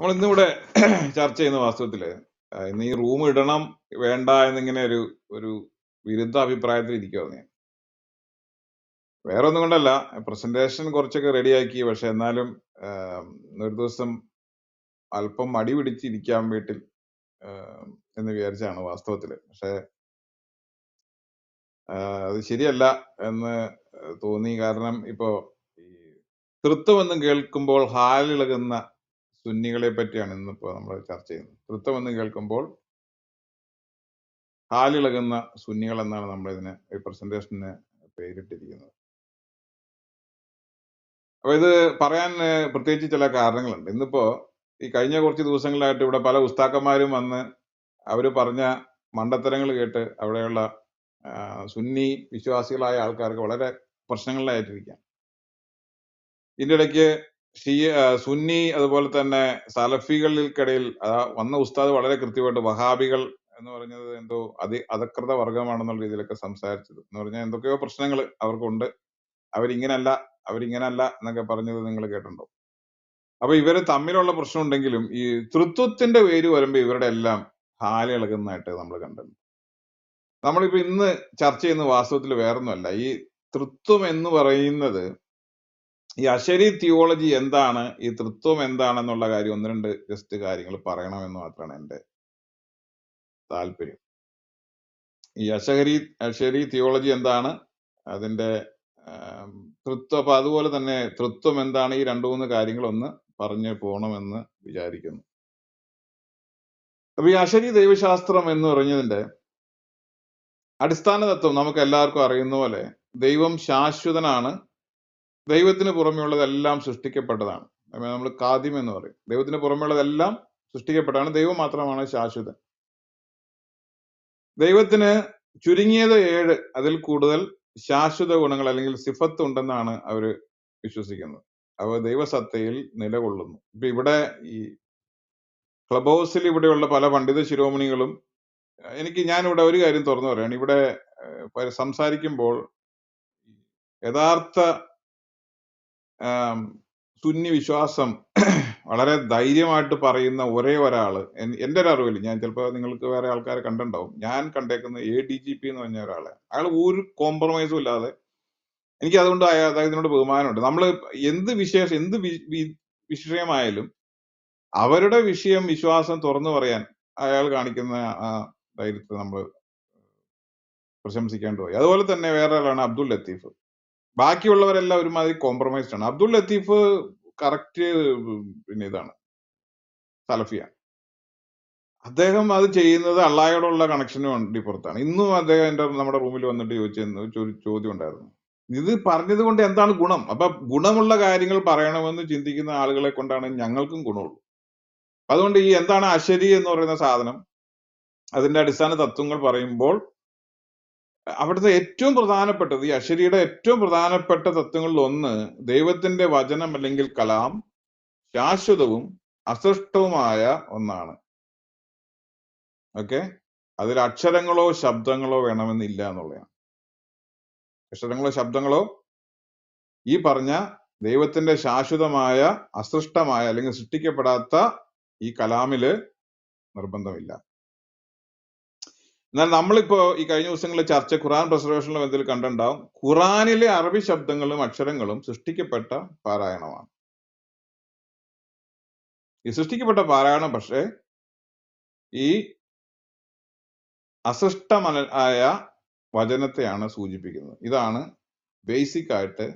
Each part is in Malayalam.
നമ്മൾ ഇന്നിവിടെ ചർച്ച ചെയ്യുന്ന വാസ്തവത്തില് ഇന്ന് ഈ റൂം ഇടണം വേണ്ട എന്നിങ്ങനെ ഒരു ഒരു വിരുദ്ധ അഭിപ്രായത്തിൽ ഇരിക്കുവാണ് ഞാൻ. വേറെ ഒന്നും കൊണ്ടല്ല, പ്രസന്റേഷൻ കുറച്ചൊക്കെ റെഡിയാക്കി. പക്ഷെ എന്നാലും ഒരു ദിവസം അല്പം മടി പിടിച്ചിരിക്കാൻ വീട്ടിൽ എന്ന് വിചാരിച്ചാണ് വാസ്തവത്തില്. പക്ഷെ അത് ശരിയല്ല എന്ന് തോന്നി. കാരണം ഇപ്പോ ഈ തൃത്വമെന്ന് കേൾക്കുമ്പോൾ ഹാലിളകുന്ന സുന്നികളെ പറ്റിയാണ് ഇന്നിപ്പോ നമ്മൾ ചർച്ച ചെയ്യുന്നത്. തൃത്വമെന്ന് കേൾക്കുമ്പോൾ ഹാലിളകുന്ന സുന്നികൾ എന്നാണ് നമ്മൾ ഇതിന് ഈ പ്രസന്റേഷന് പേരിട്ടിരിക്കുന്നത്. അപ്പൊ ഇത് പറയാൻ പ്രത്യേകിച്ച് ചില കാരണങ്ങളുണ്ട്. ഇന്നിപ്പോ ഈ കഴിഞ്ഞ കുറച്ച് ദിവസങ്ങളായിട്ട് ഇവിടെ പല ഉസ്താക്കന്മാരും വന്ന് അവര് പറഞ്ഞ മണ്ടത്തരങ്ങൾ കേട്ട് അവിടെയുള്ള സുന്നി വിശ്വാസികളായ ആൾക്കാർക്ക് വളരെ പ്രശ്നങ്ങളിലായിട്ടിരിക്കാം. ഇതിന്റെ ഇടയ്ക്ക് സുന്നി അതുപോലെ തന്നെ സലഫികൾക്കിടയിൽ വന്ന ഉസ്താദ് വളരെ കൃത്യമായിട്ട് വഹാബികൾ എന്ന് പറഞ്ഞത് എന്തോ അധകൃത വർഗമാണെന്നുള്ള രീതിയിലൊക്കെ സംസാരിച്ചത് എന്ന് പറഞ്ഞാൽ എന്തൊക്കെയോ പ്രശ്നങ്ങൾ അവർക്കുണ്ട്, അവരിങ്ങനല്ല എന്നൊക്കെ പറഞ്ഞത് നിങ്ങൾ കേട്ടിട്ടുണ്ടോ? അപ്പൊ ഇവര് തമ്മിലുള്ള പ്രശ്നം ഉണ്ടെങ്കിലും ഈ തൃത്വത്തിന്റെ പേര് വരുമ്പോ ഇവരുടെ എല്ലാം ഹാല് ഇളകുന്നതായിട്ട് നമ്മൾ കണ്ടിട്ടുണ്ട്. നമ്മളിപ്പോ ഇന്ന് ചർച്ച ചെയ്യുന്ന വാസ്തവത്തിൽ വേറൊന്നുമല്ല, ഈ തൃത്വം എന്ന് പറയുന്നത് ഈ അശരി തിയോളജി എന്താണ്, ഈ തൃത്വം എന്താണെന്നുള്ള കാര്യം ഒന്ന് രണ്ട് ജസ്റ്റ് കാര്യങ്ങൾ പറയണമെന്ന് മാത്രമാണ് എൻ്റെ താല്പര്യം. ഈ അശരി തിയോളജി എന്താണ്, അതിന്റെ തൃത്വം, അപ്പൊ അതുപോലെ തന്നെ തൃത്വം എന്താണ്, ഈ രണ്ടു മൂന്ന് കാര്യങ്ങളൊന്ന് പറഞ്ഞു പോകണമെന്ന് വിചാരിക്കുന്നു. അപ്പൊ ഈ അശരി ദൈവശാസ്ത്രം എന്ന് പറഞ്ഞതിന്റെ അടിസ്ഥാന തത്വം നമുക്ക് എല്ലാവർക്കും അറിയുന്ന പോലെ ദൈവം ശാശ്വതനാണ്, ദൈവത്തിന് പുറമെയുള്ളതെല്ലാം സൃഷ്ടിക്കപ്പെട്ടതാണ്. നമ്മൾ കാദ്യം എന്ന് പറയും. ദൈവത്തിന് പുറമെയുള്ളതെല്ലാം സൃഷ്ടിക്കപ്പെട്ടതാണ്, ദൈവം മാത്രമാണ് ശാശ്വതൻ. ദൈവത്തിന് ചുരുങ്ങിയത് 7 അതിൽ കൂടുതൽ ശാശ്വത ഗുണങ്ങൾ അല്ലെങ്കിൽ സിഫത്ത് ഉണ്ടെന്നാണ് അവര് വിശ്വസിക്കുന്നത്. അവ ദൈവസത്തയിൽ നിലകൊള്ളുന്നു. ഇപ്പൊ ഇവിടെ ഈ ക്ലബ് ഹൗസിൽ ഇവിടെയുള്ള പല പണ്ഡിത ശിരോമണികളും ഞാനിവിടെ ഒരു കാര്യം തുറന്നു പറയാണ്, ഇവിടെ സംസാരിക്കുമ്പോൾ യഥാർത്ഥ സുന്നി വിശ്വാസം വളരെ ധൈര്യമായിട്ട് പറയുന്ന ഒരേ ഒരാള് എന്റെ ഒരു അറിവിൽ, ഞാൻ ചിലപ്പോൾ നിങ്ങൾക്ക് വേറെ ആൾക്കാരെ കണ്ടിട്ടുണ്ടാവും, ഞാൻ കണ്ടേക്കുന്ന ADGP എന്ന് പറഞ്ഞ ഒരാളെ. അയാൾ ഒരു കോംപ്രമൈസും ഇല്ലാതെ, എനിക്ക് അതുകൊണ്ട് അദ്ദേഹത്തിനോട് ബഹുമാനമുണ്ട്. നമ്മൾ എന്ത് വിഷയമായാലും അവരുടെ വിശ്വാസം തുറന്നു പറയാൻ അയാൾ കാണിക്കുന്ന ആ ധൈര്യത്തെ നമ്മൾ പ്രശംസിക്കേണ്ടി പോയി. അതുപോലെ തന്നെ വേറെ ആളാണ് അബ്ദുൽ ലത്തീഫ്. ബാക്കിയുള്ളവരെല്ലാം ഒരുമാതിരി കോംപ്രമൈസ്ഡ് ആണ്. അബ്ദുൽ ലത്തീഫ് കറക്റ്റ് ഇതാണ്, സലഫിയാണ്. അദ്ദേഹം അത് ചെയ്യുന്നത് അള്ളാഹയോടുള്ള കണക്ഷന് വേണ്ടി പുറത്താണ്. ഇന്നും അദ്ദേഹം നമ്മുടെ റൂമിൽ വന്നിട്ട് ചോദ്യം ഉണ്ടായിരുന്നു, ഇത് പറഞ്ഞത് കൊണ്ട് എന്താണ് ഗുണം? അപ്പൊ ഗുണമുള്ള കാര്യങ്ങൾ പറയണമെന്ന് ചിന്തിക്കുന്ന ആളുകളെ കൊണ്ടാണ് ഞങ്ങൾക്കും ഗുണമുള്ളൂ. അതുകൊണ്ട് ഈ എന്താണ് അശരി എന്ന് പറയുന്ന സാധനം, അതിന്റെ അടിസ്ഥാന തത്വങ്ങൾ പറയുമ്പോൾ അവിടുത്തെ ഏറ്റവും പ്രധാനപ്പെട്ടത്, ഈ അശരിയുടെ ഏറ്റവും പ്രധാനപ്പെട്ട തത്വങ്ങളിൽ ഒന്ന്, ദൈവത്തിന്റെ വചനം അല്ലെങ്കിൽ കലാം ശാശ്വതവും അസൃഷ്ടവുമായ ഒന്നാണ്. ഓക്കെ, അതിൽ അക്ഷരങ്ങളോ ശബ്ദങ്ങളോ വേണമെന്നില്ല എന്നുള്ളതാണ്. അക്ഷരങ്ങളോ ശബ്ദങ്ങളോ ഈ പറഞ്ഞ ദൈവത്തിന്റെ ശാശ്വതമായ അസൃഷ്ടമായ അല്ലെങ്കിൽ സൃഷ്ടിക്കപ്പെടാത്ത ഈ കലാമില് നിർബന്ധമില്ല. എന്നാൽ നമ്മളിപ്പോ ഈ കഴിഞ്ഞ ദിവസങ്ങളിലെ ചർച്ച ഖുറാൻ പ്രിസർവേഷനിലും എന്തെങ്കിലും കണ്ടിട്ടുണ്ടാവും. ഖുറാനിലെ അറബി ശബ്ദങ്ങളും അക്ഷരങ്ങളും സൃഷ്ടിക്കപ്പെട്ട പാരായണമാണ്. ഈ സൃഷ്ടിക്കപ്പെട്ട പാരായണം പക്ഷേ ഈ അസൃഷ്ടമായ വചനത്തെയാണ് സൂചിപ്പിക്കുന്നത്. ഇതാണ് ബേസിക് ആയിട്ട്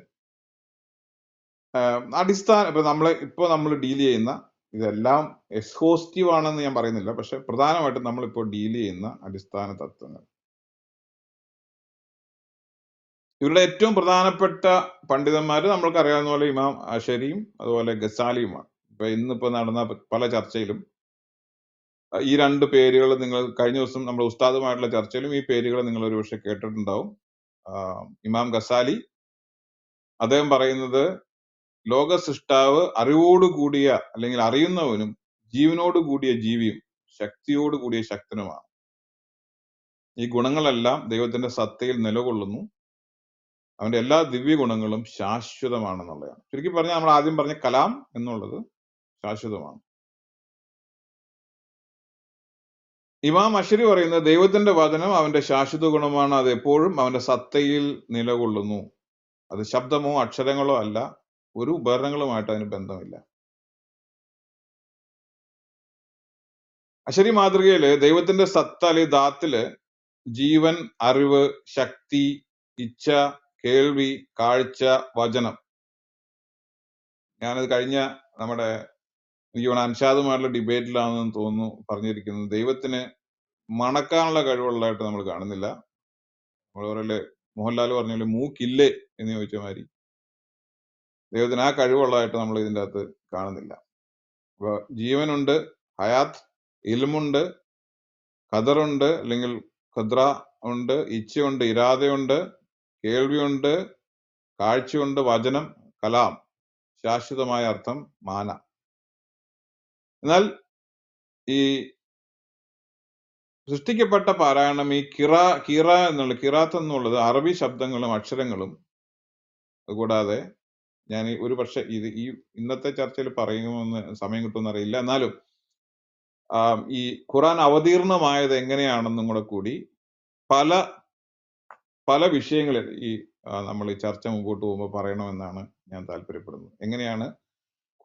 ഇപ്പൊ നമ്മൾ ഡീൽ ചെയ്യുന്ന ഇതെല്ലാം എക്സ്ഹോസ്റ്റീവ് ആണെന്ന് ഞാൻ പറയുന്നില്ല, പക്ഷെ പ്രധാനമായിട്ടും നമ്മളിപ്പോൾ ഡീൽ ചെയ്യുന്ന അടിസ്ഥാന തത്വങ്ങൾ. ഇവരുടെ ഏറ്റവും പ്രധാനപ്പെട്ട പണ്ഡിതന്മാര് നമ്മൾക്ക് അറിയാവുന്ന പോലെ ഇമാം അശരിയും അതുപോലെ ഗസാലിയുമാണ്. ഇന്നിപ്പോ നടന്ന പല ചർച്ചയിലും ഈ രണ്ട് പേരുകൾ നിങ്ങൾ കഴിഞ്ഞ ദിവസം നമ്മുടെ ഉസ്താദുമായിട്ടുള്ള ചർച്ചയിലും ഈ പേരുകൾ നിങ്ങൾ ഒരുപക്ഷെ കേട്ടിട്ടുണ്ടാവും. ഇമാം ഗസാലി അദ്ദേഹം പറയുന്നത് ലോക സൃഷ്ടാവ് അറിവോടുകൂടിയ അല്ലെങ്കിൽ അറിയുന്നവനും ജീവനോട് കൂടിയ ജീവിയും ശക്തിയോട് കൂടിയ ശക്തനുമാണ്. ഈ ഗുണങ്ങളെല്ലാം ദൈവത്തിന്റെ സത്തയിൽ നിലകൊള്ളുന്നു, അവന്റെ എല്ലാ ദിവ്യ ഗുണങ്ങളും ശാശ്വതമാണെന്നുള്ളതാണ്. ചുരുക്കി പറഞ്ഞാൽ നമ്മൾ ആദ്യം പറഞ്ഞ കലാം എന്നുള്ളത് ശാശ്വതമാണ്. ഇമാം അശ്ശരി പറയുന്നത് ദൈവത്തിന്റെ വചനം അവന്റെ ശാശ്വത ഗുണമാണ്, അത് എപ്പോഴും അവന്റെ സത്തയിൽ നിലകൊള്ളുന്നു. അത് ശബ്ദമോ അക്ഷരങ്ങളോ അല്ല, ഒരു ഉപകരണങ്ങളുമായിട്ട് അതിന് ബന്ധമില്ല. അശ്ശരി മാതൃകയില് ദൈവത്തിന്റെ സത്ത അല്ലെങ്കിൽ ദാത്തില് ജീവൻ, അറിവ്, ശക്തി, ഇച്ഛ, കേൾവി, കാഴ്ച, വചനം. ഞാനത് കഴിഞ്ഞ നമ്മുടെ അൻഷാദുമായിട്ടുള്ള ഡിബേറ്റിലാണെന്ന് തോന്നുന്നു പറഞ്ഞിരിക്കുന്നത്, ദൈവത്തിന് മണക്കാനുള്ള കഴിവുള്ളതായിട്ട് നമ്മൾ കാണുന്നില്ല. നമ്മൾ പറയല്ലേ, മോഹൻലാൽ പറഞ്ഞ മൂക്കില്ലേ എന്ന് ചോദിച്ച മാതിരി ദൈവത്തിന് ആ കഴിവുള്ളതായിട്ട് നമ്മൾ ഇതിൻ്റെ അകത്ത് കാണുന്നില്ല. അപ്പൊ ജീവനുണ്ട്, ഹയാത്ത്, ഇൽമുണ്ട്, ഖദറുണ്ട് അല്ലെങ്കിൽ ഖദ്ര ഉണ്ട്, ഇച്ഛയുണ്ട്, ഇരാദയുണ്ട്, കേൾവിയുണ്ട്, കാഴ്ചയുണ്ട്, വചനം, കലാം, ശാശ്വതമായ അർത്ഥം, മാന. എന്നാൽ ഈ സൃഷ്ടിക്കപ്പെട്ട പാരായണം, ഈ കിറാത്ത് എന്നുള്ളത് അറബി ശബ്ദങ്ങളും അക്ഷരങ്ങളും, കൂടാതെ ഞാൻ ഒരു പക്ഷെ ഇത് ഈ ഇന്നത്തെ ചർച്ചയിൽ പറയുമെന്ന് സമയം കിട്ടുമെന്ന് അറിയില്ല, എന്നാലും ഈ ഖുറാൻ അവതീർണമായത് എങ്ങനെയാണെന്നും കൂടെ കൂടി പല പല വിഷയങ്ങളിൽ ഈ നമ്മൾ ഈ ചർച്ച മുമ്പോട്ട് പോകുമ്പോൾ പറയണമെന്നാണ് ഞാൻ താല്പര്യപ്പെടുന്നത്. എങ്ങനെയാണ്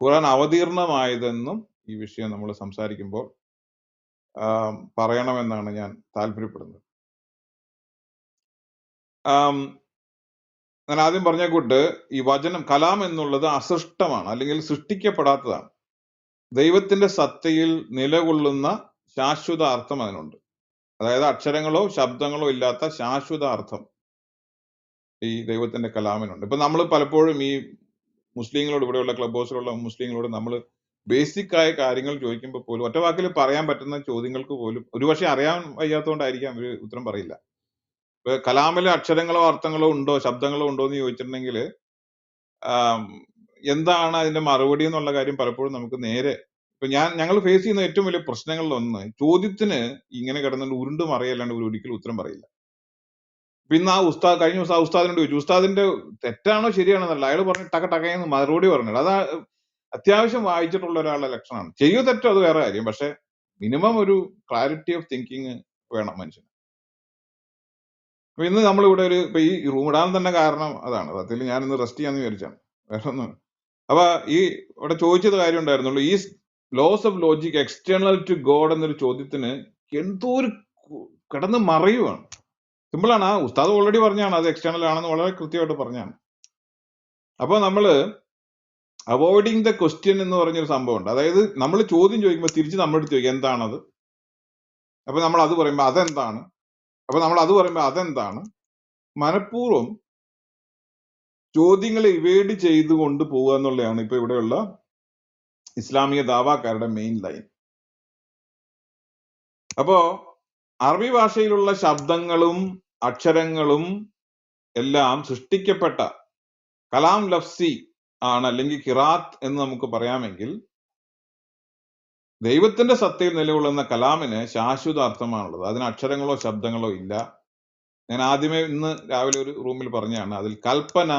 ഖുറാൻ അവതീർണമായതെന്നും ഈ വിഷയം നമ്മൾ സംസാരിക്കുമ്പോൾ പറയണമെന്നാണ് ഞാൻ താല്പര്യപ്പെടുന്നത്. ഞാൻ ആദ്യം പറഞ്ഞ കൂട്ട് ഈ വചനം, കലാം എന്നുള്ളത് അസൃഷ്ടമാണ് അല്ലെങ്കിൽ സൃഷ്ടിക്കപ്പെടാത്തതാണ്. ദൈവത്തിന്റെ സത്തയിൽ നിലകൊള്ളുന്ന ശാശ്വത അർത്ഥം അതിനുണ്ട്. അതായത് അക്ഷരങ്ങളോ ശബ്ദങ്ങളോ ഇല്ലാത്ത ശാശ്വത അർത്ഥം ഈ ദൈവത്തിന്റെ കലാമിനുണ്ട്. ഇപ്പൊ നമ്മൾ പലപ്പോഴും ഈ മുസ്ലിങ്ങളോട്, ഇവിടെയുള്ള ക്ലബ് ഹൗസിലുള്ള മുസ്ലിങ്ങളോട് നമ്മൾ ബേസിക് ആയ കാര്യങ്ങൾ ചോദിക്കുമ്പോൾ പോലും ഒറ്റ വാക്കിൽ പറയാൻ പറ്റുന്ന ചോദ്യങ്ങൾക്ക് പോലും ഒരുപക്ഷെ അറിയാൻ വയ്യാത്തതുകൊണ്ടായിരിക്കാം അവർ ഉത്തരം പറയില്ല. ഇപ്പൊ കലാമിലെ അക്ഷരങ്ങളോ അർത്ഥങ്ങളോ ഉണ്ടോ, ശബ്ദങ്ങളോ ഉണ്ടോ എന്ന് ചോദിച്ചിട്ടുണ്ടെങ്കിൽ എന്താണ് അതിന്റെ മറുപടി എന്നുള്ള കാര്യം പലപ്പോഴും നമുക്ക് നേരെ, ഇപ്പൊ ഞങ്ങൾ ഫേസ് ചെയ്യുന്ന ഏറ്റവും വലിയ പ്രശ്നങ്ങളിലൊന്ന്, ചോദ്യത്തിന് ഇങ്ങനെ കിടന്നുകൊണ്ട് ഉരുണ്ട് മറിയല്ലാണ്ട് ഒരിക്കലും ഉത്തരം പറയില്ല. പിന്നെ കഴിഞ്ഞ ദിവസം ആ ഉസ്താദിനോട് ചോദിച്ചു, ഉസ്താദിന്റെ തെറ്റാണോ ശരിയാണെന്നല്ല, അയാൾ പറഞ്ഞു ടക്കയെന്ന് മറുപടി പറഞ്ഞത്. അതാ അത്യാവശ്യം വായിച്ചിട്ടുള്ള ഒരാളുടെ ലക്ഷണമാണ്. ചെയ്യോ തെറ്റോ അത് വേറെ കാര്യം, പക്ഷെ മിനിമം ഒരു ക്ലാരിറ്റി ഓഫ് തിങ്കിങ് വേണം മനുഷ്യന്. അപ്പൊ ഇന്ന് നമ്മളിവിടെ ഇപ്പൊ ഈ റൂം ഇടാൻ തന്നെ കാരണം അതാണ്. സത്യത്തിൽ ഞാൻ ഇന്ന് റെസ്റ്റ് ചെയ്യാന്ന് വിചാരിച്ചാണ്, വേറെ ഒന്നും. അപ്പൊ ഈ ഇവിടെ ചോദിച്ചത് കാര്യം ഉണ്ടായിരുന്നുള്ളൂ, ഈ laws of logic external to God എന്നൊരു ചോദ്യത്തിന് എന്തോ ഒരു കിടന്ന് മറയുവാണ്. സിമ്പിളാണ്. ആ ഉസ്താദ് ഓൾറെഡി പറഞ്ഞാണ് അത് എക്സ്റ്റേണൽ ആണെന്ന്, വളരെ കൃത്യമായിട്ട് പറഞ്ഞാണ്. അപ്പൊ നമ്മള് അവോയ്ഡിങ് ദ ക്വസ്റ്റ്യൻ എന്ന് പറഞ്ഞൊരു സംഭവം ഉണ്ട്. അതായത് നമ്മൾ ചോദ്യം ചോദിക്കുമ്പോൾ തിരിച്ച് നമ്മുടെ അടുത്ത് ചോദിക്കും എന്താണത്, അപ്പൊ നമ്മൾ അത് പറയുമ്പോൾ അതെന്താണ്, അപ്പൊ നമ്മൾ അത് പറയുമ്പോൾ അതെന്താണ്, മനഃപൂർവ്വം ചോദ്യങ്ങളെ ഇവേഡ് ചെയ്തുകൊണ്ട് പോവുക എന്നുള്ളതാണ് ഇപ്പൊ ഇവിടെയുള്ള ഇസ്ലാമിക ദാവാക്കാരുടെ മെയിൻ ലൈൻ. അപ്പോ അറബി ഭാഷയിലുള്ള ശബ്ദങ്ങളും അക്ഷരങ്ങളും എല്ലാം സൃഷ്ടിക്കപ്പെട്ട കലാം ലഫ്സി ആണ്, അല്ലെങ്കിൽ ഖിറാത്ത് എന്ന് നമുക്ക് പറയാമെങ്കിൽ ദൈവത്തിന്റെ സത്തയിൽ നിലകൊള്ളുന്ന കലാമിന് ശാശ്വത അർത്ഥമാണുള്ളത്. അതിന് അക്ഷരങ്ങളോ ശബ്ദങ്ങളോ ഇല്ല. ഞാൻ ആദ്യമേ ഇന്ന് രാവിലെ ഒരു റൂമിൽ പറഞ്ഞാണ്, അതിൽ കൽപ്പന,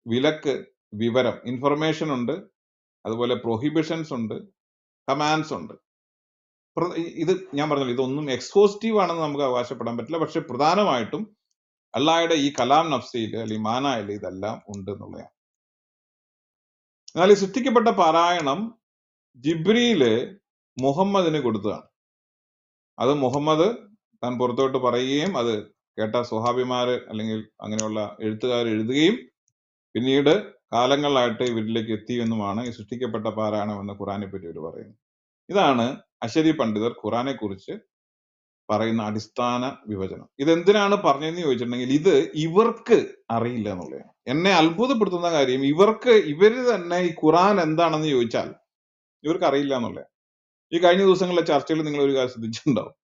വിലക്ക്, വിവരം, ഇൻഫർമേഷൻ ഉണ്ട്, അതുപോലെ പ്രൊഹിബിഷൻസ് ഉണ്ട്, കമാൻഡ്സ് ഉണ്ട്. ഇത് ഞാൻ പറഞ്ഞല്ലോ, ഇതൊന്നും എക്സ്പോസിറ്റീവ് ആണെന്ന് നമുക്ക് അവകാശപ്പെടാൻ പറ്റില്ല, പക്ഷെ പ്രധാനമായിട്ടും അള്ളാഹയുടെ ഈ കലാം നഫ്സിയിൽ അല്ലെങ്കിൽ മാനായിൽ ഇതെല്ലാം ഉണ്ട് എന്നുള്ളതാണ്. എന്നാൽ ഈ സൃഷ്ടിക്കപ്പെട്ട പാരായണം ജിബ്രീല് മുഹമ്മദിന് കൊടുത്തതാണ്. അത് മുഹമ്മദ് താൻ പുറത്തോട്ട് പറയുകയും അത് കേട്ട സ്വഹാബിമാര് അല്ലെങ്കിൽ അങ്ങനെയുള്ള എഴുത്തുകാർ എഴുതുകയും പിന്നീട് കാലങ്ങളായിട്ട് ഇവരിലേക്ക് എത്തിയെന്നുമാണ് ഈ സൃഷ്ടിക്കപ്പെട്ട പാരായണം എന്ന ഖുറാനെ പറ്റി ഇവർ പറയുന്നത്. ഇതാണ് അശരി പണ്ഡിതർ ഖുറാനെ കുറിച്ച് പറയുന്ന അടിസ്ഥാന വിഭജനം. ഇതെന്തിനാണ് പറഞ്ഞതെന്ന് ചോദിച്ചിട്ടുണ്ടെങ്കിൽ ഇത് ഇവർക്ക് അറിയില്ല എന്നുള്ളതാണ്. എന്നെ അത്ഭുതപ്പെടുത്തുന്ന കാര്യം, ഇവര് തന്നെ ഈ ഖുറാൻ എന്താണെന്ന് ചോദിച്ചാൽ ഇവർക്ക് അറിയില്ല എന്നുള്ളത്. ഈ കഴിഞ്ഞ ദിവസങ്ങളിലെ ചർച്ചയിൽ നിങ്ങൾ ഒരു കാര്യം ശ്രദ്ധിച്ചിട്ടുണ്ടാവും,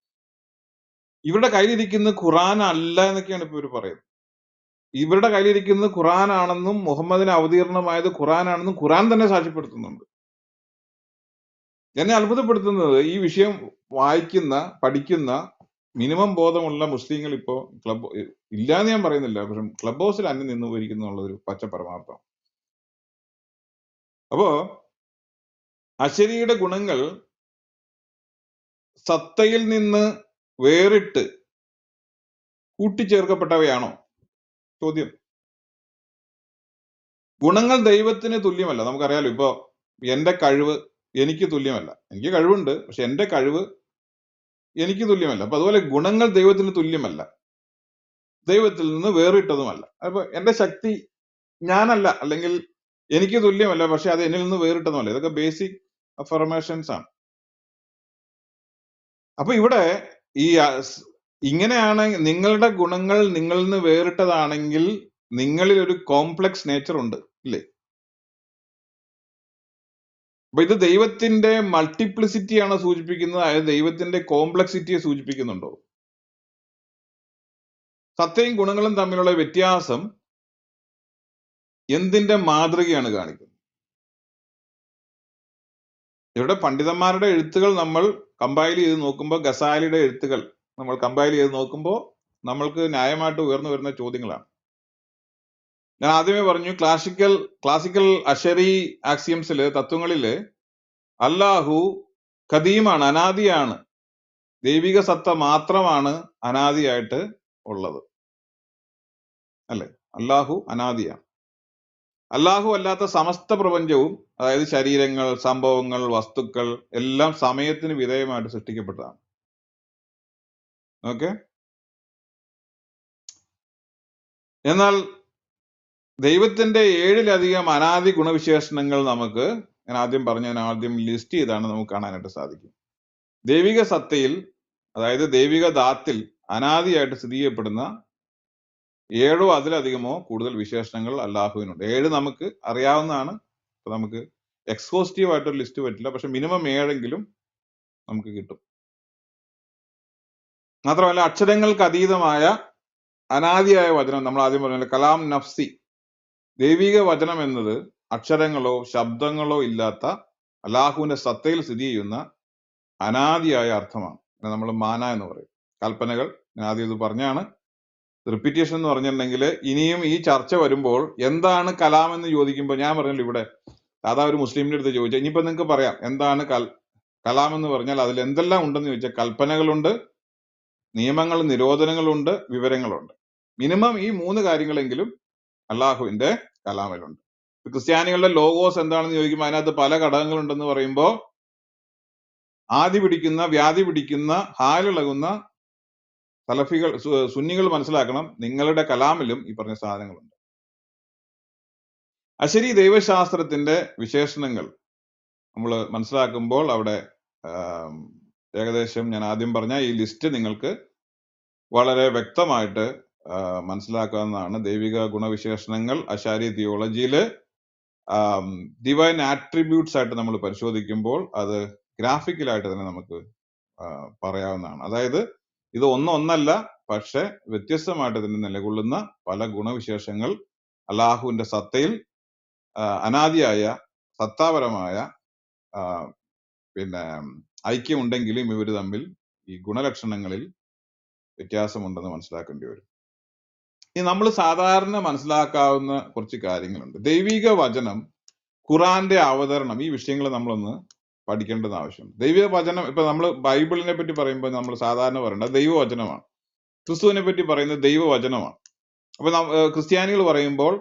ഇവരുടെ കയ്യിലിരിക്കുന്ന ഖുറാൻ അല്ല എന്നൊക്കെയാണ് ഇപ്പൊ ഇവർ പറയുന്നത്. ഇവരുടെ കയ്യിലിരിക്കുന്നത് ഖുറാനാണെന്നും മുഹമ്മദിന് അവതീർണമായത് ഖുറാനാണെന്നും ഖുറാൻ തന്നെ സാക്ഷ്യപ്പെടുത്തുന്നുണ്ട്. എന്നെ അത്ഭുതപ്പെടുത്തുന്നത് ഈ വിഷയം വായിക്കുന്ന, പഠിക്കുന്ന മിനിമം ബോധമുള്ള മുസ്ലിങ്ങൾ ഇപ്പോ ഇല്ലാന്ന് ഞാൻ പറയുന്നില്ല, പക്ഷെ ക്ലബ് ഹൗസിൽ അന്യം നിന്ന് പോയിരിക്കുന്ന ഒരു പച്ച പരമാർത്ഥം. അപ്പോ അശരിയുടെ ഗുണങ്ങൾ സത്തയിൽ നിന്ന് വേറിട്ട് കൂട്ടിച്ചേർക്കപ്പെട്ടവയാണോ? ചോദ്യം. ഗുണങ്ങൾ ദൈവത്തിന് തുല്യമല്ല. നമുക്കറിയാലോ, ഇപ്പൊ എന്റെ കഴിവ് എനിക്ക് തുല്യമല്ല. എനിക്ക് കഴിവുണ്ട്, പക്ഷെ എന്റെ കഴിവ് എനിക്ക് തുല്യമല്ല. അപ്പൊ അതുപോലെ ഗുണങ്ങൾ ദൈവത്തിന് തുല്യമല്ല, ദൈവത്തിൽ നിന്ന് വേറിട്ടതുമല്ല. അപ്പൊ എന്റെ ശക്തി ഞാനല്ല, അല്ലെങ്കിൽ എനിക്ക് തുല്യമല്ല, പക്ഷെ അത് എന്നിൽ നിന്ന് വേറിട്ടതുമല്ല. ഇതൊക്കെ ബേസിക് അഫർമേഷൻസ് ആണ്. അപ്പൊ ഇവിടെ ഈ ഇങ്ങനെയാണ്, നിങ്ങളുടെ ഗുണങ്ങൾ നിങ്ങളിൽ നിന്ന് വേറിട്ടതാണെങ്കിൽ നിങ്ങളിൽ ഒരു കോംപ്ലക്സ് നേച്ചർ ഉണ്ട്, ഇല്ലേ? അപ്പൊ ഇത് ദൈവത്തിന്റെ മൾട്ടിപ്ലിസിറ്റിയാണ് സൂചിപ്പിക്കുന്നത്, അതായത് ദൈവത്തിന്റെ കോംപ്ലക്സിറ്റിയെ സൂചിപ്പിക്കുന്നുണ്ടോ? സത്തയും ഗുണങ്ങളും തമ്മിലുള്ള വ്യത്യാസം എന്തിന്റെ മാതൃകയാണ് കാണിക്കുന്നത്? ഇവിടെ പണ്ഡിതന്മാരുടെ എഴുത്തുകൾ നമ്മൾ കമ്പൈൽ ചെയ്ത് നോക്കുമ്പോൾ, ഗസാലിയുടെ എഴുത്തുകൾ നമ്മൾ കമ്പൈൽ ചെയ്ത് നോക്കുമ്പോൾ നമ്മൾക്ക് ന്യായമായിട്ട് ഉയർന്നു വരുന്ന ചോദ്യങ്ങളാണ്. ഞാൻ ആദ്യമേ പറഞ്ഞു, ക്ലാസിക്കൽ അഷരി ആക്സിയംസില്, തത്വങ്ങളില് അല്ലാഹു ഖദീമാണ്, അനാദിയാണ്. ദൈവിക സത്ത മാത്രമാണ് അനാദിയായിട്ട് ഉള്ളത്, അല്ലെ? അല്ലാഹു അനാദിയാണ്. അല്ലാഹു അല്ലാത്ത സമസ്ത പ്രപഞ്ചവും, അതായത് ശരീരങ്ങൾ, സംഭവങ്ങൾ, വസ്തുക്കൾ എല്ലാം സമയത്തിന് വിധേയമായിട്ട് സൃഷ്ടിക്കപ്പെട്ടതാണ്. ഓക്കെ. എന്നാൽ ദൈവത്തിന്റെ 7-ലധികം അനാദി ഗുണവിശേഷണങ്ങൾ നമുക്ക്, ഞാൻ ആദ്യം ലിസ്റ്റ് ചെയ്താണ് നമുക്ക് കാണാനായിട്ട് സാധിക്കും. ദൈവിക സത്തയിൽ, അതായത് ദൈവിക ദാത്തിൽ അനാദിയായിട്ട് സ്ഥിതി ചെയ്യപ്പെടുന്ന 7 അതിലധികമോ കൂടുതൽ വിശേഷണങ്ങൾ അല്ലാഹുവിനുണ്ട്. 7 നമുക്ക് അറിയാവുന്നതാണ്. അപ്പൊ നമുക്ക് എക്സ്ഹോസ്റ്റീവ് ആയിട്ടൊരു ലിസ്റ്റ് പറ്റില്ല, പക്ഷെ മിനിമം 7 നമുക്ക് കിട്ടും. മാത്രമല്ല, അക്ഷരങ്ങൾക്ക് അതീതമായ അനാദിയായ വചനം, നമ്മൾ ആദ്യം പറഞ്ഞ കലാം നഫ്സി, ദൈവിക വചനം എന്നത് അക്ഷരങ്ങളോ ശബ്ദങ്ങളോ ഇല്ലാത്ത അല്ലാഹുവിന്റെ സത്തയിൽ സ്ഥിതി ചെയ്യുന്ന അനാദിയായ അർത്ഥമാണ്. നമ്മൾ മാന എന്ന് പറയും. കൽപ്പനകൾ, ഞാൻ ആദ്യം ഇത് പറഞ്ഞാണ്. റിപ്പീറ്റേഷൻ എന്ന് പറഞ്ഞിട്ടുണ്ടെങ്കിൽ ഇനിയും ഈ ചർച്ച വരുമ്പോൾ എന്താണ് കലാം എന്ന് ചോദിക്കുമ്പോൾ, ഞാൻ പറഞ്ഞല്ലോ ഇവിടെ അതാ ഒരു മുസ്ലിമിന്റെ അടുത്ത് ചോദിച്ചാൽ, ഇനിയിപ്പോ നിങ്ങൾക്ക് പറയാം എന്താണ് കലാം എന്ന് പറഞ്ഞാൽ അതിൽ എന്തെല്ലാം ഉണ്ടെന്ന് ചോദിച്ചാൽ, കൽപ്പനകളുണ്ട്, നിയമങ്ങളും നിരോധനങ്ങളുണ്ട്, വിവരങ്ങളുണ്ട്. മിനിമം ഈ 3 കാര്യങ്ങളെങ്കിലും അള്ളാഹുവിന്റെ കലാമിലുണ്ട്. ക്രിസ്ത്യാനികളുടെ ലോഗോസ് എന്താണെന്ന് ചോദിക്കുമ്പോൾ അതിനകത്ത് പല ഘടകങ്ങളുണ്ടെന്ന് പറയുമ്പോൾ, ആദി പിടിക്കുന്ന, വ്യാധി പിടിക്കുന്ന, ഹാലിളകുന്ന സലഫികൾ, സുന്നികൾ മനസ്സിലാക്കണം, നിങ്ങളുടെ കലാമിലും ഈ പറഞ്ഞ സാധനങ്ങളുണ്ട്. അശരി ദൈവശാസ്ത്രത്തിന്റെ വിശേഷണങ്ങൾ നമ്മൾ മനസ്സിലാക്കുമ്പോൾ അവിടെ ഏകദേശം ഞാൻ ആദ്യം പറഞ്ഞ ഈ ലിസ്റ്റ് നിങ്ങൾക്ക് വളരെ വ്യക്തമായിട്ട് മനസ്സിലാക്കാവുന്നതാണ്. ദൈവിക ഗുണവിശേഷണങ്ങൾ അശാരി തിയോളജിയില് ഡിവൈൻ ആട്രിബ്യൂട്ട്സ് ആയിട്ട് നമ്മൾ പരിശോധിക്കുമ്പോൾ അത് ഗ്രാഫിക്കലായിട്ട് തന്നെ നമുക്ക് പറയാവുന്നതാണ്. അതായത് ഇത് ഒന്നല്ല, പക്ഷെ വ്യത്യസ്തമായിട്ട് തന്നെ നിലകൊള്ളുന്ന പല ഗുണവിശേഷങ്ങൾ അല്ലാഹുവിന്റെ സത്തയിൽ അനാദിയായ സത്താപരമായ പിന്നെ ഐക്യമുണ്ടെങ്കിലും ഇവർ തമ്മിൽ ഈ ഗുണലക്ഷണങ്ങളിൽ വ്യത്യാസമുണ്ടെന്ന് മനസ്സിലാക്കേണ്ടി വരും. ഇനി നമ്മൾ സാധാരണ മനസ്സിലാക്കാവുന്ന കുറച്ച് കാര്യങ്ങളുണ്ട്. ദൈവിക വചനം, ഖുറാന്റെ അവതരണം, ഈ വിഷയങ്ങൾ നമ്മളൊന്ന് പഠിക്കേണ്ടത് ആവശ്യമുണ്ട്. ദൈവിക വചനം, ഇപ്പൊ നമ്മൾ ബൈബിളിനെ പറ്റി പറയുമ്പോൾ നമ്മൾ സാധാരണ പറയേണ്ടത് ദൈവവചനമാണ്. ക്രിസ്തുവിനെ പറ്റി പറയുന്നത് ദൈവവചനമാണ്. അപ്പൊ ക്രിസ്ത്യാനികൾ പറയുമ്പോൾ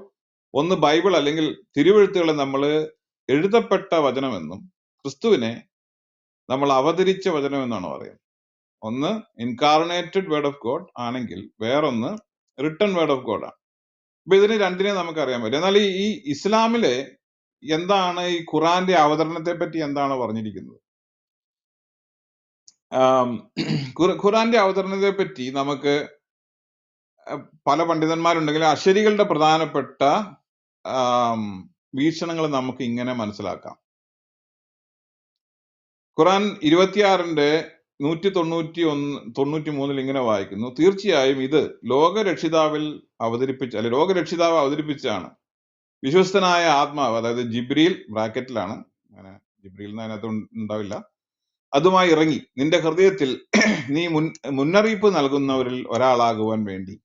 ഒന്ന് ബൈബിൾ അല്ലെങ്കിൽ തിരുവെഴുത്തുകളെ നമ്മൾ എഴുതപ്പെട്ട വചനമെന്നും ക്രിസ്തുവിനെ നമ്മൾ അവതരിച്ച വചനം എന്നാണ് പറയുന്നത്. ഒന്ന് ഇൻകാർണേറ്റഡ് വേർഡ് ഓഫ് ഗോഡ് ആണെങ്കിൽ വേറൊന്ന് റിട്ടൺ വേർഡ് ഓഫ് ഗോഡ് ആണ്. അപ്പൊ ഇതിന് രണ്ടിനെ നമുക്ക് അറിയാൻ പറ്റും. എന്നാൽ ഈ ഇസ്ലാമിലെ എന്താണ് ഈ ഖുറാന്റെ അവതരണത്തെ പറ്റി എന്താണ് പറഞ്ഞിരിക്കുന്നത്? ഖുറാന്റെ അവതരണത്തെ പറ്റി നമുക്ക് പല പണ്ഡിതന്മാരുണ്ടെങ്കിലും അശരികളുടെ പ്രധാനപ്പെട്ട വീക്ഷണങ്ങൾ നമുക്ക് ഇങ്ങനെ മനസ്സിലാക്കാം. ഖുറാൻ 26-193 ഇങ്ങനെ വായിക്കുന്നു: തീർച്ചയായും ഇത് ലോകരക്ഷിതാവ് അവതരിപ്പിച്ചാണ്. വിശ്വസ്തനായ ആത്മാവ്, അതായത് ജിബ്രീൽ, ബ്രാക്കറ്റിലാണ്, അങ്ങനെ ജിബ്രീൽ അതിനകത്ത് ഉണ്ടാവില്ല, അതുമായി ഇറങ്ങി നിന്റെ ഹൃദയത്തിൽ നീ മുന്നറിയിപ്പ് നൽകുന്നവരിൽ ഒരാളാകുവാൻ വേണ്ടി.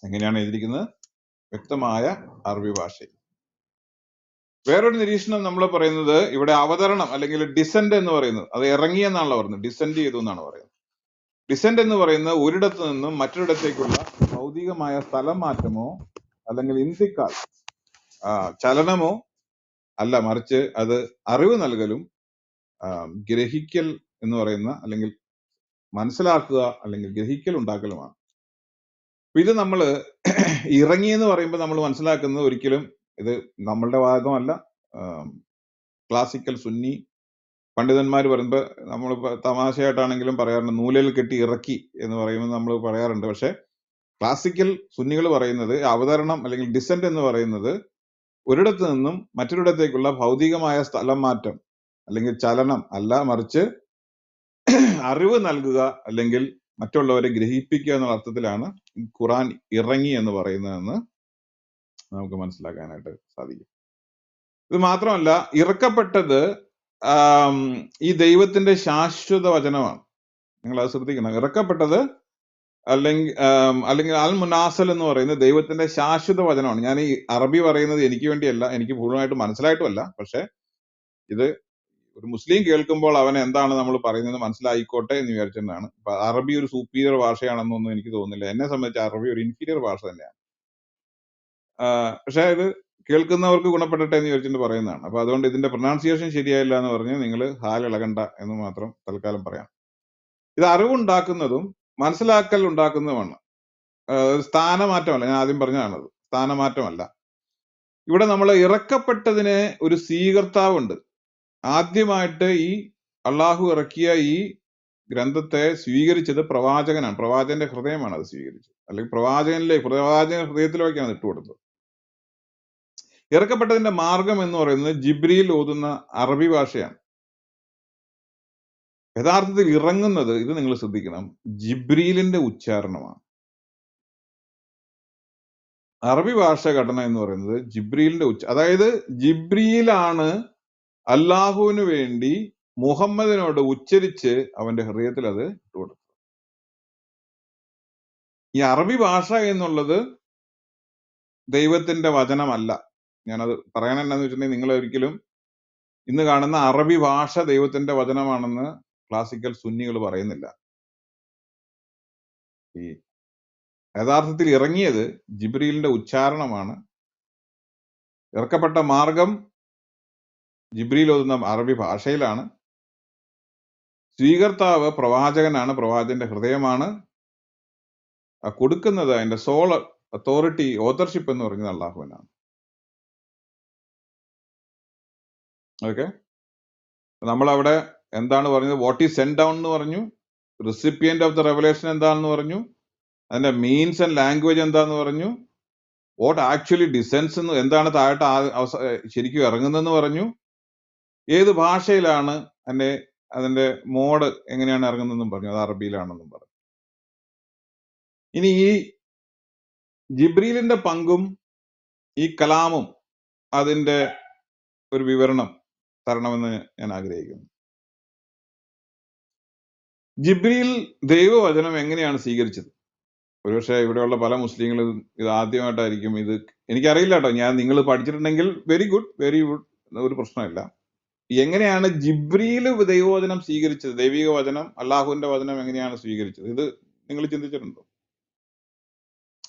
എങ്ങനെയാണ് എഴുതിയിരിക്കുന്നത്? വ്യക്തമായ അറബി ഭാഷയിൽ. വേറൊരു നിരീക്ഷണം നമ്മൾ പറയുന്നത് ഇവിടെ അവതരണം അല്ലെങ്കിൽ ഡിസെൻഡ് എന്ന് പറയുന്നത് അത് ഇറങ്ങി എന്നാണല്ലോ പറയുന്നത്, ഡിസെൻഡ് ചെയ്തു എന്നാണ് പറയുന്നത്. ഡിസെൻഡ് എന്ന് പറയുന്നത് ഒരിടത്ത് നിന്നും മറ്റൊരിടത്തേക്കുള്ള ഭൗതികമായ സ്ഥലം മാറ്റമോ അല്ലെങ്കിൽ ഇന്ത്യക്കാൽ ചലനമോ അല്ല, മറിച്ച് അത് അറിവ് നൽകലും ഗ്രഹിക്കൽ എന്ന് പറയുന്ന അല്ലെങ്കിൽ മനസ്സിലാക്കുക അല്ലെങ്കിൽ ഗ്രഹിക്കൽ ഉണ്ടാക്കലുമാണ്. അപ്പൊ ഇത് നമ്മൾ ഇറങ്ങി എന്ന് പറയുമ്പോൾ നമ്മൾ മനസ്സിലാക്കുന്നത് ഒരിക്കലും ഇത് നമ്മളുടെ ഭാഗമല്ല. ക്ലാസിക്കൽ സുന്നി പണ്ഡിതന്മാർ പറയുമ്പോൾ നമ്മൾ തമാശയായിട്ടാണെങ്കിലും പറയാറുണ്ട്, നൂലിൽ കെട്ടി ഇറക്കി എന്ന് പറയുമ്പോൾ നമ്മൾ പറയാറുണ്ട്. പക്ഷെ ക്ലാസിക്കൽ സുന്നികൾ പറയുന്നത് അവതരണം അല്ലെങ്കിൽ ഡിസെന്റ് എന്ന് പറയുന്നത് ഒരിടത്ത് നിന്നും മറ്റൊരിടത്തേക്കുള്ള ഭൗതികമായ സ്ഥലം മാറ്റം അല്ലെങ്കിൽ ചലനം അല്ല, മറിച്ച് അറിവ് നൽകുക അല്ലെങ്കിൽ മറ്റുള്ളവരെ ഗ്രഹിപ്പിക്കുക എന്നുള്ള അർത്ഥത്തിലാണ് ഖുറാൻ ഇറങ്ങി എന്ന് പറയുന്നതെന്ന് നമുക്ക് മനസ്സിലാക്കാനായിട്ട് സാധിക്കും. ഇത് മാത്രമല്ല, ഇറക്കപ്പെട്ടത് ഈ ദൈവത്തിന്റെ ശാശ്വത വചനമാണ്. നിങ്ങൾ അത് ശ്രദ്ധിക്കണം. ഇറക്കപ്പെട്ടത് അല്ലെങ്കിൽ അൽ മുനാസൽ എന്ന് പറയുന്നത് ദൈവത്തിന്റെ ശാശ്വത വചനമാണ്. ഞാൻ ഈ അറബി പറയുന്നത് എനിക്ക് വേണ്ടിയല്ല, എനിക്ക് പൂർണ്ണമായിട്ട് മനസ്സിലായിട്ടുമല്ല. പക്ഷെ ഇത് ഒരു മുസ്ലിം കേൾക്കുമ്പോൾ അവൻ എന്താണ് നമ്മൾ പറയുന്നത് മനസ്സിലായിക്കോട്ടെ എന്ന് വിചാരിച്ചതാണ്. അപ്പൊ അറബി ഒരു സൂപ്പീരിയർ ഭാഷയാണെന്നൊന്നും എനിക്ക് തോന്നുന്നില്ല. എന്നെ സംബന്ധിച്ച് അറബി ഒരു ഇൻഫീരിയർ ഭാഷ തന്നെയാണ്. പക്ഷെ ഇത് കേൾക്കുന്നവർക്ക് ഗുണപ്പെടട്ടെ എന്ന് വിചാരിച്ചിട്ട് പറയുന്നതാണ്. അപ്പൊ അതുകൊണ്ട് ഇതിന്റെ പ്രൊനൗൺസിയേഷൻ ശരിയായില്ല എന്ന് പറഞ്ഞ് നിങ്ങൾ ഹാലിളകണ്ട എന്ന് മാത്രം തൽക്കാലം പറയാം. ഇത് അറിവുണ്ടാക്കുന്നതും മനസ്സിലാക്കൽ ഉണ്ടാക്കുന്നതുമാണ്. സ്ഥാനമാറ്റമല്ല, ഞാൻ ആദ്യം പറഞ്ഞതാണത്, സ്ഥാനമാറ്റമല്ല. ഇവിടെ നമ്മൾ ഇറക്കപ്പെട്ടതിന് ഒരു സ്വീകർത്താവുണ്ട്. ആദ്യമായിട്ട് ഈ അള്ളാഹു ഇറക്കിയ ഈ ഗ്രന്ഥത്തെ സ്വീകരിച്ചത് പ്രവാചകനാണ്. പ്രവാചകന്റെ ഹൃദയമാണ് അത് സ്വീകരിച്ചത്, അല്ലെങ്കിൽ പ്രവാചക ഹൃദയത്തിലേക്കാണ് ഇട്ടുകൊടുത്തത്. ഇറക്കപ്പെട്ടതിന്റെ മാർഗം എന്ന് പറയുന്നത് ജിബ്രീൽ ഓതുന്ന അറബി ഭാഷയാണ്. യഥാർത്ഥത്തിൽ ഇറങ്ങുന്നത്, ഇത് നിങ്ങൾ ശ്രദ്ധിക്കണം, ജിബ്രീലിന്റെ ഉച്ചാരണമാണ്. അറബി ഭാഷ ഘടന എന്ന് പറയുന്നത് ജിബ്രീലിന്റെ അതായത് ജിബ്രീലാണ് അള്ളാഹുവിന് വേണ്ടി മുഹമ്മദിനോട് ഉച്ചരിച്ച് അവന്റെ ഹൃദയത്തിൽ അത് ഇട്ടുകൊടുത്തു. ഈ അറബി ഭാഷ എന്നുള്ളത് ദൈവത്തിന്റെ വചനമല്ല. ഞാനത് പറയാൻ എന്താന്ന് വെച്ചിട്ടുണ്ടെങ്കിൽ, നിങ്ങൾ ഒരിക്കലും ഇന്ന് കാണുന്ന അറബി ഭാഷ ദൈവത്തിന്റെ വചനമാണെന്ന് ക്ലാസിക്കൽ സുന്നികൾ പറയുന്നില്ല. ഈ യഥാർത്ഥത്തിൽ ഇറങ്ങിയത് ജിബ്രീലിന്റെ ഉച്ചാരണമാണ്. ഇറക്കപ്പെട്ട മാർഗം ജിബ്രീൽ ഓതുന്ന അറബി ഭാഷയിലാണ്. സ്വീകർത്താവ് പ്രവാചകനാണ്, പ്രവാചകന്റെ ഹൃദയമാണ്. കൊടുക്കുന്നത് അതിന്റെ സോൾ അതോറിറ്റി, ഓതർഷിപ്പ് എന്ന് പറയുന്നത് അള്ളാഹുവിനാണ്. ഓക്കെ, നമ്മളവിടെ എന്താണ് പറഞ്ഞത്? വാട്ട് ഈസ് സെൻഡ് ഡൗൺ എന്ന് പറഞ്ഞു, റിസിപ്പിയന്റ് ഓഫ് ദ റെവലേഷൻ എന്താണെന്ന് പറഞ്ഞു, അതിന്റെ മീൻസ് ആൻഡ് ലാംഗ്വേജ് എന്താന്ന് പറഞ്ഞു, വാട്ട് ആക്ച്വലി ഡിസെൻസ് എന്ന്, എന്താണ് താഴോട്ട് ശരിക്കും ഇറങ്ങുന്നതെന്ന് പറഞ്ഞു, ഏത് ഭാഷയിലാണ് അതിന്റെ മോഡ് എങ്ങനെയാണ് ഇറങ്ങുന്നതെന്നും പറഞ്ഞു, അത് അറബിയിലാണെന്നും പറഞ്ഞു. ഇനി ഈ ജിബ്രീലിന്റെ പങ്കും ഈ കലാമും അതിന്റെ ഒരു വിവരണം തരണമെന്ന് ഞാൻ ആഗ്രഹിക്കുന്നു. ജിബ്രീൽ ദൈവവചനം എങ്ങനെയാണ് സ്വീകരിച്ചത്? ഒരുപക്ഷെ ഇവിടെയുള്ള പല മുസ്ലിങ്ങളും ഇത് ആദ്യമായിട്ടായിരിക്കും. ഇത് എനിക്കറിയില്ല കേട്ടോ, നിങ്ങൾ പഠിച്ചിട്ടുണ്ടെങ്കിൽ വെരി ഗുഡ്, ഒരു പ്രശ്നമില്ല. എങ്ങനെയാണ് ജിബ്രീൽ ദൈവവചനം സ്വീകരിച്ചത്? ദൈവിക വചനം, അള്ളാഹുവിന്റെ വചനം എങ്ങനെയാണ് സ്വീകരിച്ചത്? ഇത് നിങ്ങൾ ചിന്തിച്ചിട്ടുണ്ടോ?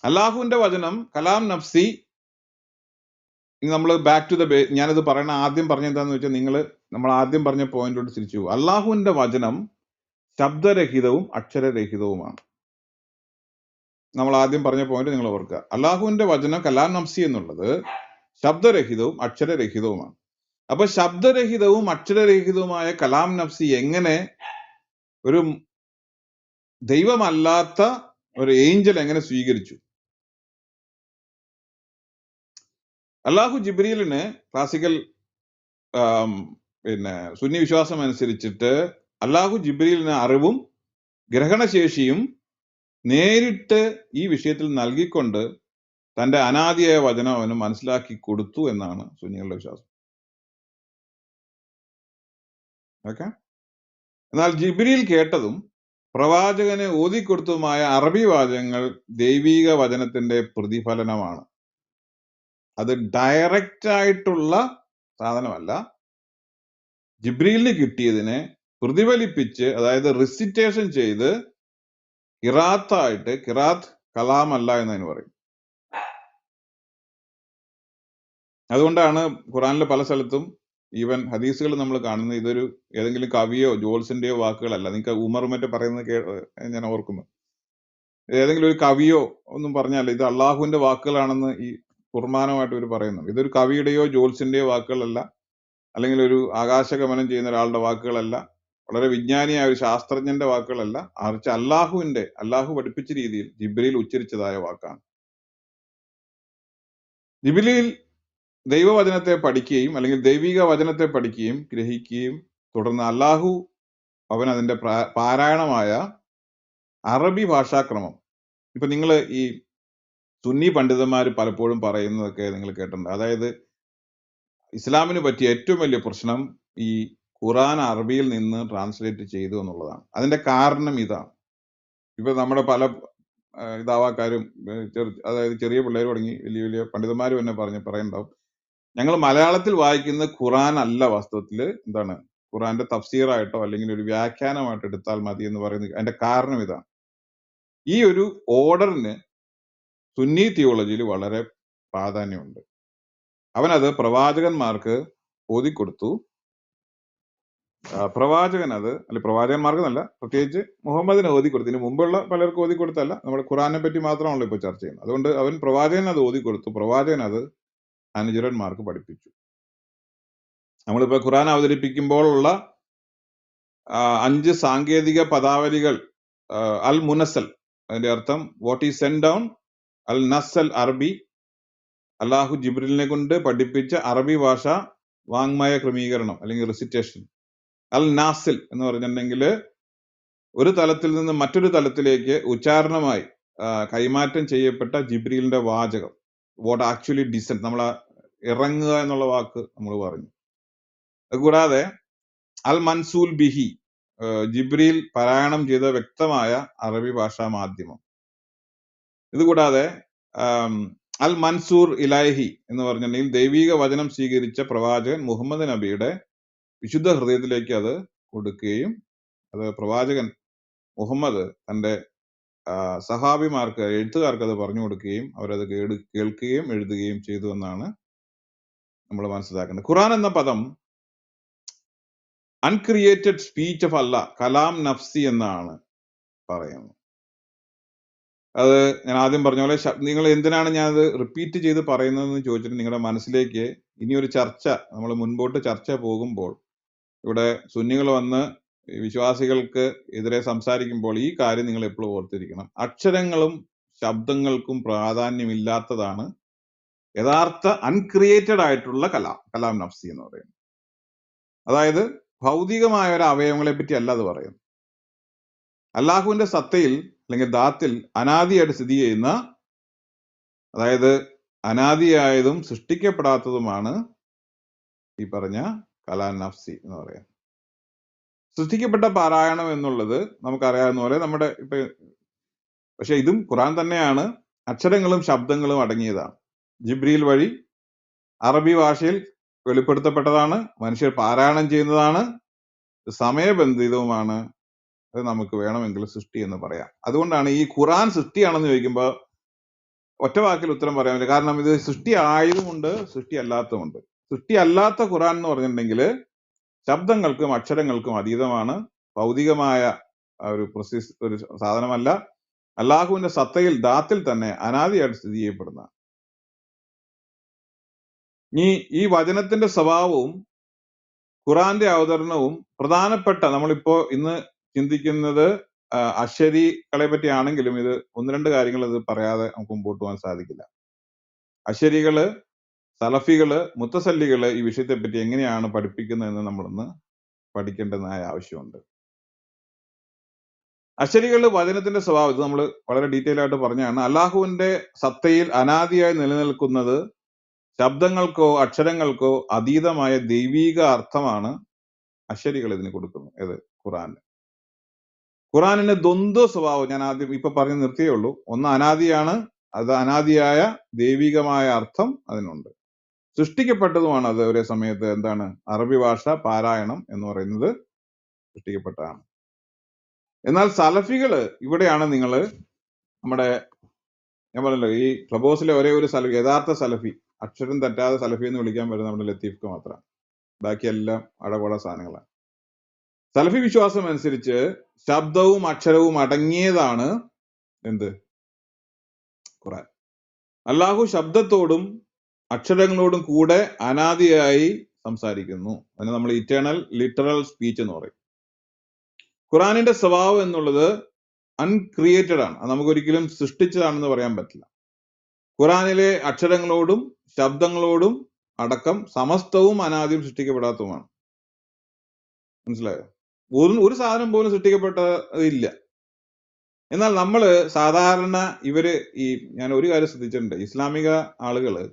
അള്ളാഹുവിന്റെ വചനം കലാം നഫ്സി. നമ്മൾ ബാക്ക് ടു ദ ഞാനിത് ആദ്യം പറഞ്ഞ എന്താന്ന് വെച്ചാൽ, നമ്മൾ ആദ്യം പറഞ്ഞ പോയിന്റോട് തിരിച്ചു പോകും. അള്ളാഹുവിന്റെ വചനം ശബ്ദരഹിതവും അക്ഷരരഹിതവുമാണ്. നമ്മൾ ആദ്യം പറഞ്ഞ പോയിന്റ് നിങ്ങൾ ഓർക്കുക. അള്ളാഹുവിന്റെ വചനം കലാം നഫ്സി എന്നുള്ളത് ശബ്ദരഹിതവും അക്ഷരരഹിതവുമാണ്. അപ്പൊ ശബ്ദരഹിതവും അക്ഷരരഹിതവുമായ കലാം നഫ്സി എങ്ങനെ ഒരു ദൈവമല്ലാത്ത ഒരു ഏഞ്ചൽ എങ്ങനെ സ്വീകരിച്ചു? അള്ളാഹു ജിബ്രീലിന് ക്ലാസിക്കൽ സുന്നി വിശ്വാസം അനുസരിച്ചിട്ട് അള്ളാഹു ജിബ്രീലിന് അറിവും ഗ്രഹണശേഷിയും നേരിട്ട് ഈ വിഷയത്തിൽ നൽകിക്കൊണ്ട് തന്റെ അനാദിയായ വചനം അവന് മനസ്സിലാക്കി കൊടുത്തു എന്നാണ് സുന്നികളുടെ വിശ്വാസം. ഓക്കെ, എന്നാൽ ജിബ്രീൽ കേട്ടതും പ്രവാചകന് ഓതിക്കൊടുത്തതുമായ അറബി വാചകങ്ങൾ ദൈവിക വചനത്തിന്റെ പ്രതിഫലനമാണ്. അത് ഡയറക്റ്റ് ആയിട്ടുള്ള സാധനമല്ല. ജിബ്രീലിന് കിട്ടിയതിനെ പ്രതിഫലിപ്പിച്ച്, അതായത് റിസിറ്റേഷൻ ചെയ്ത് കിറാത്തായിട്ട്, കിറാത്ത് കലാമല്ല എന്നതിന് പറയും. അതുകൊണ്ടാണ് ഖുറാനിലെ പല സ്ഥലത്തും ഈവൻ ഹദീസുകൾ നമ്മൾ കാണുന്നത് ഇതൊരു ഏതെങ്കിലും കവിയോ ജോൾസിന്റെയോ വാക്കുകളല്ല. നിങ്ങൾക്ക് ഉമർ മറ്റേ പറയുന്നത് ഞാൻ ഓർക്കുന്നു. ഏതെങ്കിലും ഒരു കവിയോ ഒന്നും പറഞ്ഞാൽ ഇത് അള്ളാഹുവിന്റെ വാക്കുകളാണെന്ന് ഈ കുർബാനമായിട്ട് ഇവർ പറയുന്നു. ഇതൊരു കവിയുടെയോ ജോൾസിന്റെയോ വാക്കുകളല്ല, അല്ലെങ്കിൽ ഒരു ആകാശഗമനം ചെയ്യുന്ന ഒരാളുടെ വാക്കുകളല്ല, വളരെ വിജ്ഞാനിയായ ഒരു ശാസ്ത്രജ്ഞന്റെ വാക്കുകളല്ല, മറിച്ച് അള്ളാഹു പഠിപ്പിച്ച രീതിയിൽ ജിബ്രീൽ ഉച്ചരിച്ചതായ വാക്കാണ്. ജിബ്രീൽ ദൈവവചനത്തെ പഠിക്കുകയും അല്ലെങ്കിൽ ദൈവിക വചനത്തെ പഠിക്കുകയും ഗ്രഹിക്കുകയും തുടർന്ന് അള്ളാഹു അവൻ അതിന്റെ പാരായണമായ അറബി ഭാഷാക്രമം, ഇപ്പൊ നിങ്ങൾ ഈ സുന്നി പണ്ഡിതന്മാർ പലപ്പോഴും പറയുന്നതൊക്കെ നിങ്ങൾ കേട്ടിട്ടുണ്ട്. അതായത് ഇസ്ലാമിന് പറ്റിയ ഏറ്റവും വലിയ പ്രശ്നം ഈ ഖുറാൻ അറബിയിൽ നിന്ന് ട്രാൻസ്ലേറ്റ് ചെയ്തു എന്നുള്ളതാണ്. അതിന്റെ കാരണം ഇതാണ്. ഇപ്പൊ നമ്മുടെ പല ഇതാവാക്കാരും, അതായത് ചെറിയ പിള്ളേർ തുടങ്ങി വലിയ വലിയ പണ്ഡിതന്മാർ തന്നെ പറയുന്നുണ്ടാവും, ഞങ്ങൾ മലയാളത്തിൽ വായിക്കുന്ന ഖുറാൻ അല്ല വാസ്തവത്തിൽ എന്താണ് ഖുറാന്റെ തഫ്സീറായിട്ടോ അല്ലെങ്കിൽ ഒരു വ്യാഖ്യാനമായിട്ട് എടുത്താൽ മതി എന്ന് പറയുന്നത്. അതിന്റെ കാരണം ഇതാണ്. ഈ ഒരു ഓർഡറിന് സുന്നി തിയോളജിയിൽ വളരെ പ്രാധാന്യമുണ്ട്. അവനത് പ്രവാചകന്മാർക്ക് ഓതിക്കൊടുത്തു. പ്രവാചകൻ അത് പ്രവാചകന്മാർക്ക് നല്ല, പ്രത്യേകിച്ച് മുഹമ്മദിന് ഓതിക്കൊടുത്തു. ഇതിന് മുമ്പുള്ള പലർക്കും ഓതിക്കൊടുത്തല്ല, നമ്മുടെ ഖുറാനെ പറ്റി മാത്രമാണല്ലോ ഇപ്പൊ ചർച്ച ചെയ്യുന്നത്. അതുകൊണ്ട് അവൻ പ്രവാചകൻ അത് ഓതിക്കൊടുത്തു, പ്രവാചകൻ അത് അനുചരന്മാർക്ക് പഠിപ്പിച്ചു. നമ്മളിപ്പോ ഖുറാൻ അവതരിപ്പിക്കുമ്പോഴുള്ള 5 സാങ്കേതിക പദാവലികൾ, അൽ മുനസൽ, അതിന്റെ അർത്ഥം വാട്ട് ഈസ് സെൻഡ് ഡൗൺ, അൽ നസൽ അറബി, അള്ളാഹു ജിബ്രീലിനെ കൊണ്ട് പഠിപ്പിച്ച അറബി ഭാഷ വാങ്മയ ക്രമീകരണം അല്ലെങ്കിൽ റെസിറ്റേഷൻ. അൽ നാസിൽ എന്ന് പറഞ്ഞിട്ടുണ്ടെങ്കിൽ ഒരു തലത്തിൽ നിന്ന് മറ്റൊരു തലത്തിലേക്ക് ഉച്ചാരണമായി കൈമാറ്റം ചെയ്യപ്പെട്ട ജിബ്രീലിന്റെ വാചകം, വാട്ട് ആക്ച്വലി ഡിസെൻഡ്, നമ്മൾ ഇറങ്ങുക എന്നുള്ള വാക്ക് നമ്മൾ പറഞ്ഞു. അതുകൂടാതെ അൽ മൻസൂൽ ബിഹി, ജിബ്രീൽ പാരായണം ചെയ്ത വ്യക്തമായ അറബി ഭാഷാ മാധ്യമം. ഇതുകൂടാതെ അൽ മൻസൂർ ഇലാഹി എന്ന് പറഞ്ഞിട്ടുണ്ടെങ്കിൽ ദൈവിക വചനം സ്വീകരിച്ച പ്രവാചകൻ മുഹമ്മദ് നബിയുടെ വിശുദ്ധ ഹൃദയത്തിലേക്ക് അത് കൊടുക്കുകയും അത് പ്രവാചകൻ മുഹമ്മദ് തന്റെ സഹാബിമാർക്ക്, എഴുത്തുകാർക്ക് അത് പറഞ്ഞു കൊടുക്കുകയും അവരത് കേൾക്കുകയും എഴുതുകയും ചെയ്തു എന്നാണ് നമ്മൾ മനസ്സിലാക്കുന്നത്. ഖുറാൻ എന്ന പദം അൺക്രിയേറ്റഡ് സ്പീച്ച് ഓഫ് അല്ല, കലാം നഫ്സി എന്നാണ് പറയുന്നത്. അത് ഞാൻ ആദ്യം പറഞ്ഞ പോലെ നിങ്ങൾ എന്തിനാണ് ഞാനത് റിപ്പീറ്റ് ചെയ്ത് പറയുന്നതെന്ന് ചോദിച്ചിട്ട് നിങ്ങളുടെ മനസ്സിലേക്ക് ഇനിയൊരു ചർച്ച, നമ്മൾ മുൻപോട്ട് ചർച്ച പോകുമ്പോൾ ഇവിടെ സുന്നികൾ വന്ന് വിശ്വാസികൾക്ക് എതിരെ സംസാരിക്കുമ്പോൾ ഈ കാര്യം നിങ്ങൾ എപ്പോഴും ഓർത്തിരിക്കണം. അക്ഷരങ്ങളും ശബ്ദങ്ങൾക്കും പ്രാധാന്യമില്ലാത്തതാണ് യഥാർത്ഥ അൺക്രിയേറ്റഡ് ആയിട്ടുള്ള കലാം നഫ്സി എന്ന് പറയുന്നത്. അതായത് ഭൗതികമായ ഒരു അവയവങ്ങളെ പറ്റി അല്ല അത് പറയുന്നത്. അള്ളാഹുവിന്റെ സത്തയിൽ അല്ലെങ്കിൽ ദാത്തിൽ അനാദിയായിട്ട് സ്ഥിതി ചെയ്യുന്ന, അതായത് അനാദിയായതും സൃഷ്ടിക്കപ്പെടാത്തതുമാണ് ഈ പറഞ്ഞ കലാം നഫ്സി എന്ന് പറയുന്നത്. സൃഷ്ടിക്കപ്പെട്ട പാരായണം എന്നുള്ളത് നമുക്കറിയാവുന്ന പോലെ നമ്മുടെ ഇപ്പൊ, പക്ഷെ ഇതും ഖുറാൻ തന്നെയാണ്, അക്ഷരങ്ങളും ശബ്ദങ്ങളും അടങ്ങിയതാണ്. ജിബ്രീൽ വഴി അറബി ഭാഷയിൽ വെളിപ്പെടുത്തപ്പെട്ടതാണ്, മനുഷ്യർ പാരായണം ചെയ്യുന്നതാണ്, സമയബന്ധിതവുമാണ്. അത് നമുക്ക് വേണമെങ്കിൽ സൃഷ്ടി എന്ന് പറയാം. അതുകൊണ്ടാണ് ഈ ഖുറാൻ സൃഷ്ടിയാണെന്ന് ചോദിക്കുമ്പോൾ ഒറ്റ വാക്കിൽ ഉത്തരം പറയാൻ പറ്റില്ല. കാരണം ഇത് സൃഷ്ടി ആയതുമുണ്ട്, സൃഷ്ടി അല്ലാത്തതുമുണ്ട്. സൃഷ്ടി അല്ലാത്ത ഖുറാൻ എന്ന് പറഞ്ഞിട്ടുണ്ടെങ്കിൽ ശബ്ദങ്ങൾക്കും അക്ഷരങ്ങൾക്കും അതീതമാണ്, ഭൗതികമായ ഒരു സാധനമല്ല, അള്ളാഹുവിന്റെ സത്തയിൽ ദാത്തിൽ തന്നെ അനാദിയായിട്ട് സ്ഥിതി ചെയ്യപ്പെടുന്ന. ഈ വചനത്തിന്റെ സ്വഭാവവും ഖുറാന്റെ അവതരണവും പ്രധാനപ്പെട്ട, നമ്മളിപ്പോ ഇന്ന് ചിന്തിക്കുന്നത് അശരികളെ പറ്റിയാണെങ്കിലും ഇത് 1-2 കാര്യങ്ങൾ ഇത് പറയാതെ നമുക്ക് മുമ്പോട്ട് പോകാൻ സാധിക്കില്ല. അശരികള്, സലഫികള്, മുത്തസല്ലികള് ഈ വിഷയത്തെ പറ്റി എങ്ങനെയാണ് പഠിപ്പിക്കുന്നതെന്ന് നമ്മളൊന്ന് പഠിക്കേണ്ടതായ ആവശ്യമുണ്ട്. അശരികള് വചനത്തിന്റെ സ്വഭാവം, ഇത് നമ്മൾ വളരെ ഡീറ്റെയിൽ ആയിട്ട് പറഞ്ഞാണ്. അള്ളാഹുവിന്റെ സത്തയിൽ അനാദിയായി നിലനിൽക്കുന്നത് ശബ്ദങ്ങൾക്കോ അക്ഷരങ്ങൾക്കോ അതീതമായ ദൈവീക അർത്ഥമാണ് അശരികൾ ഇതിന് കൊടുക്കുന്നത്. ഏത് ഖുറാനിന് ദ്വന്ദ്വ സ്വഭാവം ഞാൻ ആദ്യം ഇപ്പൊ പറഞ്ഞു നിർത്തിയേ ഉള്ളൂ. ഒന്ന് അനാദിയാണ്, അത് അനാദിയായ ദൈവികമായ അർത്ഥം അതിനുണ്ട്. സൃഷ്ടിക്കപ്പെട്ടതുമാണ്. അത് ഒരേ സമയത്ത് എന്താണ് അറബി ഭാഷ പാരായണം എന്ന് പറയുന്നത് സൃഷ്ടിക്കപ്പെട്ടതാണ്. എന്നാൽ സലഫികള് ഇവിടെയാണ് നിങ്ങൾ നമ്മുടെ, ഞാൻ പറഞ്ഞല്ലോ, ഈ ക്ലബ് ഹൗസിലെ ഒരേ ഒരു സലഫി, യഥാർത്ഥ സലഫി, അക്ഷരം തെറ്റാതെ സലഫി എന്ന് വിളിക്കാൻ പറ്റുന്ന നമ്മുടെ ലത്തീഫ്ക്ക് മാത്രമാണ്. ബാക്കിയെല്ലാം അടകൊട സാധനങ്ങളാണ്. സലഫി വിശ്വാസം അനുസരിച്ച് ശബ്ദവും അക്ഷരവും അടങ്ങിയതാണ് എന്ത്? ഖുർആൻ. അള്ളാഹു ശബ്ദത്തോടും അക്ഷരങ്ങളോടും കൂടെ അനാദിയായി സംസാരിക്കുന്നു. അതിന് നമ്മൾ ഇറ്റേണൽ ലിറ്ററൽ സ്പീച്ച് എന്ന് പറയും. ഖുറാനിന്റെ സ്വഭാവം എന്നുള്ളത് അൺക്രിയേറ്റഡ് ആണ്. അത് നമുക്കൊരിക്കലും സൃഷ്ടിച്ചതാണെന്ന് പറയാൻ പറ്റില്ല. ഖുറാനിലെ അക്ഷരങ്ങളോടും ശബ്ദങ്ങളോടും അടക്കം സമസ്തവും അനാദിയും സൃഷ്ടിക്കപ്പെടാത്തതുമാണ്. മനസ്സിലായോ? ഒരു സാധനം പോലും സൃഷ്ടിക്കപ്പെട്ടതില്ല. എന്നാൽ നമ്മള് സാധാരണ ഞാൻ ഒരു കാര്യം ശ്രദ്ധിച്ചിട്ടുണ്ട്. ഇസ്ലാമിക ആളുകള്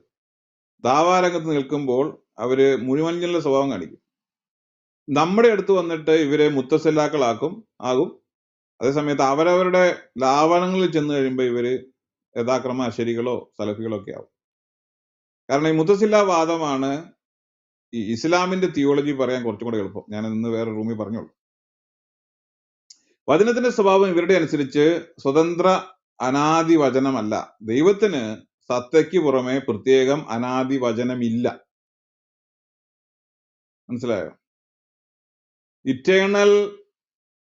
ദാവാരംഗത്ത് നിൽക്കുമ്പോൾ അവര് മുഴുവൻചുള്ള സ്വഭാവം കാണിക്കും. നമ്മുടെ അടുത്ത് വന്നിട്ട് ഇവരെ ആകും. അതേസമയത്ത് അവരവരുടെ ലാവണങ്ങളിൽ ചെന്ന് കഴിയുമ്പോൾ ഇവര് യഥാക്രമ അശരികളോ സലഫികളോ ഒക്കെ ആവും. കാരണം ഈ മുത്തസില്ല വാദമാണ് ഈ ഇസ്ലാമിന്റെ തിയോളജി പറയാൻ കുറച്ചും കൂടെ എളുപ്പം. ഞാൻ ഇന്ന് വേറെ റൂമിൽ പറഞ്ഞോളൂ. വചനത്തിന്റെ സ്വഭാവം ഇവരുടെ അനുസരിച്ച് സ്വതന്ത്ര അനാദി വചനമല്ല. ദൈവത്തിന് സത്തയ്ക്ക് പുറമെ പ്രത്യേകം അനാദി വചനമില്ല. മനസ്സിലായോ? ഇറ്റേണൽ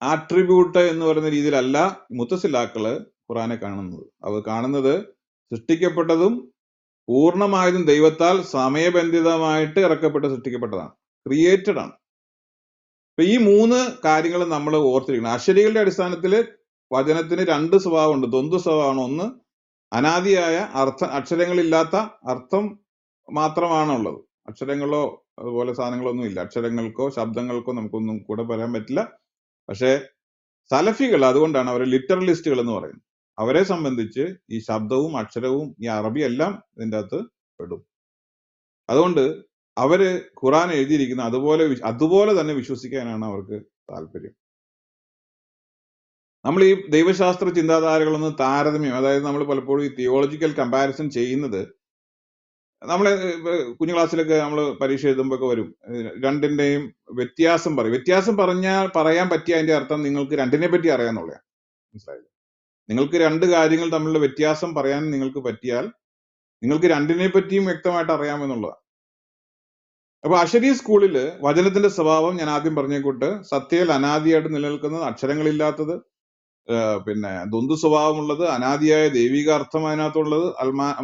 ആട്രിബ്യൂട്ട് എന്ന് പറയുന്ന രീതിയിലല്ല മുത്തസിലാക്കള് ഖുറാനെ കാണുന്നത്. അത് കാണുന്നത് സൃഷ്ടിക്കപ്പെട്ടതും പൂർണ്ണമായതും ദൈവത്താൽ സമയബന്ധിതമായിട്ട് ഇറക്കപ്പെട്ട് സൃഷ്ടിക്കപ്പെട്ടതാണ്, ക്രിയേറ്റഡ് ആണ്. അപ്പൊ ഈ മൂന്ന് കാര്യങ്ങൾ നമ്മൾ ഓർത്തിരിക്കണം. അശരികളുടെ അടിസ്ഥാനത്തിൽ വചനത്തിന് രണ്ട് സ്വഭാവമുണ്ട്, ദ്വന്ദ്വ സ്വഭാവമാണ്. ഒന്ന് അനാദിയായ അക്ഷരങ്ങളില്ലാത്ത അർത്ഥം മാത്രമാണുള്ളത്. അക്ഷരങ്ങളോ അതുപോലെ സാധനങ്ങളൊന്നും ഇല്ല. അക്ഷരങ്ങൾക്കോ ശബ്ദങ്ങൾക്കോ നമുക്കൊന്നും കൂടെ പറയാൻ പറ്റില്ല. പക്ഷേ സലഫികൾ, അതുകൊണ്ടാണ് അവരെ ലിറ്ററലിസ്റ്റുകൾ എന്ന് പറയുന്നത്. അവരെ സംബന്ധിച്ച് ഈ ശബ്ദവും അക്ഷരവും ഈ അറബി എല്ലാം ഇതിൻ്റെ അകത്ത് പെടും. അതുകൊണ്ട് അവര് ഖുറാൻ എഴുതിയിരിക്കുന്ന അതുപോലെ തന്നെ വിശ്വസിക്കാനാണ് അവർക്ക് താല്പര്യം. നമ്മൾ ഈ ദൈവശാസ്ത്ര ചിന്താധാരകളൊന്ന് താരതമ്യം, അതായത് നമ്മൾ പലപ്പോഴും ഈ തിയോളജിക്കൽ കമ്പാരിസൺ ചെയ്യുന്നത്, നമ്മളെ കുഞ്ഞു ക്ലാസ്സിലൊക്കെ നമ്മൾ പരീക്ഷ എഴുതുമ്പോൾ ഒക്കെ വരും, രണ്ടിന്റെയും വ്യത്യാസം പറയും. വ്യത്യാസം പറയാൻ പറ്റിയ അതിന്റെ അർത്ഥം നിങ്ങൾക്ക് രണ്ടിനെ പറ്റി അറിയാന്നുള്ളതാണ്. മനസ്സിലായില്ലേ? നിങ്ങൾക്ക് രണ്ട് കാര്യങ്ങൾ തമ്മിലുള്ള വ്യത്യാസം പറയാൻ നിങ്ങൾക്ക് പറ്റിയാൽ നിങ്ങൾക്ക് രണ്ടിനെ പറ്റിയും വ്യക്തമായിട്ട് അറിയാമെന്നുള്ളതാണ്. അപ്പൊ അശരി സ്കൂളില് വചനത്തിന്റെ സ്വഭാവം ഞാൻ ആദ്യം പറഞ്ഞേക്കൂട്ട് സത്യയിൽ അനാദിയായിട്ട് നിലനിൽക്കുന്നത്, അക്ഷരങ്ങളില്ലാത്തത്, പിന്നെ ദ്വന്ദ് സ്വഭാവമുള്ളത്, അനാദിയായ ദൈവികാർത്ഥം അതിനകത്തുള്ളത്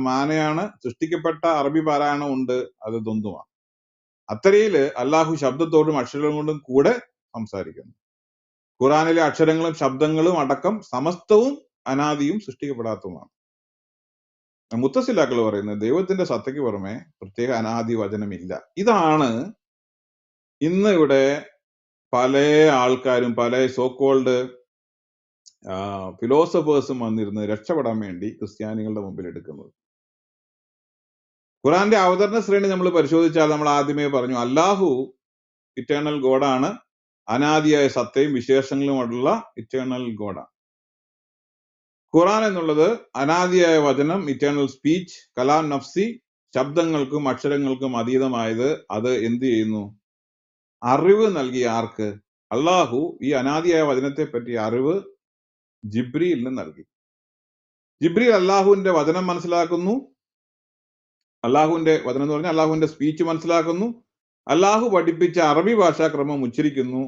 മാനയാണ്. സൃഷ്ടിക്കപ്പെട്ട അറബി പാരായണം ഉണ്ട്, അത് ദ്വന്ദ്വമാണ്. അത്തരയില് അള്ളാഹു ശബ്ദത്തോടും അക്ഷരങ്ങളും കൊണ്ടും കൂടെ സംസാരിക്കുന്നു. ഖുറാനിലെ അക്ഷരങ്ങളും ശബ്ദങ്ങളും അടക്കം സമസ്തവും അനാദിയും സൃഷ്ടിക്കപ്പെടാത്തതുമാണ്. മുത്തസിലാക്കൾ പറയുന്നത് ദൈവത്തിന്റെ സത്തയ്ക്ക് പുറമെ പ്രത്യേക അനാദി വചനമില്ല. ഇതാണ് ഇന്ന് ഇവിടെ പല ആൾക്കാരും, പല സോക്കോൾഡ് ഫിലോസഫേഴ്സും വന്നിരുന്ന് രക്ഷപ്പെടാൻ വേണ്ടി ക്രിസ്ത്യാനികളുടെ മുമ്പിൽ എടുക്കുന്നത്. ഖുറാന്റെ അവതരണ ശ്രേണി നമ്മൾ പരിശോധിച്ചാൽ നമ്മൾ ആദ്യമേ പറഞ്ഞു, അല്ലാഹു ഇറ്റേണൽ ഗോഡാണ്, അനാദിയായ സത്തയും വിശേഷങ്ങളുമുള്ള ഇറ്റേണൽ ഗോഡാണ്. ഖുറാൻ എന്നുള്ളത് അനാദിയായ വചനം, ഇറ്റേണൽ സ്പീച്ച്, കലാം നഫ്സി, ശബ്ദങ്ങൾക്കും അക്ഷരങ്ങൾക്കും അതീതമായത്. അത് എന്ത് ചെയ്യുന്നു? അറിവ് നൽകി. ആർക്ക്? അള്ളാഹു ഈ അനാദിയായ വചനത്തെ പറ്റി അറിവ് ജിബ്രീലിന് നൽകി. ജിബ്രീൽ അള്ളാഹുവിന്റെ വചനം മനസ്സിലാക്കുന്നു. അള്ളാഹുവിന്റെ വചനം എന്ന് പറഞ്ഞാൽ അള്ളാഹുവിന്റെ സ്പീച്ച് മനസ്സിലാക്കുന്നു. അള്ളാഹു പഠിപ്പിച്ച അറബി ഭാഷാക്രമം ഉച്ചരിക്കുന്നു.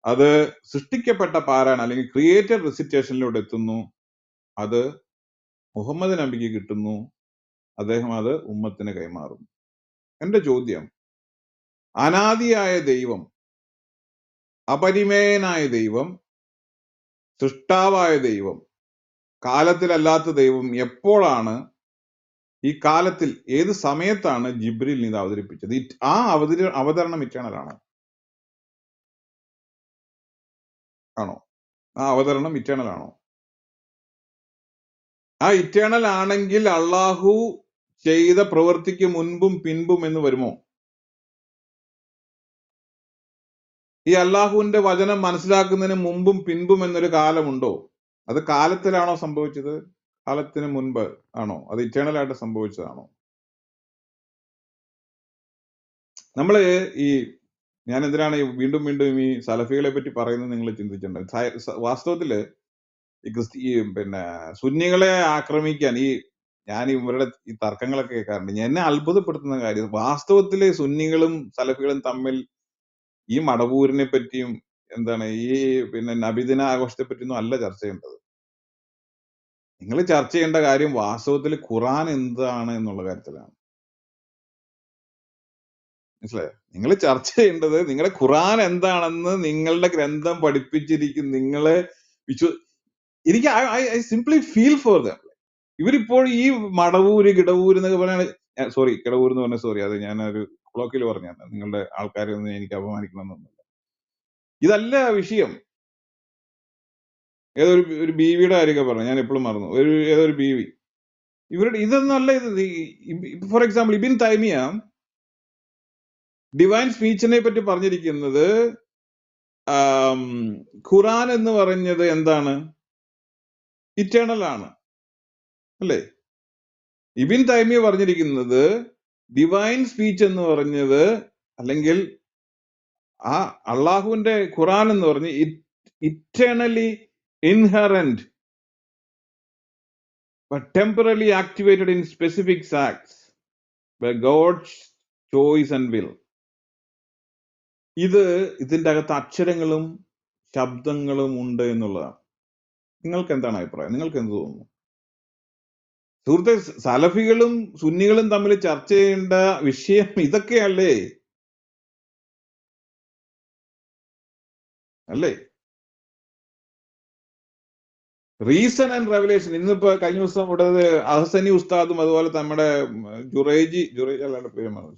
അത് സൃഷ്ടിക്കപ്പെട്ട പാരായണം അല്ലെങ്കിൽ ക്രിയേറ്റഡ് റിസിറ്റേഷനിലൂടെ എത്തുന്നു. അത് മുഹമ്മദ് നബിക്ക് കിട്ടുന്നു. അദ്ദേഹം അത് ഉമ്മത്തിന് കൈമാറും. എന്റെ ചോദ്യം, അനാദിയായ ദൈവം, അപരിമേയനായ ദൈവം, സൃഷ്ടാവായ ദൈവം, കാലത്തിലല്ലാത്ത ദൈവം എപ്പോഴാണ്, ഈ കാലത്തിൽ ഏത് സമയത്താണ് ജിബ്രീൽ ഇത് അവതരിപ്പിച്ചത്? ആ അവതരണം ഇറ്റേണലാണോ? ആണോ? ആ അവതരണം ഇറ്റേണൽ ആണോ? ആ ഇറ്റേണൽ ആണെങ്കിൽ അള്ളാഹു ചെയ്ത പ്രവൃത്തിക്ക് മുൻപും പിൻപും എന്ന് വരുമോ? ഈ അള്ളാഹുവിന്റെ വചനം മനസ്സിലാക്കുന്നതിന് മുമ്പും പിൻപും എന്നൊരു കാലമുണ്ടോ? അത് കാലത്തിലാണോ സംഭവിച്ചത്? കാലത്തിന് മുൻപ് ആണോ? അത് ഇറ്റേണൽ ആയിട്ട് സംഭവിച്ചതാണോ? നമ്മള് ഈ ഞാൻ എന്തിനാണ് വീണ്ടും വീണ്ടും ഈ സലഫികളെ പറ്റി പറയുന്നത് നിങ്ങൾ ചിന്തിച്ചിട്ടുണ്ട്. വാസ്തവത്തില് ഈ പിന്നെ സുന്നികളെ ആക്രമിക്കാൻ ഞാൻ ഇവരുടെ ഈ തർക്കങ്ങളൊക്കെ കേൾക്കാറുണ്ട്. എന്നെ അത്ഭുതപ്പെടുത്തുന്ന കാര്യം വാസ്തവത്തില് സുന്നികളും സലഫികളും തമ്മിൽ ഈ മടവൂരിനെ പറ്റിയും എന്താണ് ഈ പിന്നെ നബിദിന ആഘോഷത്തെ പറ്റിയൊന്നും അല്ല ചർച്ച ചെയ്യേണ്ടത്. നിങ്ങൾ ചർച്ച ചെയ്യേണ്ട കാര്യം വാസ്തവത്തിൽ ഖുറാൻ എന്താണ് എന്നുള്ള കാര്യത്തിലാണ്. മനസ്സിലായോ? നിങ്ങൾ ചർച്ച ചെയ്യേണ്ടത് നിങ്ങളുടെ ഖുറാൻ എന്താണെന്ന് നിങ്ങളുടെ ഗ്രന്ഥം പഠിപ്പിച്ചിരിക്കും. എനിക്ക് I simply feel for them. ഇവരിപ്പോൾ ഈ മടവൂര് കിടവൂര് എന്നൊക്കെ പറഞ്ഞാൽ സോറി കിടവൂർ എന്ന് പറഞ്ഞ സോറി അത് ഞാനൊരു ക്ലോക്കിൽ പറഞ്ഞാണ്. നിങ്ങളുടെ ആൾക്കാരെ ഒന്നും എനിക്ക് അപമാനിക്കണമെന്നൊന്നുമില്ല. ഇതല്ല വിഷയം. ഒരു ബീവിയുടെ കാര്യമൊക്കെ പറഞ്ഞു, ഞാൻ എപ്പോഴും മറന്നു. ഏതൊരു ബീവി ഇവരുടെ ഇതൊന്നല്ല. For example Ibn Taymiyyah divine സ്പീച്ചിനെ പറ്റി പറഞ്ഞിരിക്കുന്നത് ഖുറാൻ എന്ന് പറഞ്ഞത് എന്താണ്? ഇറ്റേണൽ ആണ്, അല്ലേ? ഇബിൻ തൈമിയ പറഞ്ഞിരിക്കുന്നത് ഡിവൈൻ സ്പീച്ച് എന്ന് പറഞ്ഞത്, അല്ലെങ്കിൽ ആ അള്ളാഹുവിന്റെ ഖുറാൻ എന്ന് പറഞ്ഞ് eternally inherent but temporarily activated in specific acts by God's choice and will. ഇതിന്റെ അകത്ത് അക്ഷരങ്ങളും ശബ്ദങ്ങളും ഉണ്ട് എന്നുള്ളതാണ്. നിങ്ങൾക്ക് എന്താണ് അഭിപ്രായം? നിങ്ങൾക്ക് എന്ത് തോന്നുന്നു? സുഹൃത്തെ, സലഫികളും സുന്നികളും തമ്മിൽ ചർച്ച ചെയ്യേണ്ട വിഷയം ഇതൊക്കെയല്ലേ? അല്ലേ? Reason and revelation. ഇന്നിപ്പോ കഴിഞ്ഞ ദിവസം ഇവിടെ അഹ്സനി ഉസ്താദും അതുപോലെ നമ്മുടെ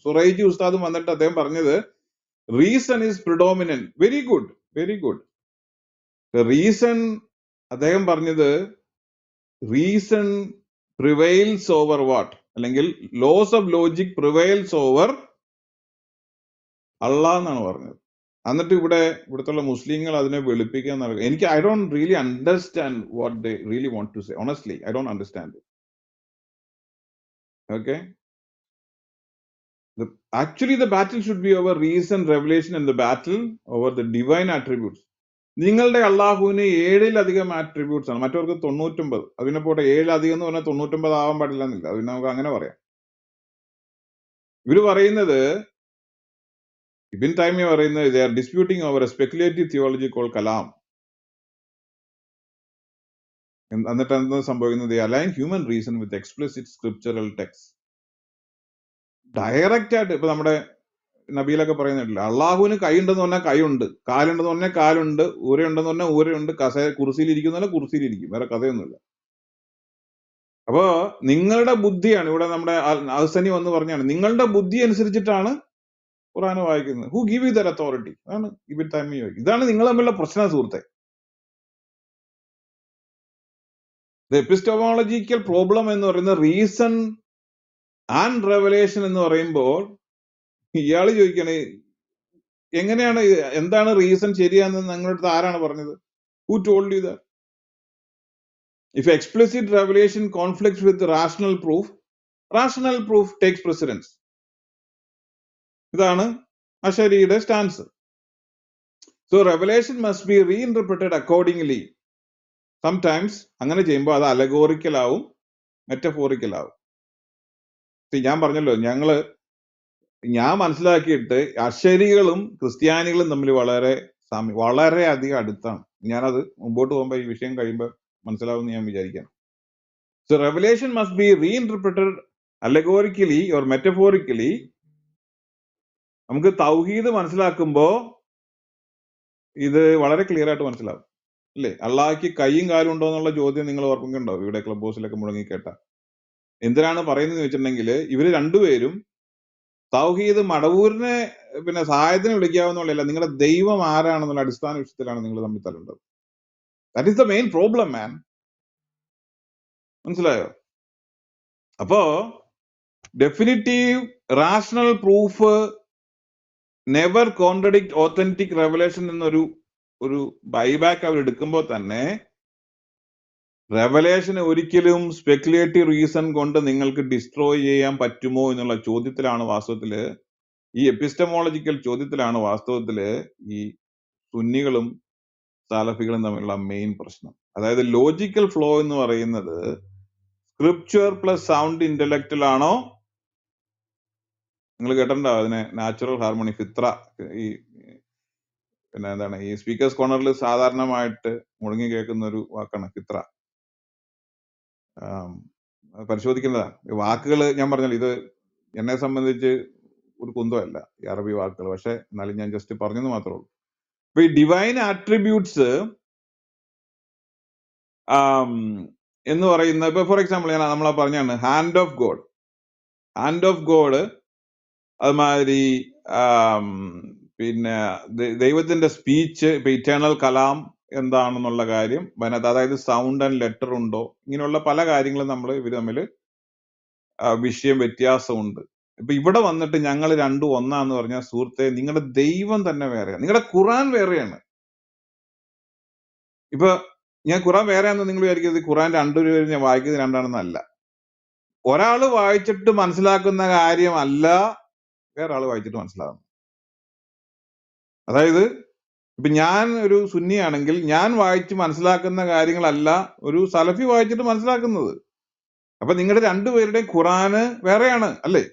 സുറൈജി ഉസ്താദും വന്നിട്ട് അദ്ദേഹം പറഞ്ഞത് reason is predominant. Very good, very good. Reason, അദ്ദേഹം പറഞ്ഞത് റീസൺ പ്രിവെയിൽസ് ഓവർ വാട്ട്, അല്ലെങ്കിൽ laws of logic prevails over Allah എന്നാണ് പറഞ്ഞത്. എന്നിട്ട് ഇവിടുത്തെ മുസ്ലിങ്ങൾ അതിനെ വെളുപ്പിക്കാൻ നടക്കുക. എനിക്ക് I don't really understand what they really want to say. Honestly I don't understand it. Okay, actually the battle should be over reason, revelation, and the battle over the divine attributes. നിങ്ങളുടെ അള്ളാഹുവിന് 7-ലധികം ആട്രിബ്യൂട്ട്സ് ആണ്, മറ്റവർക്ക് 99. അതിനെ പോട്ടെ, 7 അധികം എന്ന് പറഞ്ഞാൽ 99 ആവാൻ പാടില്ല എന്നില്ല. അതിന് നമുക്ക് അങ്ങനെ പറയാം. ഇവര് പറയുന്നത്, ഇബിൻ തൈമിയ പറയുന്നത്, they are disputing over a speculative theology called Kalam. എന്നിട്ട് എന്താ സംഭവിക്കുന്നത്? they align human reason with explicit scriptural text. Direct ആയിട്ട് ഇപ്പൊ നമ്മുടെ നബിയിലൊക്കെ പറയുന്നില്ല, അള്ളാഹുവിന് കൈ ഉണ്ടെന്ന് പറഞ്ഞാൽ കൈയുണ്ട്, കാലുണ്ടെന്ന് പറഞ്ഞാൽ കാലുണ്ട്, ഊരയുണ്ടെന്ന് പറഞ്ഞാൽ ഊരയുണ്ട്, കുർസിയിലിരിക്കുന്ന കുർസിയിലിരിക്കും, വേറെ കഥയൊന്നുമില്ല. അപ്പോ നിങ്ങളുടെ ബുദ്ധിയാണ്, ഇവിടെ നമ്മുടെ അഹ്സനി വന്ന് പറഞ്ഞാണ്, നിങ്ങളുടെ ബുദ്ധി അനുസരിച്ചിട്ടാണ് ഖുർആൻ വായിക്കുന്നത്. Who give you that authority? ആണ് ഇബിൻ തൈമിയ. ഇതാണ് നിങ്ങൾ തമ്മിലുള്ള പ്രശ്നം സുഹൃത്തെ. എപ്പിസ്റ്റമോളജിക്കൽ പ്രോബ്ലം എന്ന് പറയുന്നത് റീസൺ ആൻഡ് റെവലേഷൻ എന്ന് പറയുമ്പോൾ ഇയാള് ചോദിക്കണേ, എങ്ങനെയാണ്, എന്താണ് റീസൺ ശരിയാന്ന് നിങ്ങളുടെ അടുത്ത് ആരാണ് പറഞ്ഞത്? Who told you that? If explicit revelation conflicts with rational proof takes precedence. ഇതാണ് അശരിയുടെ stance. So revelation must be reinterpreted accordingly. Sometimes അങ്ങനെ ചെയ്യുമ്പോൾ അത് അലഗോറിക്കൽ ആവും, മെറ്റഫോറിക്കൽ ആവും. ഞാൻ പറഞ്ഞല്ലോ, ഞാൻ മനസ്സിലാക്കിയിട്ട് അശരികളും ക്രിസ്ത്യാനികളും തമ്മിൽ വളരെ അധികം അടുത്താണ്. ഞാനത് മുമ്പോട്ട് പോകുമ്പോൾ ഈ വിഷയം കഴിയുമ്പോൾ മനസ്സിലാവുമെന്ന് ഞാൻ വിചാരിക്കാം. So revelation must be reinterpreted allegorically or metaphorically. നമുക്ക് തൗഹീദ് മനസ്സിലാക്കുമ്പോ ഇത് വളരെ ക്ലിയർ ആയിട്ട് മനസ്സിലാവും, അല്ലേ? അള്ളാഹ്ക്ക് കൈയും കാലും ഉണ്ടോ എന്നുള്ള ചോദ്യം നിങ്ങൾ ഓർക്കുന്നുണ്ടോ? ഇവിടെ ക്ലബ് ഹൗസിലൊക്കെ മുടങ്ങി കേട്ട എന്തിനാണ് പറയുന്നത് വെച്ചിട്ടുണ്ടെങ്കിൽ, ഇവര് രണ്ടുപേരും തൗഹീദ് മടവൂരിനെ പിന്നെ സഹായത്തിന് വിളിക്കാവുന്നല്ല, നിങ്ങളുടെ ദൈവം ആരാണെന്നുള്ള അടിസ്ഥാന വിഷയത്തിലാണ് നിങ്ങൾ തമ്മിൽ തല്ലുണ്ടത്. That is the main problem, man. മനസ്സിലായോ? അപ്പോ definitive rational proof never contradict authentic revelation എന്നൊരു ബൈബാക്ക് അവർ എടുക്കുമ്പോൾ തന്നെ റെവലേഷനെ ഒരിക്കലും സ്പെക്കുലേറ്റീവ് റീസൺ കൊണ്ട് നിങ്ങൾക്ക് ഡിസ്ട്രോയ് ചെയ്യാൻ പറ്റുമോ എന്നുള്ള ചോദ്യത്തിലാണ് വാസ്തവത്തില് ഈ എപ്പിസ്റ്റമോളജിക്കൽ ചോദ്യത്തിലാണ് വാസ്തവത്തില് ഈ സുന്നികളും സാലഫികളും തമ്മിലുള്ള മെയിൻ പ്രശ്നം. അതായത് ലോജിക്കൽ ഫ്ലോ എന്ന് പറയുന്നത് സ്ക്രിപ്ചർ പ്ലസ് സൗണ്ട് ഇന്റലക്ച്വൽ ആണോ? നിങ്ങൾ കേട്ടിട്ടുണ്ടോ അതിനെ നാച്ചുറൽ ഹാർമണി, ഫിത്ര? ഈ പിന്നെ എന്താണ് ഈ സ്പീക്കേഴ്സ് കോർണറിൽ സാധാരണമായിട്ട് മുഴങ്ങി കേൾക്കുന്ന ഒരു വാക്കാണ് ഫിത്ര. പരിശോധിക്കുന്നതാണ് ഈ വാക്കുകൾ. ഞാൻ പറഞ്ഞല്ലോ, ഇത് എന്നെ സംബന്ധിച്ച് ഒരു കുന്തമല്ല ഈ അറബി വാക്കുകൾ, പക്ഷെ എന്നാലും ഞാൻ ജസ്റ്റ് പറഞ്ഞെന്ന് മാത്രമേ ഉള്ളൂ. അപ്പൊ ഈ ഡിവൈൻ ആട്രിബ്യൂട്ട്സ് എന്ന് പറയുന്ന, ഇപ്പൊ ഫോർ എക്സാമ്പിൾ ഞാൻ നമ്മളെ പറഞ്ഞാണ് hand of God. Hand of God അതുമാതിരി പിന്നെ ദൈവത്തിന്റെ സ്പീച്ച്, ഇപ്പൊ ഇറ്റേണൽ കലാം എന്താണെന്നുള്ള കാര്യം, അതായത് സൗണ്ട് ആൻഡ് ലെറ്റർ ഉണ്ടോ, ഇങ്ങനെയുള്ള പല കാര്യങ്ങളും നമ്മൾ ഇവർ തമ്മിൽ വിഷയം വ്യത്യാസമുണ്ട്. ഇപ്പൊ ഇവിടെ വന്നിട്ട് ഞങ്ങൾ രണ്ടും ഒന്നാന്ന് പറഞ്ഞാൽ സുഹൃത്തെ, നിങ്ങളുടെ ദൈവം തന്നെ വേറെയാണ്, നിങ്ങളുടെ ഖുറാൻ വേറെയാണ്. ഇപ്പൊ ഞാൻ ഖുറാൻ വേറെയാണെന്ന് നിങ്ങൾ വിചാരിക്കരുത്. ഖുറാൻ രണ്ടുപേരും ഞാൻ വായിക്കുന്നത് രണ്ടാണെന്നല്ല. ഒരാള് വായിച്ചിട്ട് മനസ്സിലാക്കുന്ന കാര്യമല്ല വേറെ ആള് വായിച്ചിട്ട് മനസ്സിലാകുന്നു. അതായത് ഇപ്പൊ ഞാൻ ഒരു സുന്നിയാണെങ്കിൽ ഞാൻ വായിച്ച് മനസ്സിലാക്കുന്ന കാര്യങ്ങളല്ല ഒരു സലഫി വായിച്ചിട്ട് മനസ്സിലാക്കുന്നത്. അപ്പൊ നിങ്ങളുടെ രണ്ടുപേരുടെയും ഖുറാന് വേറെയാണ് അല്ലേ?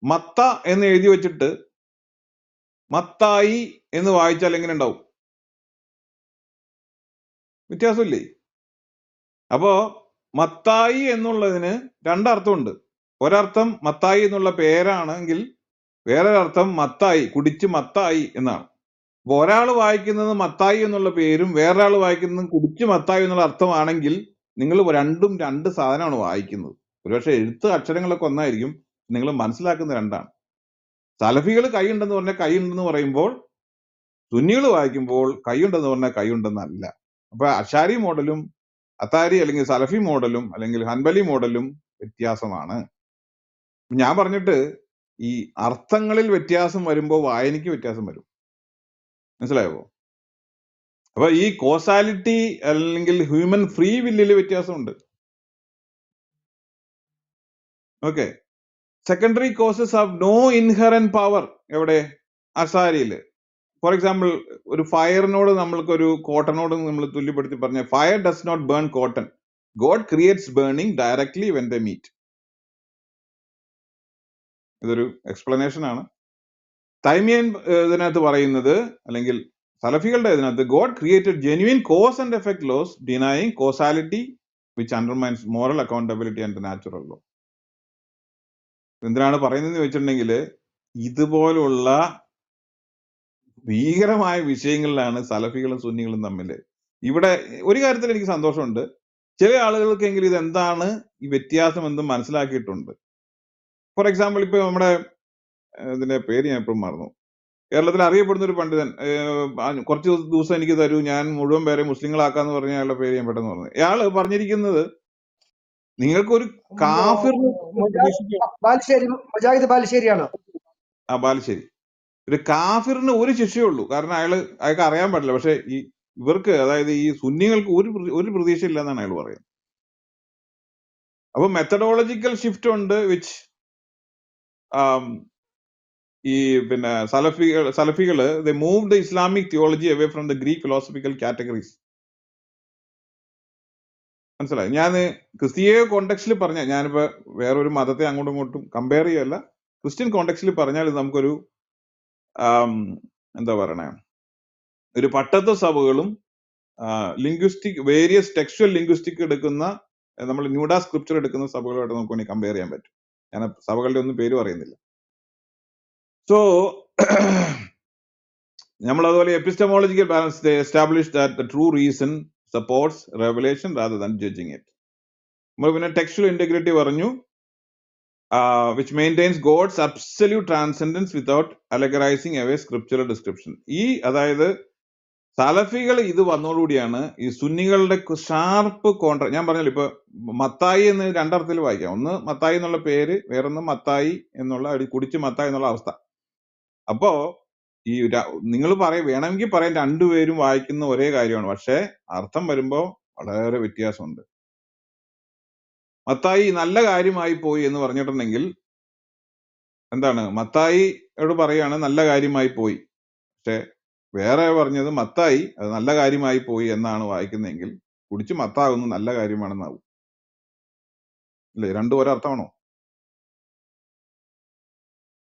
മത്ത എന്ന് എഴുതി വെച്ചിട്ട് മത്തായി എന്ന് വായിച്ചാൽ എങ്ങനെ ഉണ്ടാവും? വ്യത്യാസമില്ലേ? അപ്പോ മത്തായി എന്നുള്ളതിന് രണ്ടർത്ഥമുണ്ട്. ഒരർത്ഥം മത്തായി എന്നുള്ള പേരാണെങ്കിൽ വേറൊരർത്ഥം മത്തായി, കുടിച്ച് മത്തായി എന്നാണ്. അപ്പൊ ഒരാൾ വായിക്കുന്നത് മത്തായി എന്നുള്ള പേരും വേറൊരാൾ വായിക്കുന്നത് കുടിച്ച് മത്തായി എന്നുള്ള അർത്ഥമാണെങ്കിൽ നിങ്ങൾ രണ്ടും രണ്ട് സാധനമാണ് വായിക്കുന്നത്. ഒരുപക്ഷെ എഴുത്ത് അക്ഷരങ്ങളൊക്കെ ഒന്നായിരിക്കും, നിങ്ങൾ മനസ്സിലാക്കുന്ന രണ്ടാണ്. സലഫികൾ കൈയുണ്ടെന്ന് പറഞ്ഞാൽ കൈയുണ്ടെന്ന് പറയുമ്പോൾ സുന്നികൾ വായിക്കുമ്പോൾ കൈയുണ്ടെന്ന് പറഞ്ഞാൽ കൈയുണ്ടെന്നല്ല. അപ്പൊ അഷാരി മോഡലും അത്താരി അല്ലെങ്കിൽ സലഫി മോഡലും അല്ലെങ്കിൽ ഹൻബലി മോഡലും വ്യത്യാസമാണ്. ഞാൻ പറഞ്ഞിട്ട് ഈ അർത്ഥങ്ങളിൽ വ്യത്യാസം വരുമ്പോൾ വായനയ്ക്ക് വ്യത്യാസം വരും. മനസ്സിലായോ? അപ്പൊ ഈ കോസാലിറ്റി അല്ലെങ്കിൽ ഹ്യൂമൻ ഫ്രീ വില്ലിൽ വ്യത്യാസമുണ്ട്. Okay, secondary causes have no inherent power. എവിടെ? അസാരിയില്. ഫോർ എക്സാമ്പിൾ, ഒരു ഫയറിനോട് നമ്മൾക്കൊരു കോട്ടനോട് നമ്മൾ തുല്യപ്പെടുത്തി പറഞ്ഞ fire does not burn cotton, God creates burning directly when the meet. ഇതൊരു എക്സ്പ്ലനേഷൻ ആണ്. തൈമിയൻ ഇതിനകത്ത് പറയുന്നത്, അല്ലെങ്കിൽ സലഫികളുടെ ഇതിനകത്ത്, God created genuine cause and effect laws denying causality which undermines moral accountability and natural law. എന്തിനാണ് പറയുന്നതെന്ന് വെച്ചിട്ടുണ്ടെങ്കിൽ ഇതുപോലുള്ള ഭീകരമായ വിഷയങ്ങളിലാണ് സലഫികളും സുന്നികളും തമ്മിൽ. ഇവിടെ ഒരു കാര്യത്തിൽ എനിക്ക് സന്തോഷമുണ്ട്, ചില ആളുകൾക്കെങ്കിലും ഇത് എന്താണ് ഈ വ്യത്യാസം എന്ന് മനസ്സിലാക്കിയിട്ടുണ്ട്. ഫോർ എക്സാമ്പിൾ, ഇപ്പൊ നമ്മുടെ ഇതിന്റെ പേര് ഞാൻ എപ്പോഴും മറന്നു, കേരളത്തിൽ അറിയപ്പെടുന്ന ഒരു പണ്ഡിതൻ കുറച്ച് ദിവസം എനിക്ക് തരൂ, ഞാൻ മുഴുവൻ പേരെ മുസ്ലിങ്ങളാക്കാന്ന് പറഞ്ഞ അയാളുടെ പേര് ഞാൻ പെട്ടെന്ന് പറഞ്ഞു. അയാള് പറഞ്ഞിരിക്കുന്നത്, നിങ്ങൾക്കൊരു കാഫിറിന് ബാലുശ്ശേരി, ഒരു കാഫിറിന് ഒരു ശിക്ഷയുള്ളൂ, കാരണം അയാൾക്ക് അറിയാൻ പാടില്ല. പക്ഷെ ഈ ഇവർക്ക്, അതായത് ഈ സുന്നികൾക്ക് ഒരു പ്രതീക്ഷ ഇല്ല എന്നാണ് അയാൾ പറയുന്നത്. അപ്പൊ മെത്തഡോളജിക്കൽ ഷിഫ്റ്റ് ഉണ്ട്, വിച്ച് ഈ പിന്നെ സലഫികള് they move the Islamic theology away from the Greek philosophical categories. മനസ്സിലായി? ഞാൻ ക്രിസ്തീയ കോണ്ടെക്സ്റ്റിൽ പറഞ്ഞ, ഞാനിപ്പോ വേറൊരു മതത്തെ അങ്ങോട്ടും ഇങ്ങോട്ടും കമ്പയർ ചെയ്യല്ല, ക്രിസ്ത്യൻ കോണ്ടെക്സ്റ്റിൽ പറഞ്ഞാൽ നമുക്കൊരു എന്താ പറയണേ, ഒരു പട്ടത്വ സഭകളും ലിംഗ്വിസ്റ്റിക് വേരിയസ് ടെക്സ്ച്വൽ ലിംഗ്വിസ്റ്റിക് എടുക്കുന്ന, നമ്മൾ ന്യൂഡ സ്ക്രിപ്ചർ എടുക്കുന്ന സഭകളുമായിട്ട് നമുക്ക് വേണമെങ്കിൽ കമ്പയർ ചെയ്യാൻ പറ്റും. ഞാൻ സഭകളുടെ ഒന്നും പേര് പറയുന്നില്ല. സോ നമ്മൾ അതുപോലെ epistemological balance, they establish that the true reason supports revelation rather than judging it. നമ്മൾ പിന്നെ ടെക്സ്ച്വൽ ഇന്റഗ്രിറ്റി പറഞ്ഞു, which maintains God's absolute transcendence without allegorizing away scriptural description. ഈ അതായത് സലഫികൾ ഇത് വന്നതോടുകൂടിയാണ് ഈ സുന്നികളുടെ ഷാർപ്പ് കോൺട്രാ. ഞാൻ പറഞ്ഞല്ലോ, ഇപ്പൊ മത്തായി എന്ന് രണ്ടർത്ഥത്തിൽ വായിക്കാം. ഒന്ന് മത്തായി എന്നുള്ള പേര്, വേറൊന്ന് മത്തായി എന്നുള്ള കുടിച്ച് മത്തായി എന്നുള്ള അവസ്ഥ. അപ്പോ ഈ നിങ്ങൾ വേണമെങ്കിൽ പറയാൻ രണ്ടുപേരും വായിക്കുന്ന ഒരേ കാര്യമാണ്, പക്ഷെ അർത്ഥം വരുമ്പോ വളരെ വ്യത്യാസമുണ്ട്. മത്തായി നല്ല കാര്യമായി പോയി എന്ന് പറഞ്ഞിട്ടുണ്ടെങ്കിൽ എന്താണ് മത്തായിയോട് പറയാണ് നല്ല കാര്യമായി പോയി. പക്ഷെ വേറെ പറഞ്ഞത് മത്തായി അത് നല്ല കാര്യമായി പോയി എന്നാണ് വായിക്കുന്നതെങ്കിൽ കുടിച്ച് മത്താകുന്നു നല്ല കാര്യമാണെന്നാവും. അല്ലേ? രണ്ടും ഒരർത്ഥമാണോ?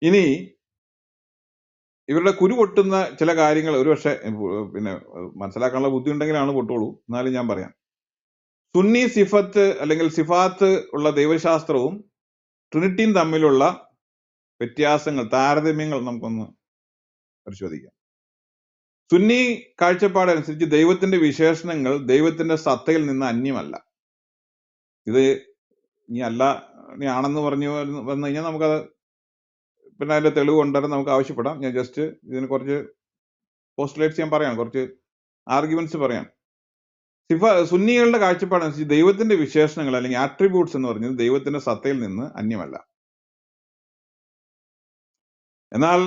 ഇനി ഇവരുടെ കുരു പൊട്ടുന്ന ചില കാര്യങ്ങൾ ഒരുപക്ഷെ പിന്നെ മനസ്സിലാക്കാനുള്ള ബുദ്ധി ഉണ്ടെങ്കിലാണ് പൊട്ടുള്ളൂ. എന്നാലും ഞാൻ പറയാം. സുന്നി സിഫത്ത് അല്ലെങ്കിൽ സിഫാത്ത് ഉള്ള ദൈവശാസ്ത്രവും ട്രിനിറ്റിയും തമ്മിലുള്ള വ്യത്യാസങ്ങൾ, താരതമ്യങ്ങൾ നമുക്കൊന്ന് പരിശോധിക്കാം. സുന്നി കാഴ്ചപ്പാടനുസരിച്ച് ദൈവത്തിന്റെ വിശേഷണങ്ങൾ ദൈവത്തിന്റെ സത്തയിൽ നിന്ന് അന്യമല്ല. ഇത് ഇനി ആണെന്ന് പറഞ്ഞു വന്നു കഴിഞ്ഞാൽ നമുക്കത് പിന്നെ അതിന്റെ തെളിവ് കൊണ്ടുവരാൻ നമുക്ക് ആവശ്യപ്പെടാം. ഞാൻ ജസ്റ്റ് ഇതിന് കുറച്ച് പോസ്റ്റുലേറ്റ്സ് ഞാൻ പറയാം, കുറച്ച് ആർഗ്യുമെന്റ്സ് പറയാം. സുന്നികളുടെ കാഴ്ചപ്പാടനുസരിച്ച് ദൈവത്തിന്റെ വിശേഷണങ്ങൾ അല്ലെങ്കിൽ ആട്രിബ്യൂട്ട്സ് എന്ന് പറഞ്ഞത് ദൈവത്തിന്റെ സത്തയിൽ നിന്ന് അന്യമല്ല. എന്നാൽ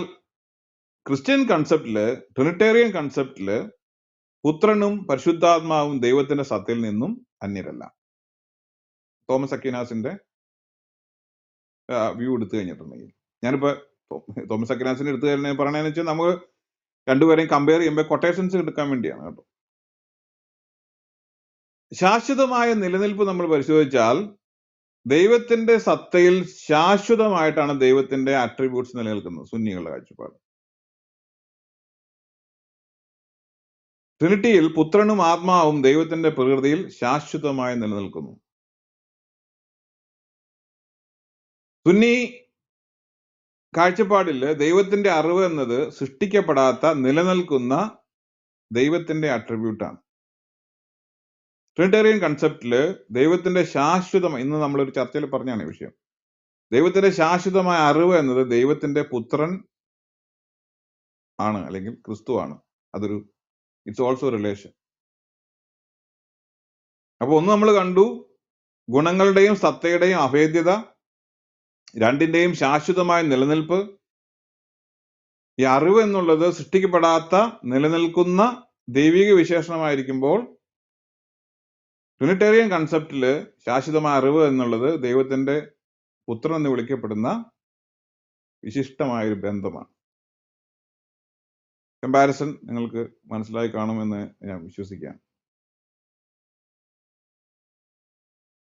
ക്രിസ്ത്യൻ കൺസെപ്റ്റില്, ട്രിനിറ്റേറിയൻ കൺസെപ്റ്റില് പുത്രനും പരിശുദ്ധാത്മാവും ദൈവത്തിന്റെ സത്തയിൽ നിന്നും അന്യരല്ല. തോമസ് അക്വിനാസിന്റെ വ്യൂ എടുത്തു കഴിഞ്ഞിട്ടുണ്ടെങ്കിൽ, ഞാനിപ്പോ തോമസ് അക്വിനാസിന്റെ എടുത്തു കഴിഞ്ഞ പറയണെന്ന് വെച്ചാൽ നമുക്ക് രണ്ടുപേരെയും കമ്പയർ ചെയ്യുമ്പോൾ കൊട്ടേഷൻസ് എടുക്കാൻ വേണ്ടിയാണ് കേട്ടോ. ശാശ്വതമായ നിലനിൽപ്പ് നമ്മൾ പരിശോധിച്ചാൽ ദൈവത്തിന്റെ സത്തയിൽ ശാശ്വതമായിട്ടാണ് ദൈവത്തിന്റെ ആട്രിബ്യൂട്ട്സ് നിലനിൽക്കുന്നത്. സുന്നികളുടെ കാഴ്ചപ്പാട്. ട്രിനിറ്റിയിൽ പുത്രനും ആത്മാവും ദൈവത്തിന്റെ പ്രകൃതിയിൽ ശാശ്വതമായി നിലനിൽക്കുന്നു. സുന്നി കാഴ്ചപ്പാടില് ദൈവത്തിന്റെ അറിവ് എന്നത് സൃഷ്ടിക്കപ്പെടാത്ത നിലനിൽക്കുന്ന ദൈവത്തിന്റെ ആട്രിബ്യൂട്ടാണ്. ട്രിനിറ്റേറിയൻ കൺസെപ്റ്റില് ദൈവത്തിന്റെ ശാശ്വതമായ, ഇന്ന് നമ്മളൊരു ചർച്ചയിൽ പറഞ്ഞാണ് ഈ വിഷയം, ദൈവത്തിന്റെ ശാശ്വതമായ അറിവ് എന്നത് ദൈവത്തിന്റെ പുത്രൻ ആണ് അല്ലെങ്കിൽ ക്രിസ്തു ആണ്. അതൊരു ഇറ്റ്സ് ഓൾസോ റിലേഷൻ. അപ്പൊ ഒന്ന് നമ്മൾ കണ്ടു, ഗുണങ്ങളുടെയും സത്തയുടെയും അഭേദ്യത, രണ്ടിന്റെയും ശാശ്വതമായ നിലനിൽപ്പ്. ഈ അറിവ് എന്നുള്ളത് സൃഷ്ടിക്കപ്പെടാത്ത നിലനിൽക്കുന്ന ദൈവിക വിശേഷണമായിരിക്കുമ്പോൾ ട്രിനിറ്റേറിയൻ കൺസെപ്റ്റില് ശാശ്വതമായ അറിവ് എന്നുള്ളത് ദൈവത്തിന്റെ പുത്രൻ എന്ന് വിളിക്കപ്പെടുന്ന വിശിഷ്ടമായൊരു ബന്ധമാണ്. കമ്പാരിസൺ നിങ്ങൾക്ക് മനസ്സിലായി കാണുമെന്ന് ഞാൻ വിശ്വസിക്കുകയാണ്.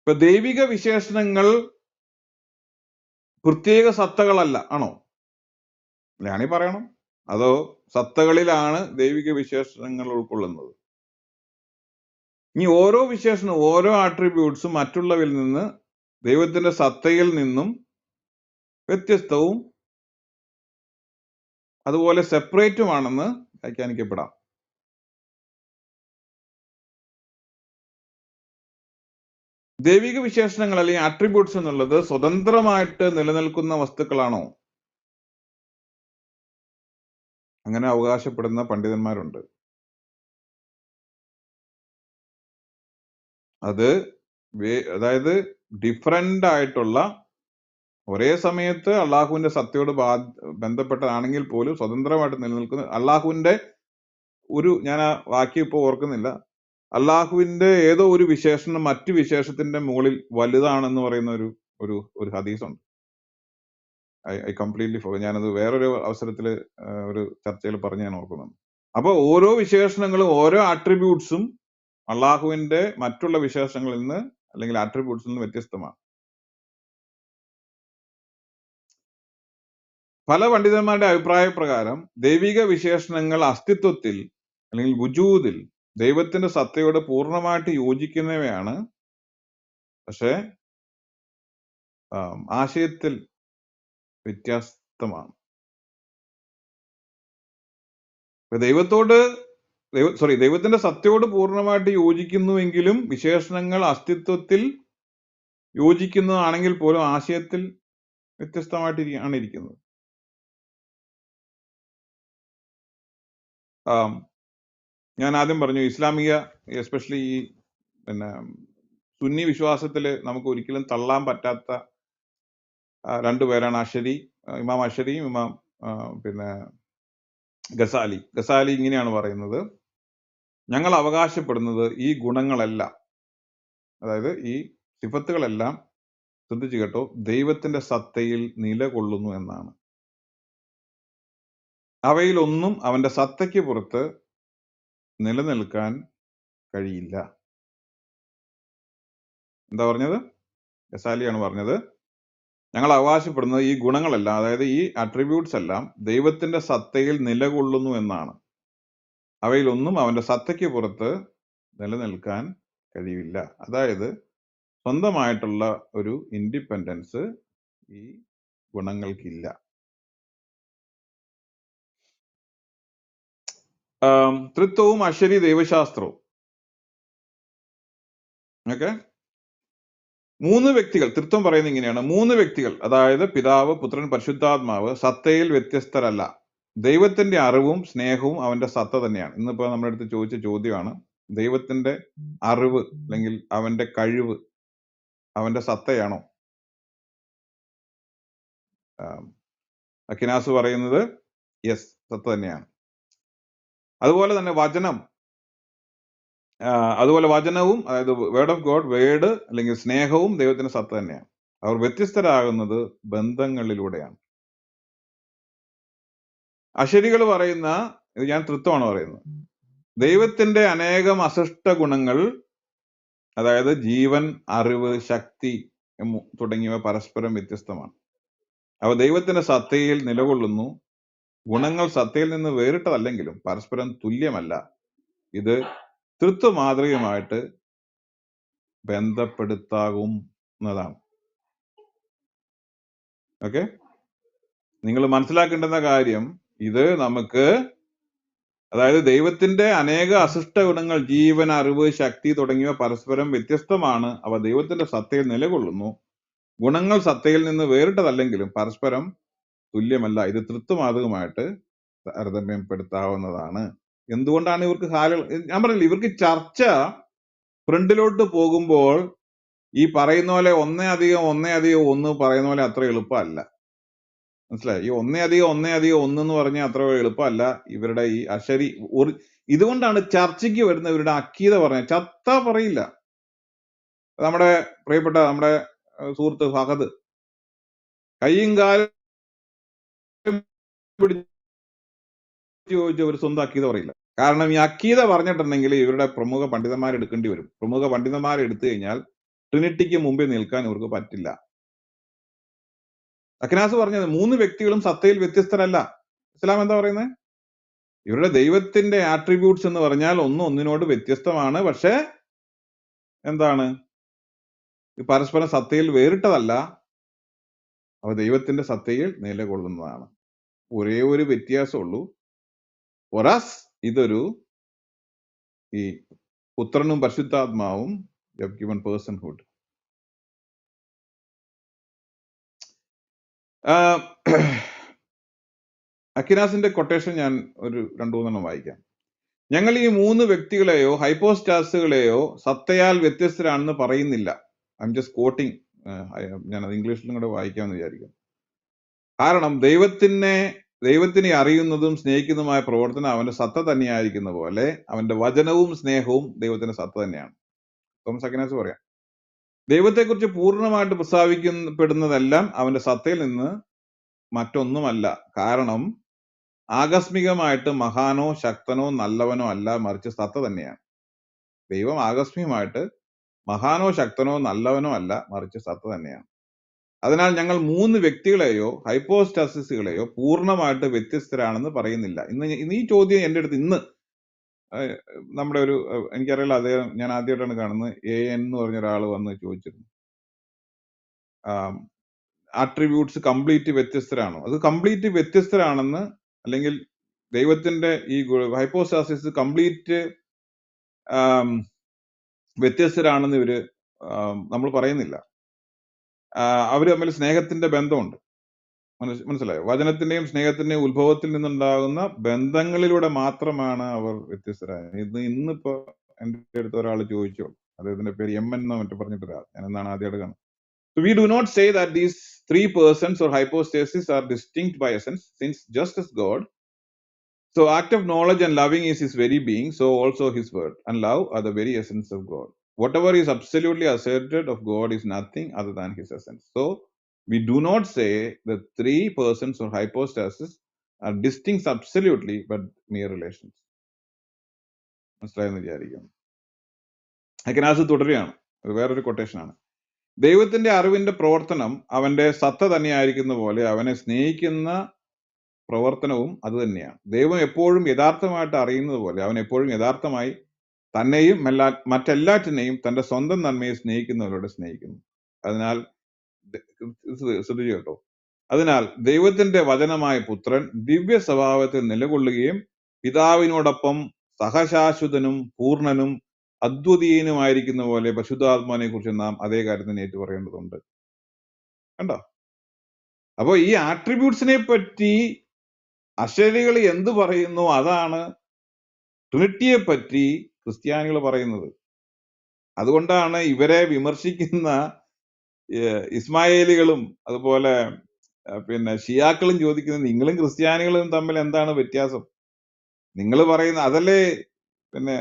ഇപ്പൊ ദൈവിക വിശേഷണങ്ങൾ പ്രത്യേക സത്തകളല്ല ആണോ? ഞാനീ പറയണം, അതോ സത്തകളിലാണ് ദൈവിക വിശേഷണങ്ങൾ ഉൾക്കൊള്ളുന്നത്? ഇനി ഓരോ വിശേഷണവും, ഓരോ ആട്രിബ്യൂട്ട്സും മറ്റുള്ളവരിൽ നിന്ന്, ദൈവത്തിന്റെ സത്തയിൽ നിന്നും വ്യത്യസ്തവും അതുപോലെ സെപ്പറേറ്റുമാണെന്ന് വ്യാഖ്യാനിക്കപ്പെടാം. ദൈവിക വിശേഷണങ്ങൾ അല്ലെങ്കിൽ ആട്രിബ്യൂട്ട്സ് എന്നുള്ളത് സ്വതന്ത്രമായിട്ട് നിലനിൽക്കുന്ന വസ്തുക്കളാണോ? അങ്ങനെ അവകാശപ്പെടുന്ന പണ്ഡിതന്മാരുണ്ട്. അത് അതായത് ഡിഫറൻ്റ് ആയിട്ടുള്ള, ഒരേ സമയത്ത് അള്ളാഹുവിന്റെ സത്തയോട് ബന്ധപ്പെട്ടതാണെങ്കിൽ പോലും സ്വതന്ത്രമായിട്ട് നിലനിൽക്കുന്ന അള്ളാഹുവിന്റെ ഞാൻ ആ വാക്യം ഇപ്പോൾ ഓർക്കുന്നില്ല, അള്ളാഹുവിന്റെ ഏതോ ഒരു വിശേഷണം മറ്റു വിശേഷത്തിന്റെ മുകളിൽ വലുതാണെന്ന് പറയുന്ന ഒരു ഹദീസുണ്ട്. ഐ കംപ്ലീറ്റ്ലി ഫോർ, ഞാനത് വേറൊരു അവസരത്തിൽ ഒരു ചർച്ചയിൽ പറഞ്ഞ് ഞാൻ ഓർക്കുന്നുണ്ട്. അപ്പൊ ഓരോ വിശേഷണങ്ങളും, ഓരോ ആട്രിബ്യൂട്ട്സും അള്ളാഹുവിന്റെ മറ്റുള്ള വിശേഷങ്ങളിൽ നിന്ന് അല്ലെങ്കിൽ ആട്രിബ്യൂട്ട്സിൽ നിന്ന് വ്യത്യസ്തമാണ്. പല പണ്ഡിതന്മാരുടെ അഭിപ്രായ പ്രകാരം ദൈവിക വിശേഷണങ്ങൾ അസ്തിത്വത്തിൽ അല്ലെങ്കിൽ വുജൂദിൽ ദൈവത്തിന്റെ സത്തയോട് പൂർണ്ണമായിട്ട് യോജിക്കുന്നവയാണ്, പക്ഷെ ആശയത്തിൽ വ്യത്യസ്തമാണ്. ദൈവത്തിന്റെ സത്തയോട് പൂർണ്ണമായിട്ട് യോജിക്കുന്നുവെങ്കിലും വിശേഷണങ്ങൾ അസ്തിത്വത്തിൽ യോജിക്കുന്നതാണെങ്കിൽ പോലും ആശയത്തിൽ വ്യത്യസ്തമായിട്ടാണ് ഇരിക്കുന്നത്. ഞാൻ ആദ്യം പറഞ്ഞു, ഇസ്ലാമിക എസ്പെഷ്യലി ഈ സുന്നി വിശ്വാസത്തിൽ നമുക്ക് ഒരിക്കലും തള്ളാൻ പറ്റാത്ത രണ്ടുപേരാണ് ഇമാം അഷരിയും ഇമാം ഗസാലി ഇങ്ങനെയാണ് പറയുന്നത്: ഞങ്ങൾ അവകാശപ്പെടുന്നത് ഈ ഗുണങ്ങളെല്ലാം, അതായത് ഈ സിഫത്തുകളെല്ലാം ശ്രദ്ധിച്ചു കേട്ടോ, ദൈവത്തിന്റെ സത്തയിൽ നിലകൊള്ളുന്നു എന്നാണ്. അവയിലൊന്നും അവന്റെ സത്തയ്ക്ക് പുറത്ത് നിലനിൽക്കാൻ കഴിയില്ല. എന്താ പറഞ്ഞത്? ഗസാലിയാണ് പറഞ്ഞത്, ഞങ്ങൾ അവകാശപ്പെടുന്നത് ഈ ഗുണങ്ങളെല്ലാം, അതായത് ഈ അട്രിബ്യൂട്ട്സ് എല്ലാം ദൈവത്തിന്റെ സത്തയിൽ നിലകൊള്ളുന്നു എന്നാണ്. അവയിലൊന്നും അവന്റെ സത്തയ്ക്ക് പുറത്ത് നിലനിൽക്കാൻ കഴിയില്ല. അതായത് സ്വന്തമായിട്ടുള്ള ഒരു ഇൻഡിപെൻഡൻസ് ഈ ഗുണങ്ങൾക്കില്ല. തൃത്വവും അശരി ദൈവശാസ്ത്രവും. ഓക്കെ, 3 വ്യക്തികൾ, തൃത്വം പറയുന്നത് ഇങ്ങനെയാണ്: 3 വ്യക്തികൾ, അതായത് പിതാവ്, പുത്രൻ, പരിശുദ്ധാത്മാവ് സത്തയിൽ വ്യത്യസ്തരല്ല. ദൈവത്തിന്റെ അറിവും സ്നേഹവും അവന്റെ സത്ത തന്നെയാണ്. ഇന്നിപ്പോ നമ്മുടെ അടുത്ത് ചോദിച്ച ചോദ്യമാണ്, ദൈവത്തിന്റെ അറിവ് അല്ലെങ്കിൽ അവന്റെ കഴിവ് അവന്റെ സത്തയാണോ? അക്കിനാസ് പറയുന്നത് യെസ്, സത്ത തന്നെയാണ്. അതുപോലെ തന്നെ വചനവും, അതായത് വേർഡ് ഓഫ് ഗോഡ്, വേർഡ് അല്ലെങ്കിൽ സ്നേഹവും ദൈവത്തിന്റെ സത്ത തന്നെയാണ്. അവർ വ്യത്യസ്തരാകുന്നത് ബന്ധങ്ങളിലൂടെയാണ്. അശരികൾ പറയുന്ന, ഇത് ഞാൻ തൃത്വമാണ് പറയുന്നത്, ദൈവത്തിന്റെ അനേകം അസൃഷ്ട ഗുണങ്ങൾ, അതായത് ജീവൻ, അറിവ്, ശക്തി തുടങ്ങിയവ പരസ്പരം വ്യത്യസ്തമാണ്. അവ ദൈവത്തിന്റെ സത്തയിൽ നിലകൊള്ളുന്നു. ഗുണങ്ങൾ സത്തയിൽ നിന്ന് വേറിട്ടതല്ലെങ്കിലും പരസ്പരം തുല്യമല്ല. ഇത് തൃത്വ മാതൃകയുമായിട്ട് ബന്ധപ്പെടുത്താവുന്നതാണ്. ഓക്കെ, നിങ്ങൾ മനസ്സിലാക്കേണ്ടുന്ന കാര്യം ഇത് നമുക്ക്, അതായത് ദൈവത്തിന്റെ അനേക അസൃഷ്ട ഗുണങ്ങൾ, ജീവൻ, അറിവ്, ശക്തി തുടങ്ങിയവ പരസ്പരം വ്യത്യസ്തമാണ്. അവ ദൈവത്തിന്റെ സത്തയിൽ നിലകൊള്ളുന്നു. ഗുണങ്ങൾ സത്തയിൽ നിന്ന് വേറിട്ടതല്ലെങ്കിലും പരസ്പരം തുല്യമല്ല. ഇത് തൃത്വമാതൃകമായിട്ട് താരതമ്യപ്പെടുത്താവുന്നതാണ്. എന്തുകൊണ്ടാണ് ഇവർക്ക് ഞാൻ പറഞ്ഞില്ല, ഇവർക്ക് ചർച്ച ഫ്രണ്ടിലോട്ട് പോകുമ്പോൾ ഈ പറയുന്ന പോലെ 1+1+1 പറയുന്ന പോലെ അത്ര എളുപ്പമല്ല. മനസ്സിലായി? ഈ 1+1+1 എന്ന് പറഞ്ഞാൽ അത്ര എളുപ്പമല്ല. ഇവരുടെ ഈ അശരി, ഇതുകൊണ്ടാണ് ചർച്ചയ്ക്ക് വരുന്ന ഇവരുടെ അക്കീത പറഞ്ഞ ചത്ത പറയില്ല. നമ്മുടെ പ്രിയപ്പെട്ട നമ്മുടെ സുഹൃത്ത് ഫഹദ് കയ്യും കാലും ചോദിച്ചു ഒരു സ്വന്തം അക്കീത പറയില്ല. കാരണം ഈ അക്കീത പറഞ്ഞിട്ടുണ്ടെങ്കിൽ ഇവരുടെ പ്രമുഖ പണ്ഡിതന്മാരെടുക്കേണ്ടി വരും. പ്രമുഖ പണ്ഡിതന്മാരെ എടുത്തു കഴിഞ്ഞാൽ ട്രിനിറ്റിക്ക് മുമ്പിൽ നിൽക്കാൻ ഇവർക്ക് പറ്റില്ല. അക്നാസ് പറഞ്ഞത് 3 വ്യക്തികളും സത്തയിൽ വ്യത്യസ്തരല്ല. ഇസ്ലാം എന്താ പറയുന്നത്? ഇവരുടെ ദൈവത്തിന്റെ ആട്രിബ്യൂട്ട്സ് എന്ന് പറഞ്ഞാൽ ഒന്നിനോട് വ്യത്യസ്തമാണ്. പക്ഷെ എന്താണ്, പരസ്പരം സത്തയിൽ വേറിട്ടതല്ല, അവ ദൈവത്തിന്റെ സത്തയിൽ നിലകൊള്ളുന്നതാണ്. ഒരേ ഒരു വ്യത്യാസമുള്ളൂ, ഒരാസ് ഇതൊരു ഈ പുത്രനും പരിശുദ്ധാത്മാവും ഗിവൻ പേഴ്സൺഹുഡ്. അക്കിനാസിന്റെ കൊട്ടേഷൻ ഞാൻ ഒരു 2-3 വായിക്കാം. ഞങ്ങൾ ഈ 3 വ്യക്തികളെയോ ഹൈപ്പോസ്റ്റാസുകളെയോ സത്തയാൽ വ്യത്യസ്തരാണെന്ന് പറയുന്നില്ല. I am just coating. ഞാനത് ഇംഗ്ലീഷിലും കൂടെ വായിക്കാമെന്ന് വിചാരിക്കും. കാരണം ദൈവത്തിനെ അറിയുന്നതും സ്നേഹിക്കുന്നതുമായ പ്രവർത്തനം അവന്റെ സത്ത തന്നെയായിരിക്കുന്ന പോലെ അവന്റെ വചനവും സ്നേഹവും ദൈവത്തിന്റെ സത്ത തന്നെയാണ്. തോമസ് അക്കിനാസ് പറയാം, ദൈവത്തെക്കുറിച്ച് പൂർണ്ണമായിട്ട് പ്രസ്താവിക്കപ്പെടുന്നതെല്ലാം അവന്റെ സത്തയിൽ നിന്ന് മറ്റൊന്നുമല്ല. കാരണം ആകസ്മികമായിട്ട് മഹാനോ ശക്തനോ നല്ലവനോ അല്ല, മറിച്ച് സത്ത തന്നെയാണ്. ദൈവം ആകസ്മികമായിട്ട് മഹാനോ ശക്തനോ നല്ലവനോ അല്ല, മറിച്ച് സത്ത തന്നെയാണ്. അതിനാൽ ഞങ്ങൾ 3 വ്യക്തികളെയോ ഹൈപ്പോസ്റ്റാസിസുകളെയോ പൂർണ്ണമായിട്ട് വ്യത്യസ്തരാണെന്ന് പറയുന്നില്ല. ഇന്ന് ഈ ചോദ്യം എൻ്റെ അടുത്ത് ഇന്ന് നമ്മുടെ ഒരു, എനിക്കറിയില്ല, അദ്ദേഹം, ഞാൻ ആദ്യമായിട്ടാണ് കാണുന്നത്, AN എന്ന് പറഞ്ഞ ഒരാൾ വന്ന് ചോദിച്ചിരുന്നു, ആട്രിബ്യൂട്ട്സ് കംപ്ലീറ്റ് വ്യത്യസ്തരാണോ? അത് കംപ്ലീറ്റ് വ്യത്യസ്തരാണെന്ന്, അല്ലെങ്കിൽ ദൈവത്തിന്റെ ഈ ഹൈപ്പോസ്റ്റാസിസ് കംപ്ലീറ്റ് വ്യത്യസ്തരാണെന്ന് ഇവര് നമ്മൾ പറയുന്നില്ല. അവർ തമ്മിൽ സ്നേഹത്തിന്റെ ബന്ധമുണ്ട്. മനസ്സിലായോ? വചനത്തിന്റെയും സ്നേഹത്തിന്റെയും ഉത്ഭവത്തിൽ നിന്നുണ്ടാകുന്ന ബന്ധങ്ങളിലൂടെ മാത്രമാണ് അവർ വ്യത്യസ്തരായത്. ഇന്നിപ്പോ എൻ്റെ അടുത്ത് ഒരാൾ ചോദിച്ചോ, അദ്ദേഹത്തിന്റെ പേര് MN എന്നോ മറ്റു പറഞ്ഞിട്ടൊരാൾ, ഞാൻ എന്നാണ് ആദ്യമായിട്ട് കാണുന്നത്. So we do not say that these 3 persons or hypostases are distinct by essence, since just as God, so act of knowledge and loving is his very being, so also his word and love are the very essence of God. whatever is absolutely asserted of God is nothing other than his essence. So we do not say the three persons or hypostases are distinct absolutely, but mere relations. മനസ്സിലായെന്ന് വിചാരിക്കുന്നു. അക്കനാസ് തുടരുകയാണ്, അത് വേറൊരു കൊട്ടേഷനാണ്. ദൈവത്തിന്റെ അറിവിന്റെ പ്രവർത്തനം അവന്റെ സത്ത തന്നെയായിരിക്കുന്ന പോലെ അവനെ സ്നേഹിക്കുന്ന പ്രവർത്തനവും അത് തന്നെയാണ്. ദൈവം എപ്പോഴും യഥാർത്ഥമായിട്ട് അറിയുന്നത് പോലെ അവൻ എപ്പോഴും യഥാർത്ഥമായി തന്നെയും മറ്റെല്ലാറ്റിനെയും തന്റെ സ്വന്തം നന്മയെ സ്നേഹിക്കുന്നവരോട് സ്നേഹിക്കുന്നു. അതിനാൽ ശ്രദ്ധിച്ചു കേട്ടോ. അതിനാൽ ദൈവത്തിന്റെ വചനമായ പുത്രൻ ദിവ്യ സ്വഭാവത്തിൽ നിലകൊള്ളുകയും പിതാവിനോടൊപ്പം സഹശാശ്വതനും പൂർണ്ണനും അദ്വിതീയനുമായിരിക്കുന്ന പോലെ പരിശുദ്ധാത്മാവിനെ കുറിച്ച് നാം അതേ കാര്യത്തിന് ഏറ്റു പറയേണ്ടതുണ്ട്. കണ്ടോ? അപ്പൊ ഈ ആട്രിബ്യൂട്ട്സിനെ പറ്റി അശരീകൾ എന്ത് പറയുന്നു അതാണ് ട്രിനിറ്റിയെ പറ്റി ക്രിസ്ത്യാനികൾ പറയുന്നത്. അതുകൊണ്ടാണ് ഇവരെ വിമർശിക്കുന്ന ഇസ്മായേലികളും അതുപോലെ പിന്നെ ഷിയാക്കളും ചോദിക്കുന്നത്, നിങ്ങളും ക്രിസ്ത്യാനികളും തമ്മിൽ എന്താണ് വ്യത്യാസം? നിങ്ങൾ പറയുന്ന അതല്ലേ പിന്നെ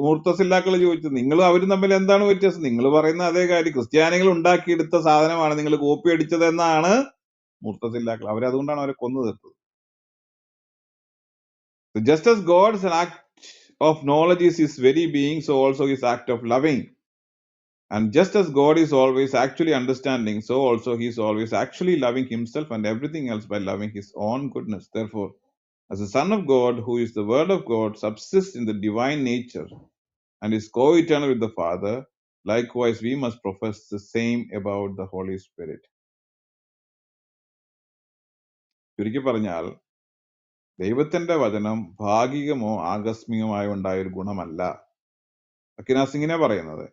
മുർത്തസില്ലാക്കൾ ചോദിച്ചത്, നിങ്ങളും അവരും തമ്മിൽ എന്താണ് വ്യത്യാസം? നിങ്ങൾ പറയുന്ന അതേ കാര്യം, ക്രിസ്ത്യാനികൾ ഉണ്ടാക്കിയെടുത്ത സാധനമാണ് നിങ്ങൾ കോപ്പി അടിച്ചത് എന്നാണ് മുർത്തസില്ലാക്കൾ. അവരതുകൊണ്ടാണ് അവരെ കൊന്നു തീർത്തത്. Just as God's act of knowledge is his very being, so also his act of loving. And just as God is always actually understanding, so also he is always actually loving himself and everything else by loving his own goodness. Therefore, as the Son of God, who is the Word of God, subsists in the divine nature and is co-eternal with the Father, likewise we must profess the same about the Holy Spirit. ചുരുക്കി പറഞ്ഞാൽ ദൈവത്തിന്റെ വചനം ഭാഗികമോ ആകസ്മികമായോ ഉണ്ടായ ഒരു ഗുണമല്ല. അക്കിനാസ് ഇങ്ങനെ പറയുന്നത്.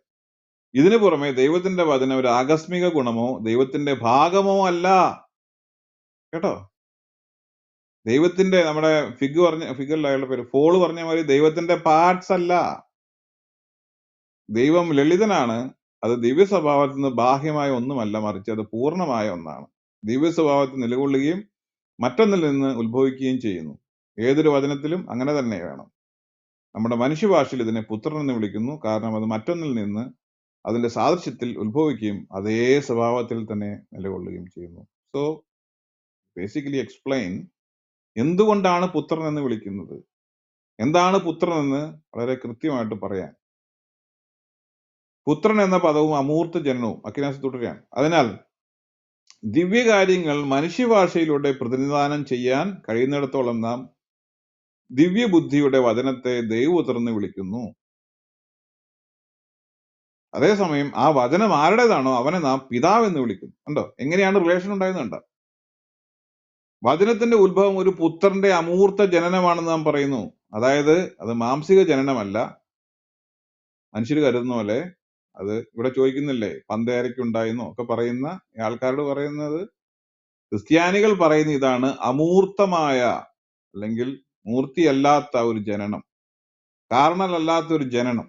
ഇതിനു പുറമെ ദൈവത്തിന്റെ വചനം ഒരു ആകസ്മിക ഗുണമോ ദൈവത്തിന്റെ ഭാഗമോ അല്ല. കേട്ടോ? ദൈവത്തിന്റെ നമ്മുടെ ഫിഗറിൽ അയാളുടെ പേര് ഫോള് പറഞ്ഞ മാതിരി ദൈവത്തിന്റെ പാർട്സ് അല്ല. ദൈവം ലളിതനാണ്. അത് ദിവ്യ സ്വഭാവത്തിൽ നിന്ന് ബാഹ്യമായ ഒന്നുമല്ല, മറിച്ച് അത് പൂർണ്ണമായ ഒന്നാണ്. ദിവ്യ സ്വഭാവത്തിൽ നിലകൊള്ളുകയും മറ്റൊന്നിൽ നിന്ന് ഉത്ഭവിക്കുകയും ചെയ്യുന്നു. ഏതൊരു വചനത്തിലും അങ്ങനെ തന്നെ വേണം. നമ്മുടെ മനുഷ്യഭാഷയിൽ ഇതിനെ പുത്രൻ എന്ന് വിളിക്കുന്നു, കാരണം അത് മറ്റൊന്നിൽ നിന്ന് അതിന്റെ സാദൃശ്യത്തിൽ ഉത്ഭവിക്കുകയും അതേ സ്വഭാവത്തിൽ തന്നെ നിലകൊള്ളുകയും ചെയ്യുന്നു. സോ ബേസിക്കലി എക്സ്പ്ലെയിൻ എന്തുകൊണ്ടാണ് പുത്രൻ എന്ന് വിളിക്കുന്നത്, എന്താണ് പുത്രൻ എന്ന് വളരെ കൃത്യമായിട്ട് പറയാൻ. പുത്രൻ എന്ന പദവും അമൂർത്ത ജനനവും അക്കിനാസ് തുടരുകയാണ്. അതിനാൽ ദിവ്യകാര്യങ്ങൾ മനുഷ്യഭാഷയിലൂടെ പ്രതിനിധാനം ചെയ്യാൻ കഴിയുന്നിടത്തോളം നാം ദിവ്യബുദ്ധിയുടെ വചനത്തെ ദൈവപുത്രൻ എന്ന് വിളിക്കുന്നു. അതേസമയം ആ വചനം ആരുടേതാണോ അവനെ നാം പിതാവ് എന്ന് വിളിക്കുന്നു. കണ്ടോ എങ്ങനെയാണ് റിലേഷൻ ഉണ്ടായെന്നുണ്ടോ? വചനത്തിന്റെ ഉത്ഭവം ഒരു പുത്രന്റെ അമൂർത്ത ജനനമാണെന്ന് നാം പറയുന്നു. അതായത് അത് മാംസിക ജനനമല്ല, മനുഷ്യർ കരുതുന്ന പോലെ. അത് ഇവിടെ ചോദിക്കുന്നില്ലേ, പന്തേരയ്ക്കുണ്ടായെന്നോ ഒക്കെ പറയുന്ന ആൾക്കാരോട് പറയുന്നത്, ക്രിസ്ത്യാനികൾ പറയുന്ന ഇതാണ് അമൂർത്തമായ അല്ലെങ്കിൽ മൂർത്തിയല്ലാത്ത ഒരു ജനനം, കാരണമല്ലാത്ത ഒരു ജനനം.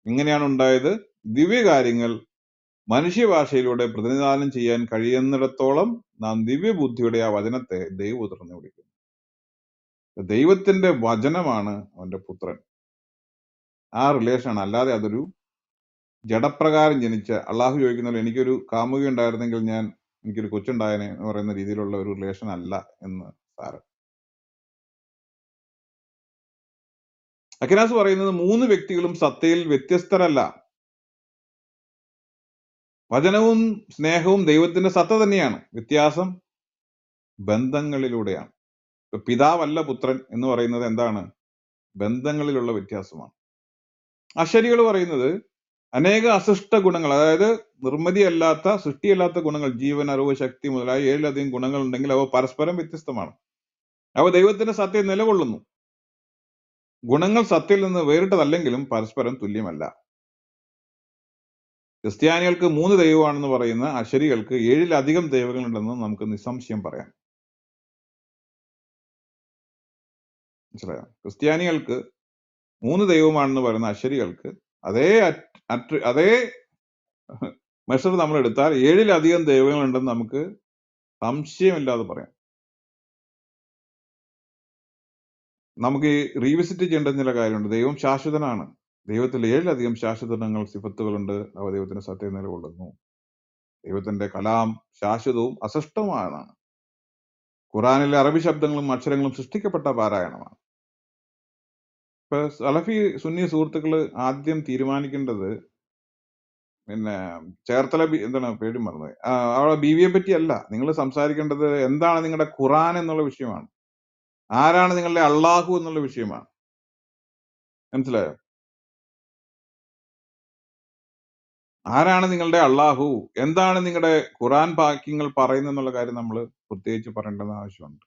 എങ്ങനെയാണ് ഉണ്ടായത്? ദിവ്യകാര്യങ്ങൾ മനുഷ്യഭാഷയിലൂടെ പ്രതിനിധാനം ചെയ്യാൻ കഴിയുന്നിടത്തോളം നാം ദിവ്യബുദ്ധിയുടെ ആ വചനത്തെ ദൈവപുത്രൻ എന്ന് വിളിക്കുന്നു. ദൈവത്തിന്റെ വചനമാണ് അവന്റെ പുത്രൻ. ആ റിലേഷൻ, അല്ലാതെ അതൊരു ജഡപ്രകാരം ജനിച്ച അള്ളാഹു ചോദിക്കുന്നത് എനിക്കൊരു കാമുക ഉണ്ടായിരുന്നെങ്കിൽ എനിക്കൊരു കൊച്ചുണ്ടായനെ എന്ന് പറയുന്ന രീതിയിലുള്ള ഒരു റിലേഷൻ അല്ല എന്ന് സാരം. അക്കിനാസ് പറയുന്നത് 3 വ്യക്തികളും സത്തയിൽ വ്യത്യസ്തരല്ല. വചനവും സ്നേഹവും ദൈവത്തിന്റെ സത്ത തന്നെയാണ്. വ്യത്യാസം ബന്ധങ്ങളിലൂടെയാണ്. പിതാവല്ല പുത്രൻ എന്ന് പറയുന്നത് എന്താണ്? ബന്ധങ്ങളിലുള്ള വ്യത്യാസമാണ്. അശരികൾ പറയുന്നത് അനേക അസൃഷ്ട ഗുണങ്ങൾ, അതായത് നിർമ്മിതിയല്ലാത്ത സൃഷ്ടിയല്ലാത്ത ഗുണങ്ങൾ, ജീവൻ, അറിവ്, ശക്തി മുതലായ 7ലധികം ഗുണങ്ങൾ ഉണ്ടെങ്കിൽ അവ പരസ്പരം വ്യത്യസ്തമാണ്. അവ ദൈവത്തിന്റെ സത്യത്തിൽ നിലകൊള്ളുന്നു. ഗുണങ്ങൾ സത്യത്തിൽ നിന്ന് വേറിട്ടതല്ലെങ്കിലും പരസ്പരം തുല്യമല്ല. ക്രിസ്ത്യാനികൾക്ക് 3 ദൈവമാണെന്ന് പറയുന്ന അശരികൾക്ക് 7ലധികം ദൈവങ്ങളുണ്ടെന്ന് നമുക്ക് നിസ്സംശയം പറയാം. മനസ്സിലായോ? ക്രിസ്ത്യാനികൾക്ക് 3 ദൈവമാണെന്ന് പറയുന്ന അശരികൾക്ക് അതേ മെഷർ നമ്മൾ എടുത്താൽ 7ലധികം ദൈവങ്ങളുണ്ടെന്ന് നമുക്ക് സംശയമില്ലാതെ പറയാം. നമുക്ക് റീവിസിറ്റ് ചെയ്യേണ്ട ചില കാര്യമുണ്ട്. ദൈവം ശാശ്വതനാണ്. ദൈവത്തിൽ 7 ശാശ്വതങ്ങൾ സിഫത്തുകളുണ്ട്. അവ ദൈവത്തിന്റെ സത്യം നിലകൊള്ളുന്നു. ദൈവത്തിന്റെ കലാം ശാശ്വതവും അസഷ്ടവുമായതാണ്. ഖുറാനിലെ അറബി ശബ്ദങ്ങളും അക്ഷരങ്ങളും സൃഷ്ടിക്കപ്പെട്ട പാരായണമാണ്. ഇപ്പൊ സലഫി സുന്നി സുഹൃത്തുക്കൾ ആദ്യം തീരുമാനിക്കേണ്ടത് പിന്നെ ചേർത്തല എന്താണ് പേര് മറന്നത്, അവിടെ ബീവിയെ പറ്റി അല്ല നിങ്ങൾ സംസാരിക്കേണ്ടത്. എന്താണ് നിങ്ങളുടെ ഖുറാൻ എന്നുള്ള വിഷയമാണ്. ആരാണ് നിങ്ങളുടെ അള്ളാഹു എന്നുള്ള വിഷയമാണ്. മനസ്സിലായോ? ആരാണ് നിങ്ങളുടെ അള്ളാഹു, എന്താണ് നിങ്ങളുടെ ഖുറാൻ വാക്യങ്ങൾ പറയുന്നത് എന്നുള്ള കാര്യം നമ്മൾ പ്രത്യേകിച്ച് പറയേണ്ടെന്ന് ആവശ്യമുണ്ട്.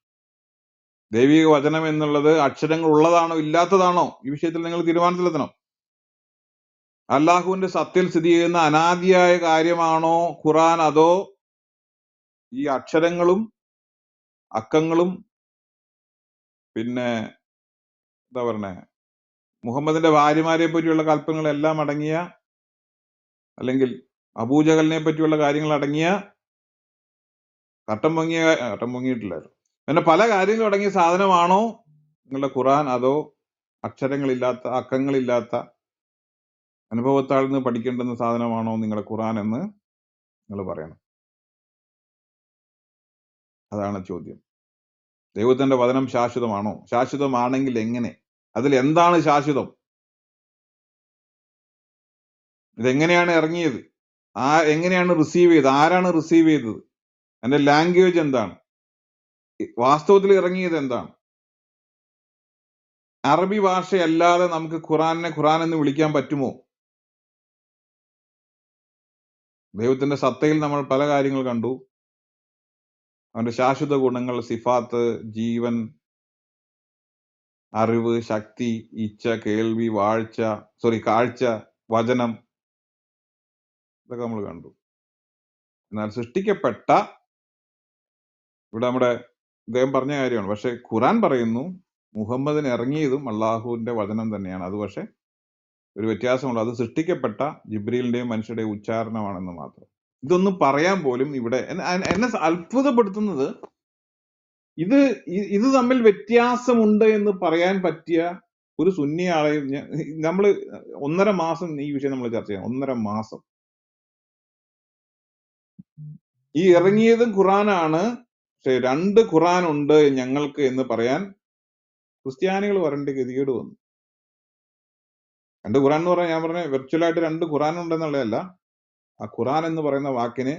ദൈവിക വചനം എന്നുള്ളത് അക്ഷരങ്ങൾ ഉള്ളതാണോ ഇല്ലാത്തതാണോ, ഈ വിഷയത്തിൽ നിങ്ങൾ തീരുമാനത്തിലെത്തണം. അള്ളാഹുവിന്റെ സത്യത്തിൽ സ്ഥിതി ചെയ്യുന്ന അനാദിയായ കാര്യമാണോ ഖുറാൻ, അതോ ഈ അക്ഷരങ്ങളും അക്കങ്ങളും പിന്നെ എന്താ പറഞ്ഞേ മുഹമ്മദിന്റെ ഭാര്യമാരെ പറ്റിയുള്ള കൽപ്പനകളെല്ലാം അടങ്ങിയ, അല്ലെങ്കിൽ അബൂജഹലിനെ പറ്റിയുള്ള കാര്യങ്ങൾ അടങ്ങിയ, കട്ടം പൊങ്ങിയിട്ടില്ലായിരുന്നു, പിന്നെ പല കാര്യങ്ങളും അടങ്ങിയ സാധനമാണോ നിങ്ങളുടെ ഖുറാൻ, അതോ അക്ഷരങ്ങളില്ലാത്ത അക്കങ്ങളില്ലാത്ത അനുഭവത്താൽ നിന്ന് പഠിക്കേണ്ടുന്ന സാധനമാണോ നിങ്ങളുടെ ഖുറാൻ എന്ന് നിങ്ങൾ പറയണം. അതാണ് ചോദ്യം. ദൈവത്തിന്റെ വചനം ശാശ്വതമാണോ? ശാശ്വതമാണെങ്കിൽ എങ്ങനെ? അതിൽ എന്താണ് ശാശ്വതം? ഇതെങ്ങനെയാണ് ഇറങ്ങിയത്? എങ്ങനെയാണ് റിസീവ് ചെയ്തത്? ആരാണ് റിസീവ് ചെയ്തത്? അതിന്റെ ലാംഗ്വേജ് എന്താണ്? വാസ്തവത്തിൽ ഇറങ്ങിയത് എന്താണ്? അറബി ഭാഷയല്ലാതെ നമുക്ക് ഖുറാനെ ഖുറാൻ എന്ന് വിളിക്കാൻ പറ്റുമോ? ദൈവത്തിന്റെ സത്തയിൽ നമ്മൾ പല കാര്യങ്ങൾ കണ്ടു. അവന്റെ ശാശ്വത ഗുണങ്ങൾ, സിഫാത്ത്, ജീവൻ, അറിവ്, ശക്തി, ഇച്ഛ, കേൾവി, കാഴ്ച, വചനം, ഇതൊക്കെ നമ്മൾ കണ്ടു. എന്നാൽ സൃഷ്ടിക്കപ്പെട്ട, ഇവിടെ നമ്മുടെ ഇദ്ദേഹം പറഞ്ഞ കാര്യമാണ്. പക്ഷെ ഖുറാൻ പറയുന്നു മുഹമ്മദിന് ഇറങ്ങിയതും അള്ളാഹുവിന്റെ വചനം തന്നെയാണ്. അത് പക്ഷെ ഒരു വ്യത്യാസമുള്ള, അത് സൃഷ്ടിക്കപ്പെട്ട ജിബ്രീലിന്റെയും മനുഷ്യരുടെയും ഉച്ചാരണമാണെന്ന് മാത്രം. ഇതൊന്നും പറയാൻ പോലും ഇവിടെ എന്നെ അത്ഭുതപ്പെടുത്തുന്നത്, ഇത് തമ്മിൽ വ്യത്യാസമുണ്ട് എന്ന് പറയാൻ പറ്റിയ ഒരു സുന്നിയാളെ നമ്മൾ 1.5 മാസം ഈ വിഷയം നമ്മൾ ചർച്ച ചെയ്യാം. 1.5 മാസം. ഈ ഇറങ്ങിയതും ഖുറാനാണ്, പക്ഷെ 2 ഖുറാൻ ഉണ്ട് ഞങ്ങൾക്ക് എന്ന് പറയാൻ ക്രിസ്ത്യാനികൾ വരേണ്ട ഗതികേട് വന്നു. 2 ഖുറാൻ എന്ന് പറഞ്ഞാൽ, ഞാൻ പറഞ്ഞ വെർച്വലായിട്ട് 2 ഖുറാൻ ഉണ്ടെന്നുള്ളതല്ല. ആ ഖുറാൻ എന്ന് പറയുന്ന വാക്കിന്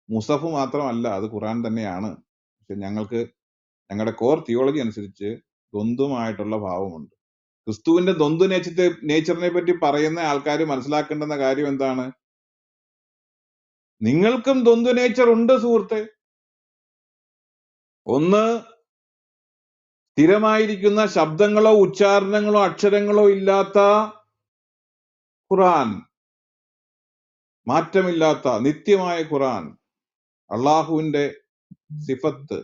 മുസഫ് മാത്രമല്ല, അത് ഖുറാൻ തന്നെയാണ്. പക്ഷെ ഞങ്ങളുടെ കോർ തിയോളജി അനുസരിച്ച് ദ്വന്ദ്വമായിട്ടുള്ള ഭാവമുണ്ട്. ക്രിസ്തുവിന്റെ ദ്വന്ദ്വ നേച്ചറിനെ പറ്റി പറയുന്ന ആൾക്കാർ മനസ്സിലാക്കേണ്ടുന്ന കാര്യം എന്താണ്? നിങ്ങൾക്കും ദ്വന്ദ്വ നേച്ചർ ഉണ്ട് സുഹൃത്തെ. ഒന്ന്, സ്ഥിരമായിരിക്കുന്ന ശബ്ദങ്ങളോ ഉച്ചാരണങ്ങളോ അക്ഷരങ്ങളോ ഇല്ലാത്ത ഖുറാൻ, മാറ്റമില്ലാത്ത നിത്യമായ ഖുറാൻ, അള്ളാഹുവിന്റെ സിഫത്ത്.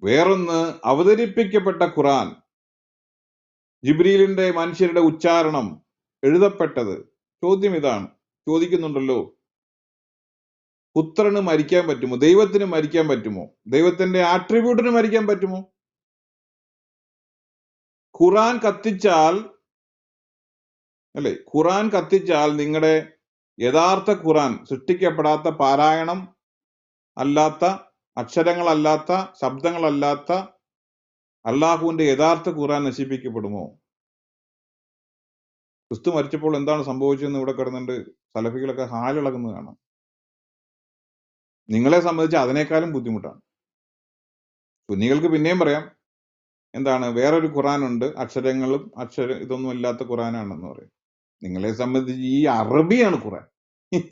വേറൊന്ന്, അവതരിപ്പിക്കപ്പെട്ട ഖുറാൻ, ജിബ്രീലിന്റെ മനുഷ്യരുടെ ഉച്ചാരണം, എഴുതപ്പെട്ടത്. ചോദ്യം ഇതാണ്, ചോദിക്കുന്നുണ്ടല്ലോ, പുത്രന് മരിക്കാൻ പറ്റുമോ? ദൈവത്തിന് മരിക്കാൻ പറ്റുമോ? ദൈവത്തിന്റെ ആട്രിബ്യൂട്ടിന് മരിക്കാൻ പറ്റുമോ? ഖുറാൻ കത്തിച്ചാൽ, അല്ലെ, ഖുറാൻ കത്തിച്ചാൽ നിങ്ങളുടെ യഥാർത്ഥ ഖുറാൻ, സൃഷ്ടിക്കപ്പെടാത്ത, പാരായണം അല്ലാത്ത, അക്ഷരങ്ങളല്ലാത്ത, ശബ്ദങ്ങളല്ലാത്ത അള്ളാഹുവിന്റെ യഥാർത്ഥ ഖുറാൻ നശിപ്പിക്കപ്പെടുമോ? ക്രിസ്തു മരിച്ചപ്പോൾ എന്താണ് സംഭവിച്ചതെന്ന് ഇവിടെ കിടന്നുണ്ട് സലഫികളൊക്കെ ഹാലിളകുന്നതാണ്. നിങ്ങളെ സംബന്ധിച്ച് അതിനേക്കാളും ബുദ്ധിമുട്ടാണ്. സുന്നികൾക്ക് പിന്നെയും പറയാം, എന്താണ്, വേറൊരു ഖുറാനുണ്ട്, അക്ഷരങ്ങളും ഇതൊന്നും ഇല്ലാത്ത ഖുറാനാണെന്ന് പറയും. നിങ്ങളെ സംബന്ധിച്ച് ഈ അറബിയാണ് ഖുറാൻ.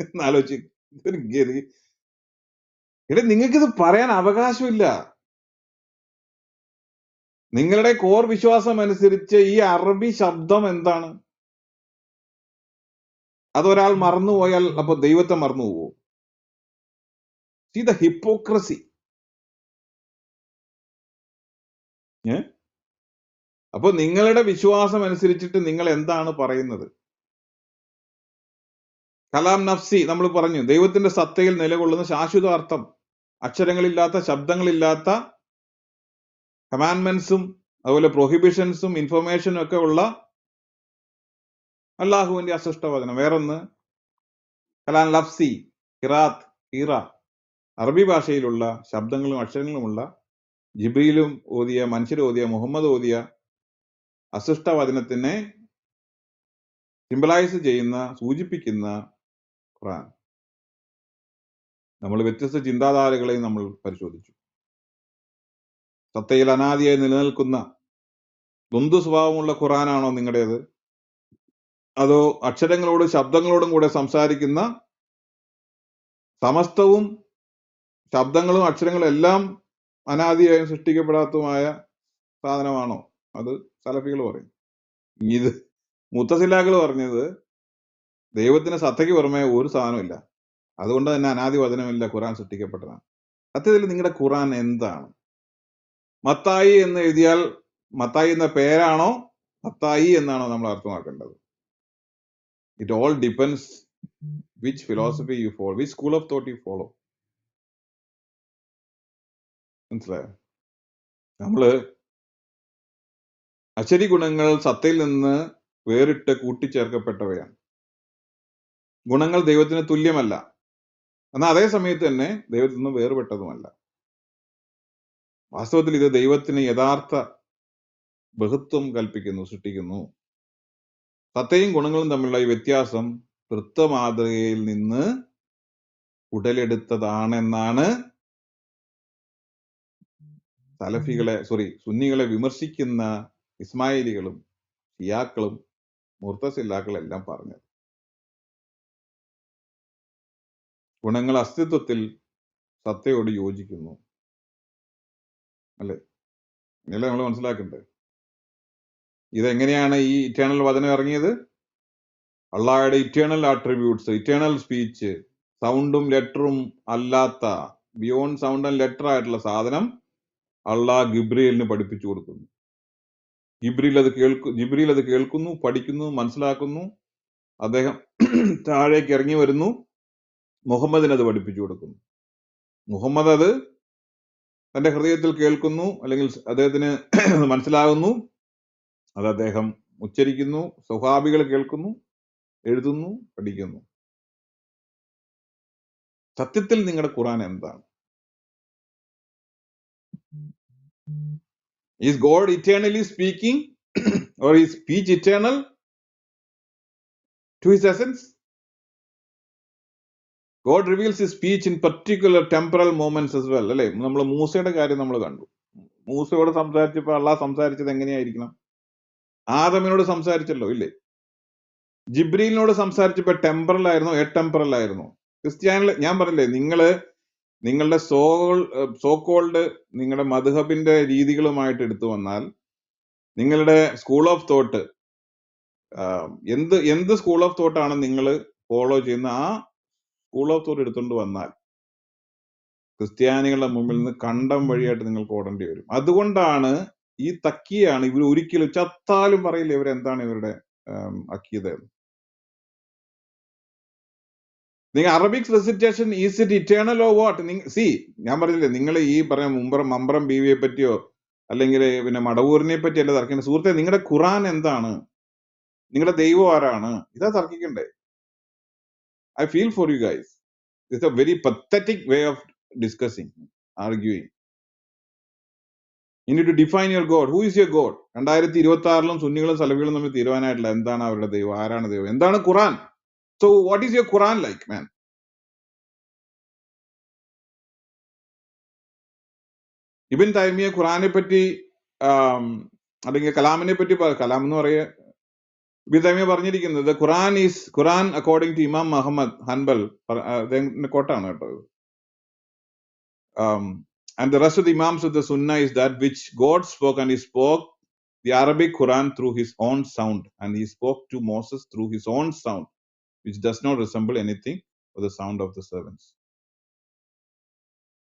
എന്നാലോചിച്ച്, ഇതൊരു ഗതി. ഇവിടെ നിങ്ങൾക്കിത് പറയാൻ അവകാശമില്ല. നിങ്ങളുടെ കോർ വിശ്വാസം അനുസരിച്ച് ഈ അറബി ശബ്ദം എന്താണ്? അതൊരാൾ മറന്നുപോയാൽ അപ്പൊ ദൈവത്തെ മറന്നു പോവോ? See the hypocrisy. അപ്പൊ നിങ്ങളുടെ വിശ്വാസം അനുസരിച്ചിട്ട് നിങ്ങൾ എന്താണ് പറയുന്നത്? കലാം നഫ്സി നമ്മൾ പറഞ്ഞു, ദൈവത്തിന്റെ സത്തയിൽ നിലകൊള്ളുന്ന ശാശ്വത അർത്ഥം, അക്ഷരങ്ങളില്ലാത്ത, ശബ്ദങ്ങളില്ലാത്ത, കമാൻഡ്മെന്റ്സും അതുപോലെ പ്രൊഹിബിഷൻസും ഇൻഫർമേഷനും ഒക്കെ ഉള്ള അള്ളാഹുവിന്റെ അസൃഷ്ടവചനം. വേറൊന്ന് കലാൻ ലഫ്സി, ഖിറാത്ത്, ഖീറ, അറബി ഭാഷയിലുള്ള ശബ്ദങ്ങളും അക്ഷരങ്ങളുമുള്ള ജിബ്രീലും ഓതിയ, മനുഷ്യർ ഓതിയ, മുഹമ്മദ് ഓതിയ അസൃഷ്ടവചനത്തിനെ സിംബലൈസ് ചെയ്യുന്ന, സൂചിപ്പിക്കുന്ന ഖുർആൻ. നമ്മൾ വ്യത്യസ്ത ചിന്താധാരകളെയും നമ്മൾ പരിശോധിച്ചു. സത്തയിൽ അനാദിയായി നിലനിൽക്കുന്ന ദ്വന്ദ്വ സ്വഭാവമുള്ള ഖുർആനാണോ നിങ്ങളുടേത്? അതോ അക്ഷരങ്ങളോടും ശബ്ദങ്ങളോടും കൂടെ സംസാരിക്കുന്ന, സമസ്തവും ശബ്ദങ്ങളും അക്ഷരങ്ങളും എല്ലാം അനാദിയായും സൃഷ്ടിക്കപ്പെടാത്തതുമായ സാധനമാണോ? അത് സലഫികൾ പറയും. ഇത് മുത്തസിലാക്കൾ പറഞ്ഞത് ദൈവത്തിന് സത്തയ്ക്ക് പുറമെ ഒരു സാധനമില്ല, അതുകൊണ്ട് തന്നെ അനാദി വചനമില്ല, ഖുർആൻ സൃഷ്ടിക്കപ്പെട്ടതാണ്. സത്യത്തിൽ നിങ്ങളുടെ ഖുർആൻ എന്താണ്? മത്തായി എന്ന് എഴുതിയാൽ മത്തായി എന്ന പേരാണോ മത്തായി എന്നാണോ നമ്മൾ അർത്ഥമാക്കേണ്ടത്? It all depends which philosophy you follow, which school of thought you follow. മനസ്സിലായോ? നമ്മള് അശരി ഗുണങ്ങൾ സത്തയിൽ നിന്ന് വേറിട്ട് കൂട്ടിച്ചേർക്കപ്പെട്ടവയാണ്. ഗുണങ്ങൾ ദൈവത്തിന് തുല്യമല്ല, എന്നാൽ അതേ സമയത്ത് തന്നെ ദൈവത്തിൽ നിന്ന് വേർപെട്ടതുമല്ല. വാസ്തവത്തിൽ ഇത് ദൈവത്തിന് യഥാർത്ഥ ബഹുത്വം കൽപ്പിക്കുന്നു, സൃഷ്ടിക്കുന്നു. സത്തയും ഗുണങ്ങളും തമ്മിലുള്ള ഈ വ്യത്യാസം തൃത്വമാതൃകയിൽ നിന്ന് ഉടലെടുത്തതാണെന്നാണ് സുന്നികളെ വിമർശിക്കുന്ന ഇസ്മായിലികളും ഷിയാക്കളും മുർത്തസില്ലാക്കളും എല്ലാം പറഞ്ഞത്. ഗുണങ്ങൾ അസ്തിത്വത്തിൽ സത്തയോട് യോജിക്കുന്നു, അല്ലെ? ഇങ്ങനെയല്ലേ നമ്മൾ മനസ്സിലാക്കണ്ടേ? ഇതെങ്ങനെയാണ് ഈ ഇറ്റേണൽ വചനം ഇറങ്ങിയത്? അള്ളാഹയുടെ ഇറ്റേണൽ ആട്രിബ്യൂട്ട്സ്, ഇറ്റേണൽ സ്പീച്ച്, സൗണ്ടും ലെറ്ററും അല്ലാത്ത, ബിയോണ്ട് സൗണ്ട് ആൻഡ് ലെറ്റർ ആയിട്ടുള്ള സാധനം അള്ളാഹ് ഗിബ്രീലിന് പഠിപ്പിച്ചു കൊടുക്കുന്നു. ജിബ്രീൽ അത് കേൾക്കുന്നു, പഠിക്കുന്നു, മനസ്സിലാക്കുന്നു. അദ്ദേഹം താഴേക്ക് ഇറങ്ങി വരുന്നു, മുഹമ്മദിന് അത് പഠിപ്പിച്ചു കൊടുക്കുന്നു. മുഹമ്മദ് അത് തന്റെ ഹൃദയത്തിൽ കേൾക്കുന്നു, അല്ലെങ്കിൽ അദ്ദേഹത്തിന് മനസ്സിലാകുന്നു, അത് അദ്ദേഹം ഉച്ചരിക്കുന്നു, സ്വഹാബികൾ കേൾക്കുന്നു, എഴുതുന്നു, പഠിക്കുന്നു. സത്യത്തിൽ നിങ്ങളുടെ ഖുർആൻ എന്താണ്? Is God eternally speaking or is speech eternal to his essence? God reveals his speech in particular temporal moments as well, അല്ലെ? നമ്മൾ മൂസയുടെ കാര്യം നമ്മൾ കണ്ടു. മൂസയോട് സംസാരിച്ചപ്പോൾ അള്ളാഹ് സംസാരിച്ചത് എങ്ങനെയായിരിക്കണം? ആദമിനോട് സംസാരിച്ചല്ലോ, ഇല്ലേ? ജിബ്രീലിനോട് സംസാരിച്ചപ്പോൾ ടെമ്പറൽ ആയിരുന്നോ, എടെമ്പറൽ ആയിരുന്നോ? ക്രിസ്ത്യാനികൾ, ഞാൻ പറഞ്ഞില്ലേ, നിങ്ങളുടെ സോകോൾഡ് നിങ്ങളുടെ മദ്ഹബിന്റെ രീതികളുമായിട്ട് എടുത്തു വന്നാൽ, നിങ്ങളുടെ സ്കൂൾ ഓഫ് തോട്ട്, എന്ത് സ്കൂൾ ഓഫ് തോട്ടാണ് നിങ്ങൾ ഫോളോ ചെയ്യുന്ന, ആ സ്കൂൾ ഓഫ് തോട്ട് എടുത്തുകൊണ്ട് വന്നാൽ ക്രിസ്ത്യാനികളുടെ മുമ്പിൽ നിന്ന് കണ്ടം വഴിയായിട്ട് നിങ്ങൾക്ക് ഓടേണ്ടി വരും. അതുകൊണ്ടാണ് ഈ തക്കിയാണ് ഇവർ ഒരിക്കലും ചത്താലും പറയില്ല ഇവരെന്താണ് ഇവരുടെ അക്കീത. നിങ്ങൾ Arabic recitation is it eternal or what? See, ഞാൻ പറഞ്ഞില്ലേ, നിങ്ങൾ ഈ പറഞ്ഞ മമ്പ്രം ബീവിയെ പറ്റിയോ അല്ലെങ്കിൽ പിന്നെ മടവൂരിനെ പറ്റി അല്ല തർക്കിക്കേണ്ട സുഹൃത്തെ. നിങ്ങളുടെ ഖുറാൻ എന്താണ്? നിങ്ങളുടെ ദൈവം ആരാണ്? ഇതാ തർക്കിക്കണ്ടേ. I feel for you guys. It's a very pathetic way of discussing, arguing. You need to define your God. Who is your God? 2026 സുന്നികളും സലഫികളും തമ്മിൽ തീരുമാനമായിട്ടില്ല എന്താണ് അവരുടെ ദൈവം, ആരാണ് ദൈവം, എന്താണ് ഖുറാൻ. So what is your Quran like, man? Ibn Taymiyyah ഖുറാനെ പറ്റി അല്ലെങ്കിൽ കലാമിനെ പറ്റി, കലാം എന്ന് പറയുക, ഇബിൻ തൈമിയ പറഞ്ഞിരിക്കുന്നത് ഖുറാൻ അക്കോർഡിംഗ് ടു ഇമാം മുഹമ്മദ് ഹൻബൽ, കോട്ടാണ് കേട്ടോ ഇത്. And the rest of the Imams of the Sunnah is that which God spoke, and he spoke the Arabic Quran through his own sound, and he spoke to Moses through his own sound, which does not resemble anything of the sound of the servants.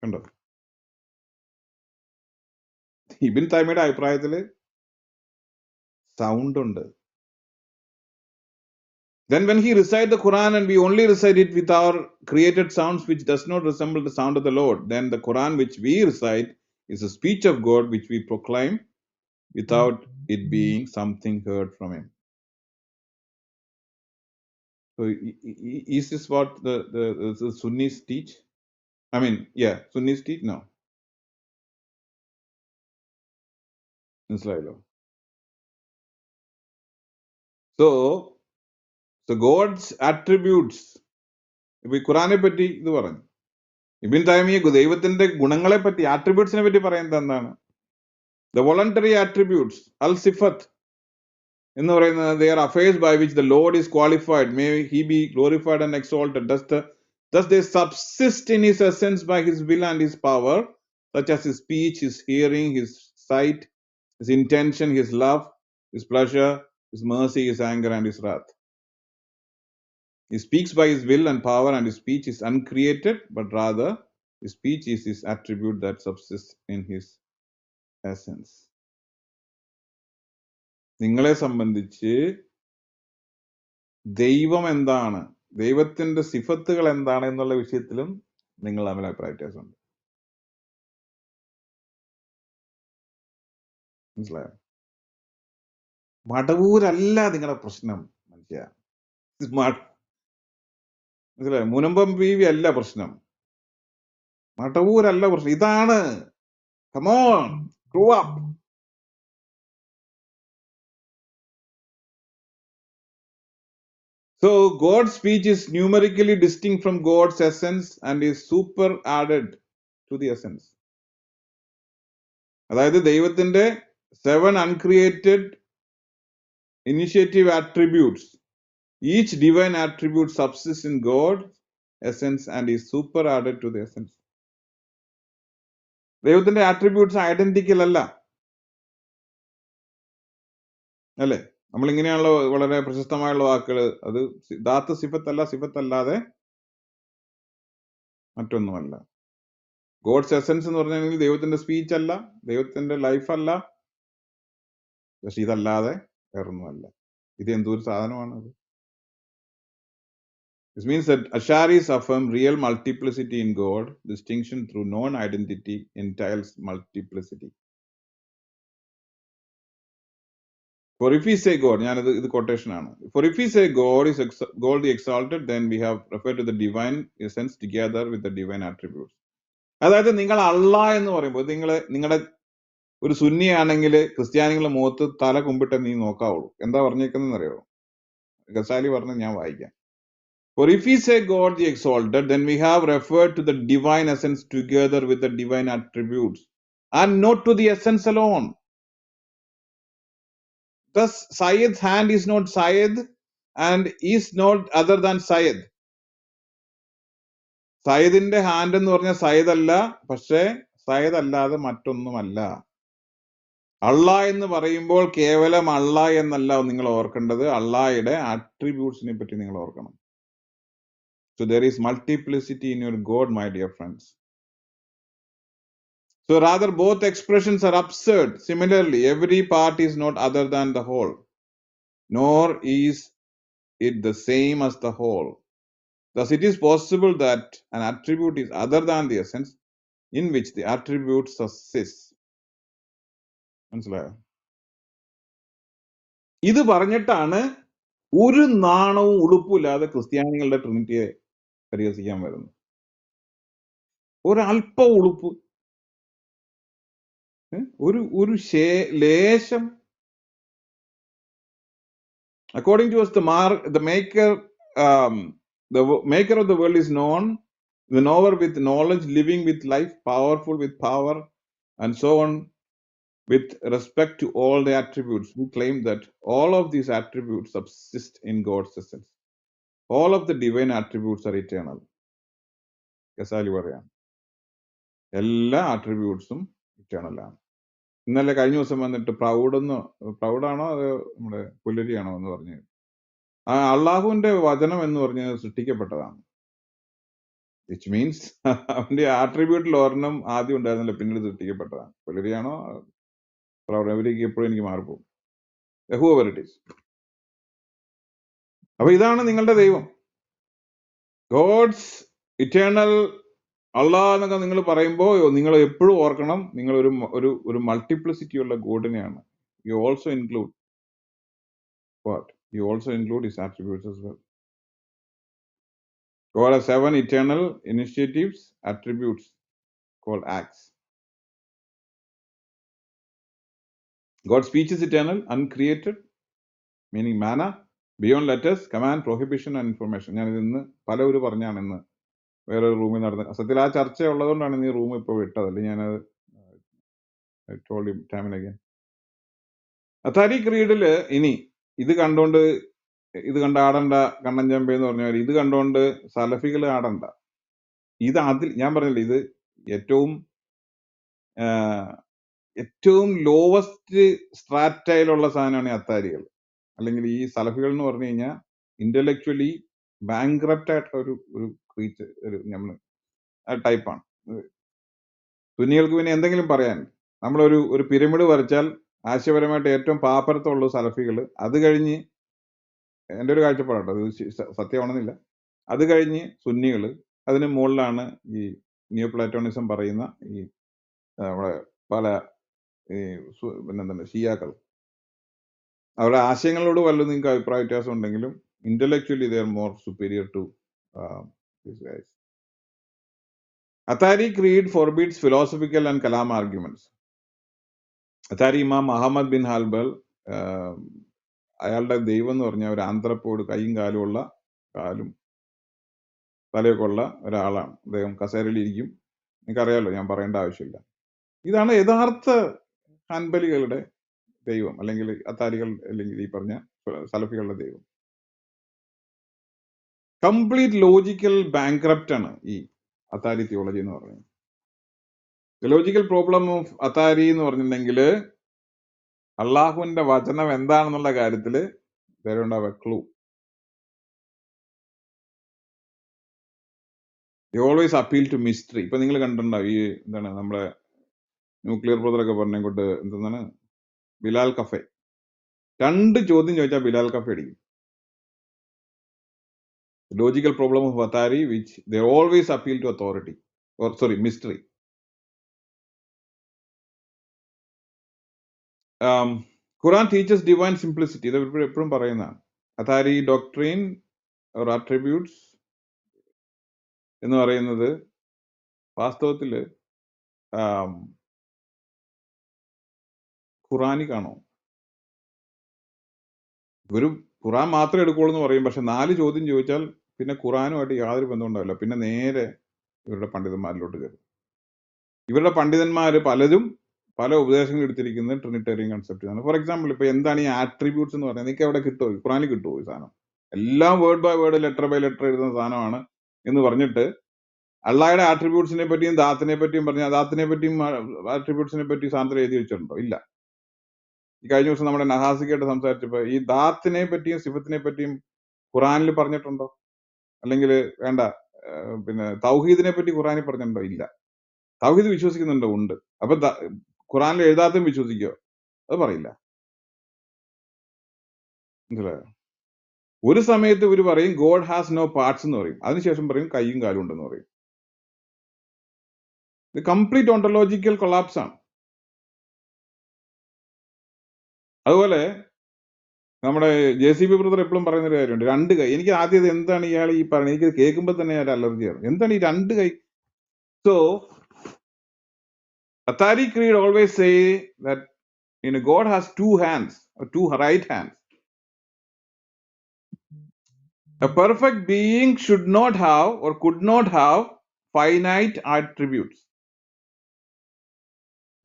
കണ്ടോ? ഇബിൻ തൈമിയുടെ അഭിപ്രായത്തില് സൗണ്ട് ഉണ്ട്. Then when he recite the Quran and we only recite it with our created sounds which does not resemble the sound of the Lord, then the Quran which we recite is a speech of God which we proclaim without it being something heard from him. So is this what the Sunnis teach? I mean, yeah, Sunnis teach? No. മനസ്സിലായല്ലോ. So God's attributes, ഇപ്പൊ ഈ ഖുറാനെ പറ്റി ഇത് പറഞ്ഞു. ഇബിൻ തൈമിയ ദൈവത്തിന്റെ ഗുണങ്ങളെ പറ്റി, ആട്രിബ്യൂട്ട്സിനെ പറ്റി പറയുന്നത് എന്താണ്? The voluntary attributes, al sifat എന്ന് പറയുന്നത്, they are affairs by which the Lord is qualified, may he be glorified and exalted. Thus they subsist in his essence by his will and his power, such as his speech, his hearing, his sight, his intention, his love, his pleasure, his mercy, his anger, and his wrath. He speaks by his will and power, and his speech is uncreated, but rather his speech is his attribute that subsists in his essence. നിങ്ങളെ സംബന്ധിച്ച് ദൈവം എന്താണ്, ദൈവത്തിന്റെ സിഫത്തുകൾ എന്താണ് എന്നുള്ള വിഷയത്തിലും നിങ്ങൾ തമ്മിൽ അഭിപ്രായ വ്യത്യാസമുണ്ട്. മനസ്സിലായോ? മടവൂരല്ല നിങ്ങളുടെ പ്രശ്നം. മനുഷ്യ, മനസ്സിലായോ? മുനമ്പം ബീവി അല്ല പ്രശ്നം, മടവൂരല്ല പ്രശ്നം. ഇതാണ്. Come on, grow up. So God's speech is numerically distinct from God's essence and is super added to the essence. അതായത് ദൈവത്തിന്റെ 7 uncreated initiative attributes, each divine attribute subsists in God's essence and is super added to the essence. ദൈവത്തിന്റെ ആട്രിബ്യൂട്ട്സ് ഐഡന്റിക്കൽ അല്ല, അല്ലേ? നമ്മൾ ഇങ്ങനെയാണല്ലോ വളരെ പ്രശസ്തമായുള്ള വാക്കുകൾ, അത് ദാത്ത് സിഫത്തല്ല, സിഫത്തല്ലാതെ മറ്റൊന്നുമല്ല. ഗോഡ്സ് എസൻസ് എന്ന് പറഞ്ഞിട്ടുണ്ടെങ്കിൽ ദൈവത്തിന്റെ സ്പീച്ച് അല്ല, ദൈവത്തിന്റെ ലൈഫ് അല്ല, പക്ഷെ ഇതല്ലാതെ വേറൊന്നുമല്ല. ഇത് എന്തൊരു സാധനമാണ് അത്? This means that Asharis affirm real multiplicity in God. Distinction through non-identity entails multiplicity. For if we say God, this quotation ആണ്. For if we say God is God the exalted, then we have referred to the divine essence together with the divine attributes. അതായത് നിങ്ങൾ അള്ള എന്ന് പറയുമ്പോൾ നിങ്ങളുടെ ഒരു സുന്നിയാണെങ്കിൽ ക്രിസ്ത്യാനികളുടെ മുഖത്ത് തല കുമ്പിട്ട് നീ നോക്കാവുള്ളൂ. എന്താ പറഞ്ഞേക്കുന്നതെന്ന് അറിയോ? ഗസാലി പറഞ്ഞ് ഞാൻ വായിക്കാം. For if we say God the exalted, then we have referred to the divine essence together with the divine attributes and not to the essence alone. Thus, Sayyid's hand is not Sayyid and is not other than Sayyid. സയ്യിദിന്റെ ഹാൻഡ് എന്ന് പറഞ്ഞാൽ സയ്യിദ് അല്ല, പക്ഷേ സയ്യിദ് അല്ലാതെ മറ്റൊന്നുമല്ല. അള്ള എന്ന് പറയുമ്പോൾ കേവലം അള്ള എന്നല്ല നിങ്ങൾ ഓർക്കേണ്ടത്, അള്ളായുടെ ആട്രിബ്യൂട്ട്സിനെ പറ്റി നിങ്ങൾ ഓർക്കണം. So there is multiplicity in your God, my dear friends. So rather both expressions are absurd. Similarly, every part is not other than the whole, nor is it the same as the whole. Thus it is possible that an attribute is other than the essence in which the attribute subsists. മനസ്സിലായോ? ഇത് പറഞ്ഞിട്ടാണ് ഒരു നാണവും ഉളുപ്പില്ലാതെ ക്രിസ്ത്യാനികളുടെ ട്രിനിറ്റിയെ പരിഹസിക്കാൻ വരുന്നത്. ഒരല്പ ഉളുപ്പ്, ഒരു ലേശം. According to us, the maker of the world is known, the knower with knowledge, living with life, powerful with power, and so on. With respect to all the attributes, we claim that all of these attributes subsist in God's essence. All of the divine attributes are eternal. Ghazali പറയാം, എല്ലാ ആട്രിബ്യൂട്ട്സും ഇറ്റേണൽ ആണ്. ഇന്നലെ കഴിഞ്ഞ ദിവസം വന്നിട്ട് പ്രൗഡാണോ അത് നമ്മുടെ പുലരിയാണോ എന്ന് പറഞ്ഞു. ആ അള്ളാഹുവിന്റെ വചനം എന്ന് പറഞ്ഞത് സൃഷ്ടിക്കപ്പെട്ടതാണ്. വിച്ച് മീൻസ് അവന്റെ ആട്രിബ്യൂട്ടിൽ ഒരെണ്ണം ആദ്യം ഉണ്ടായിരുന്നില്ല, പിന്നീട് സൃഷ്ടിക്കപ്പെട്ടതാണ്. പുലരിയാണോ പ്രൗഡ്, അവർക്ക് എപ്പോഴും എനിക്ക് മാറിപ്പോകും. whoever it is. അപ്പൊ ഇതാണ് നിങ്ങളുടെ ദൈവം. ഗോഡ്സ് ഇറ്റേണൽ അള്ളാഹ് എന്നൊക്കെ നിങ്ങൾ പറയുമ്പോൾ നിങ്ങൾ എപ്പോഴും ഓർക്കണം, നിങ്ങൾ ഒരു മൾട്ടിപ്ലിസിറ്റി ഉള്ള ഗോഡിനെയാണ്. You also include what? You also include his attributes as well. God has 7 eternal initiatives, attributes called acts. God's speech is eternal, uncreated, meaning manna, beyond letters, command, prohibition and information. ഞാനിത് ഇന്ന് പലവരും പറഞ്ഞാണ് ഇന്ന് വേറൊരു റൂമിൽ നടന്നത്. സത്യത്തിൽ ആ ചർച്ച ഉള്ളതുകൊണ്ടാണ് ഇന്ന് ഈ റൂം ഇപ്പോൾ വിട്ടത്. അല്ലെങ്കിൽ ഞാനത് told him time and again. Attri ക്രീഡില് ഇനി ഇത് കണ്ടോണ്ട് ഇത് കണ്ട ആടണ്ട കണ്ണൻ ചെമ്പ എന്ന് പറഞ്ഞ ഇത് കണ്ടോണ്ട് സലഫികൾ ആടണ്ട. ഇത് അതിൽ ഞാൻ പറഞ്ഞില്ല, ഇത് ഏറ്റവും ഏറ്റവും ലോവസ്റ്റ് സ്ട്രാറ്റയിലുള്ള സാധനമാണ് ഈ അത്താരികൾ, അല്ലെങ്കിൽ ഈ സലഫികൾ എന്ന് പറഞ്ഞു കഴിഞ്ഞാൽ ഇന്റലക്ച്വലി ബാങ്ക്രപ്റ്റ് ആയിട്ടുള്ള ഒരു ഒരു ക്രീച്ചർ, ഒരു നമ്മൾ ആ ടൈപ്പാണ്. സുന്നികൾക്ക് പിന്നെ എന്തെങ്കിലും പറയാൻ, നമ്മളൊരു ഒരു പിരമിഡ് വരച്ചാൽ ആശയപരമായിട്ട് ഏറ്റവും പാപ്പരത്തുള്ള സലഫികൾ, അത് കഴിഞ്ഞ് എൻ്റെ ഒരു കാഴ്ചപ്പാടാട്ടോ, ഇത് സത്യമാണെന്നില്ല, അത് കഴിഞ്ഞ് സുന്നികൾ, അതിന് മുകളിലാണ് ഈ ന്യൂ പ്ലാറ്റോണിസം പറയുന്ന ഈ നമ്മുടെ പല ഈ പിന്നെന്താണ് ഷിയാക്കൾ. അവരുടെ ആശയങ്ങളോട് വല്ലതും നിങ്ങൾക്ക് അഭിപ്രായ വ്യത്യാസം ഉണ്ടെങ്കിലും intellectually they are more superior to these guys. Athari creed forbids philosophical and kalam arguments. Athari ഇമാം അഹമ്മദ് ബിൻ ഹാൽബൽ, അയാളുടെ ദൈവം എന്ന് പറഞ്ഞാൽ ഒരു ആന്ത്രപ്പോട് കൈയും കാലും ഉള്ള, കാലും തലയൊക്കെ ഉള്ള ഒരാളാണ്. അദ്ദേഹം കസേരയിലിരിക്കും. നിങ്ങൾക്കറിയാലോ, ഞാൻ പറയേണ്ട ആവശ്യമില്ല. ഇതാണ് യഥാർത്ഥ ഹൻബലികളുടെ ദൈവം, അല്ലെങ്കിൽ അത്താരികൾ, അല്ലെങ്കിൽ ഈ പറഞ്ഞ സലഫികളുടെ ദൈവം. കംപ്ലീറ്റ് ലോജിക്കൽ ബാങ്ക്രപ്റ്റ് ആണ് ഈ അത്താരി തിയോളജി എന്ന് പറയുന്നത്. ലോജിക്കൽ പ്രോബ്ലം ഓഫ് അത്താരി എന്ന് പറഞ്ഞിട്ടുണ്ടെങ്കിൽ അള്ളാഹുവിന്റെ വചനം എന്താണെന്നുള്ള കാര്യത്തില് they don't have a clue. They always appeal to mystery. ഇപ്പൊ നിങ്ങൾ കണ്ടിട്ടുണ്ടാവും ഈ എന്താണ് നമ്മുടെ ന്യൂക്ലിയർ ബ്രദറൊക്കെ പറഞ്ഞുകൊണ്ട് എന്താണ് ബിലാൽ കഫേ, 2 ചോദ്യം ചോദിച്ചാൽ ബിലാൽ കഫേ അടിക്കും. Logical problem of Attri which they always appeal to authority or sorry mystery. Quran teaches divine simplicity. ഇത് എപ്പോഴും പറയുന്നതാണ്. അത്താരി ഡോക്ട്രീൻ or attributes എന്ന് പറയുന്നത് വാസ്തവത്തില് ഖുറാനിക്കാണോ? ഒരു ഖുറാൻ മാത്രമേ എടുക്കുള്ളൂ എന്ന് പറയും, പക്ഷെ 4 ചോദ്യം ചോദിച്ചാൽ പിന്നെ ഖുറാനുമായിട്ട് യാതൊരു ബന്ധം ഉണ്ടാവില്ല. പിന്നെ നേരെ ഇവരുടെ പണ്ഡിതന്മാരിലോട്ട് കയറും. ഇവരുടെ പണ്ഡിതന്മാർ പലരും പല ഉപദേശങ്ങൾ എടുത്തിരിക്കുന്നത് ട്രിനിറ്റേറിയൻ കൺസെപ്റ്റാണ്. ഫോർ എക്സാമ്പിൾ, ഇപ്പൊ എന്താണ് ഈ ആട്രിബ്യൂട്ട്സ് എന്ന് പറയുന്നത്? നിങ്ങൾക്ക് എവിടെ കിട്ടുമോ? ഖുറാനിൽ കിട്ടുമോ ഈ സാധനം? എല്ലാം word by word, letter by letter എഴുതുന്ന സാധനമാണ് എന്ന് പറഞ്ഞിട്ട് അള്ളാഹയുടെ ആട്രിബ്യൂട്ട്സിനെ പറ്റിയും ദാത്തിനെ പറ്റിയും പറഞ്ഞ ദാത്തിനെ പറ്റിയും ആട്രിബ്യൂട്ട്സിനെ പറ്റിയും സാധനം എഴുതി വെച്ചിട്ടുണ്ടോ? ഇല്ല. ഈ കഴിഞ്ഞ ദിവസം നമ്മുടെ നഹാസിക്കായിട്ട് സംസാരിച്ചപ്പോ ഈ ദാത്തിനെ പറ്റിയും സിഫത്തിനെ പറ്റിയും ഖുറാനിൽ പറഞ്ഞിട്ടുണ്ടോ? അല്ലെങ്കിൽ വേണ്ട, പിന്നെ തൗഹീദിനെ പറ്റി ഖുറാനിൽ പറഞ്ഞിട്ടുണ്ടോ? ഇല്ല. തൗഹീദ് വിശ്വസിക്കുന്നുണ്ടോ? ഉണ്ട്. അപ്പൊ ഖുറാനിൽ എഴുതാത്തും വിശ്വസിക്കോ? അത് പറയില്ല. മനസ്സിലായോ? ഒരു സമയത്ത് ഇവർ പറയും ഗോഡ് ഹാസ് നോ പാർട്സ് എന്ന് പറയും, അതിനുശേഷം പറയും കൈയും കാലും ഉണ്ടെന്ന് പറയും. ഇത് കംപ്ലീറ്റ് ഓണ്ടോളജിക്കൽ കൊളാപ്സ് ആണ്. അതുപോലെ നമ്മുടെ JCB ബ്രദർ എപ്പോഴും പറയുന്ന ഒരു കാര്യമുണ്ട്, 2 കൈ. എനിക്ക് ആദ്യം എന്താണ് ഇയാൾ ഈ പറയുന്നത്, എനിക്ക് കേൾക്കുമ്പോൾ തന്നെ ഒരു അലർജിയാണ്. എന്താണ് ഈ 2 കൈ? So Athari creed always say that God has 2 hands, or 2 right hands. A perfect being should not have or could not have finite attributes.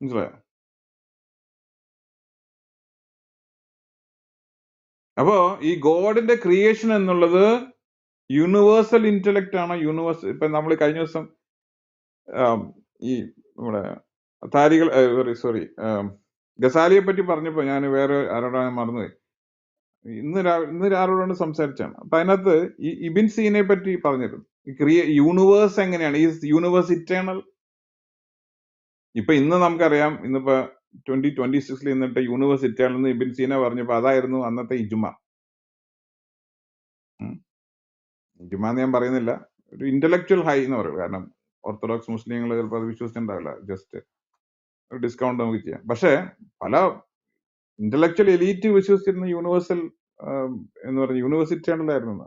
മനസ്സിലായോ? അപ്പോ ഈ ഗോഡിന്റെ ക്രിയേഷൻ എന്നുള്ളത് യൂണിവേഴ്സൽ ഇന്റലക്ട് ആണ്. ഇപ്പൊ നമ്മൾ കഴിഞ്ഞ ദിവസം ഈ നമ്മുടെ താരികൾ സോറി ഗസാലിയെ പറ്റി പറഞ്ഞപ്പോ ഞാൻ വേറെ ആരോടാണ് മറന്നുപോയി, ഇന്ന് ആരോടാണ് സംസാരിച്ചാണ്. അപ്പൊ അതിനകത്ത് ഈ ഇബിൻ സീനെ പറ്റി പറഞ്ഞിരുന്നു. യൂണിവേഴ്സ് എങ്ങനെയാണ്, ഈ യൂണിവേഴ്സ് ഇറ്റേണൽ. ഇപ്പൊ ഇന്ന് നമുക്കറിയാം, ഇന്നിപ്പോ 2026 നിന്നിട്ട് യൂണിവേഴ്സ് ഇറ്റേണൽ എന്ന് ഇബിൻ സീന പറഞ്ഞപ്പോ അതായിരുന്നു അന്നത്തെ ഇജുമ. ഇജുമ എന്ന് ഞാൻ പറയുന്നില്ല, ഒരു ഇന്റലക്ച്വൽ ഹൈ എന്ന് പറയുള്ളൂ. കാരണം ഓർത്തഡോക്സ് മുസ്ലിങ്ങൾ ചിലപ്പോൾ അത് വിശ്വസിച്ചിട്ടുണ്ടാവില്ല, ജസ്റ്റ് ഒരു ഡിസ്കൗണ്ട് നമുക്ക് ചെയ്യാം. പക്ഷെ പല ഇന്റലക്ച്വൽ എലീറ്റ് വിശ്വസിച്ചിരുന്ന യൂണിവേഴ്സൽ എന്ന് പറഞ്ഞ യൂണിവേഴ്സിറ്റി ആണല്ലായിരുന്നു.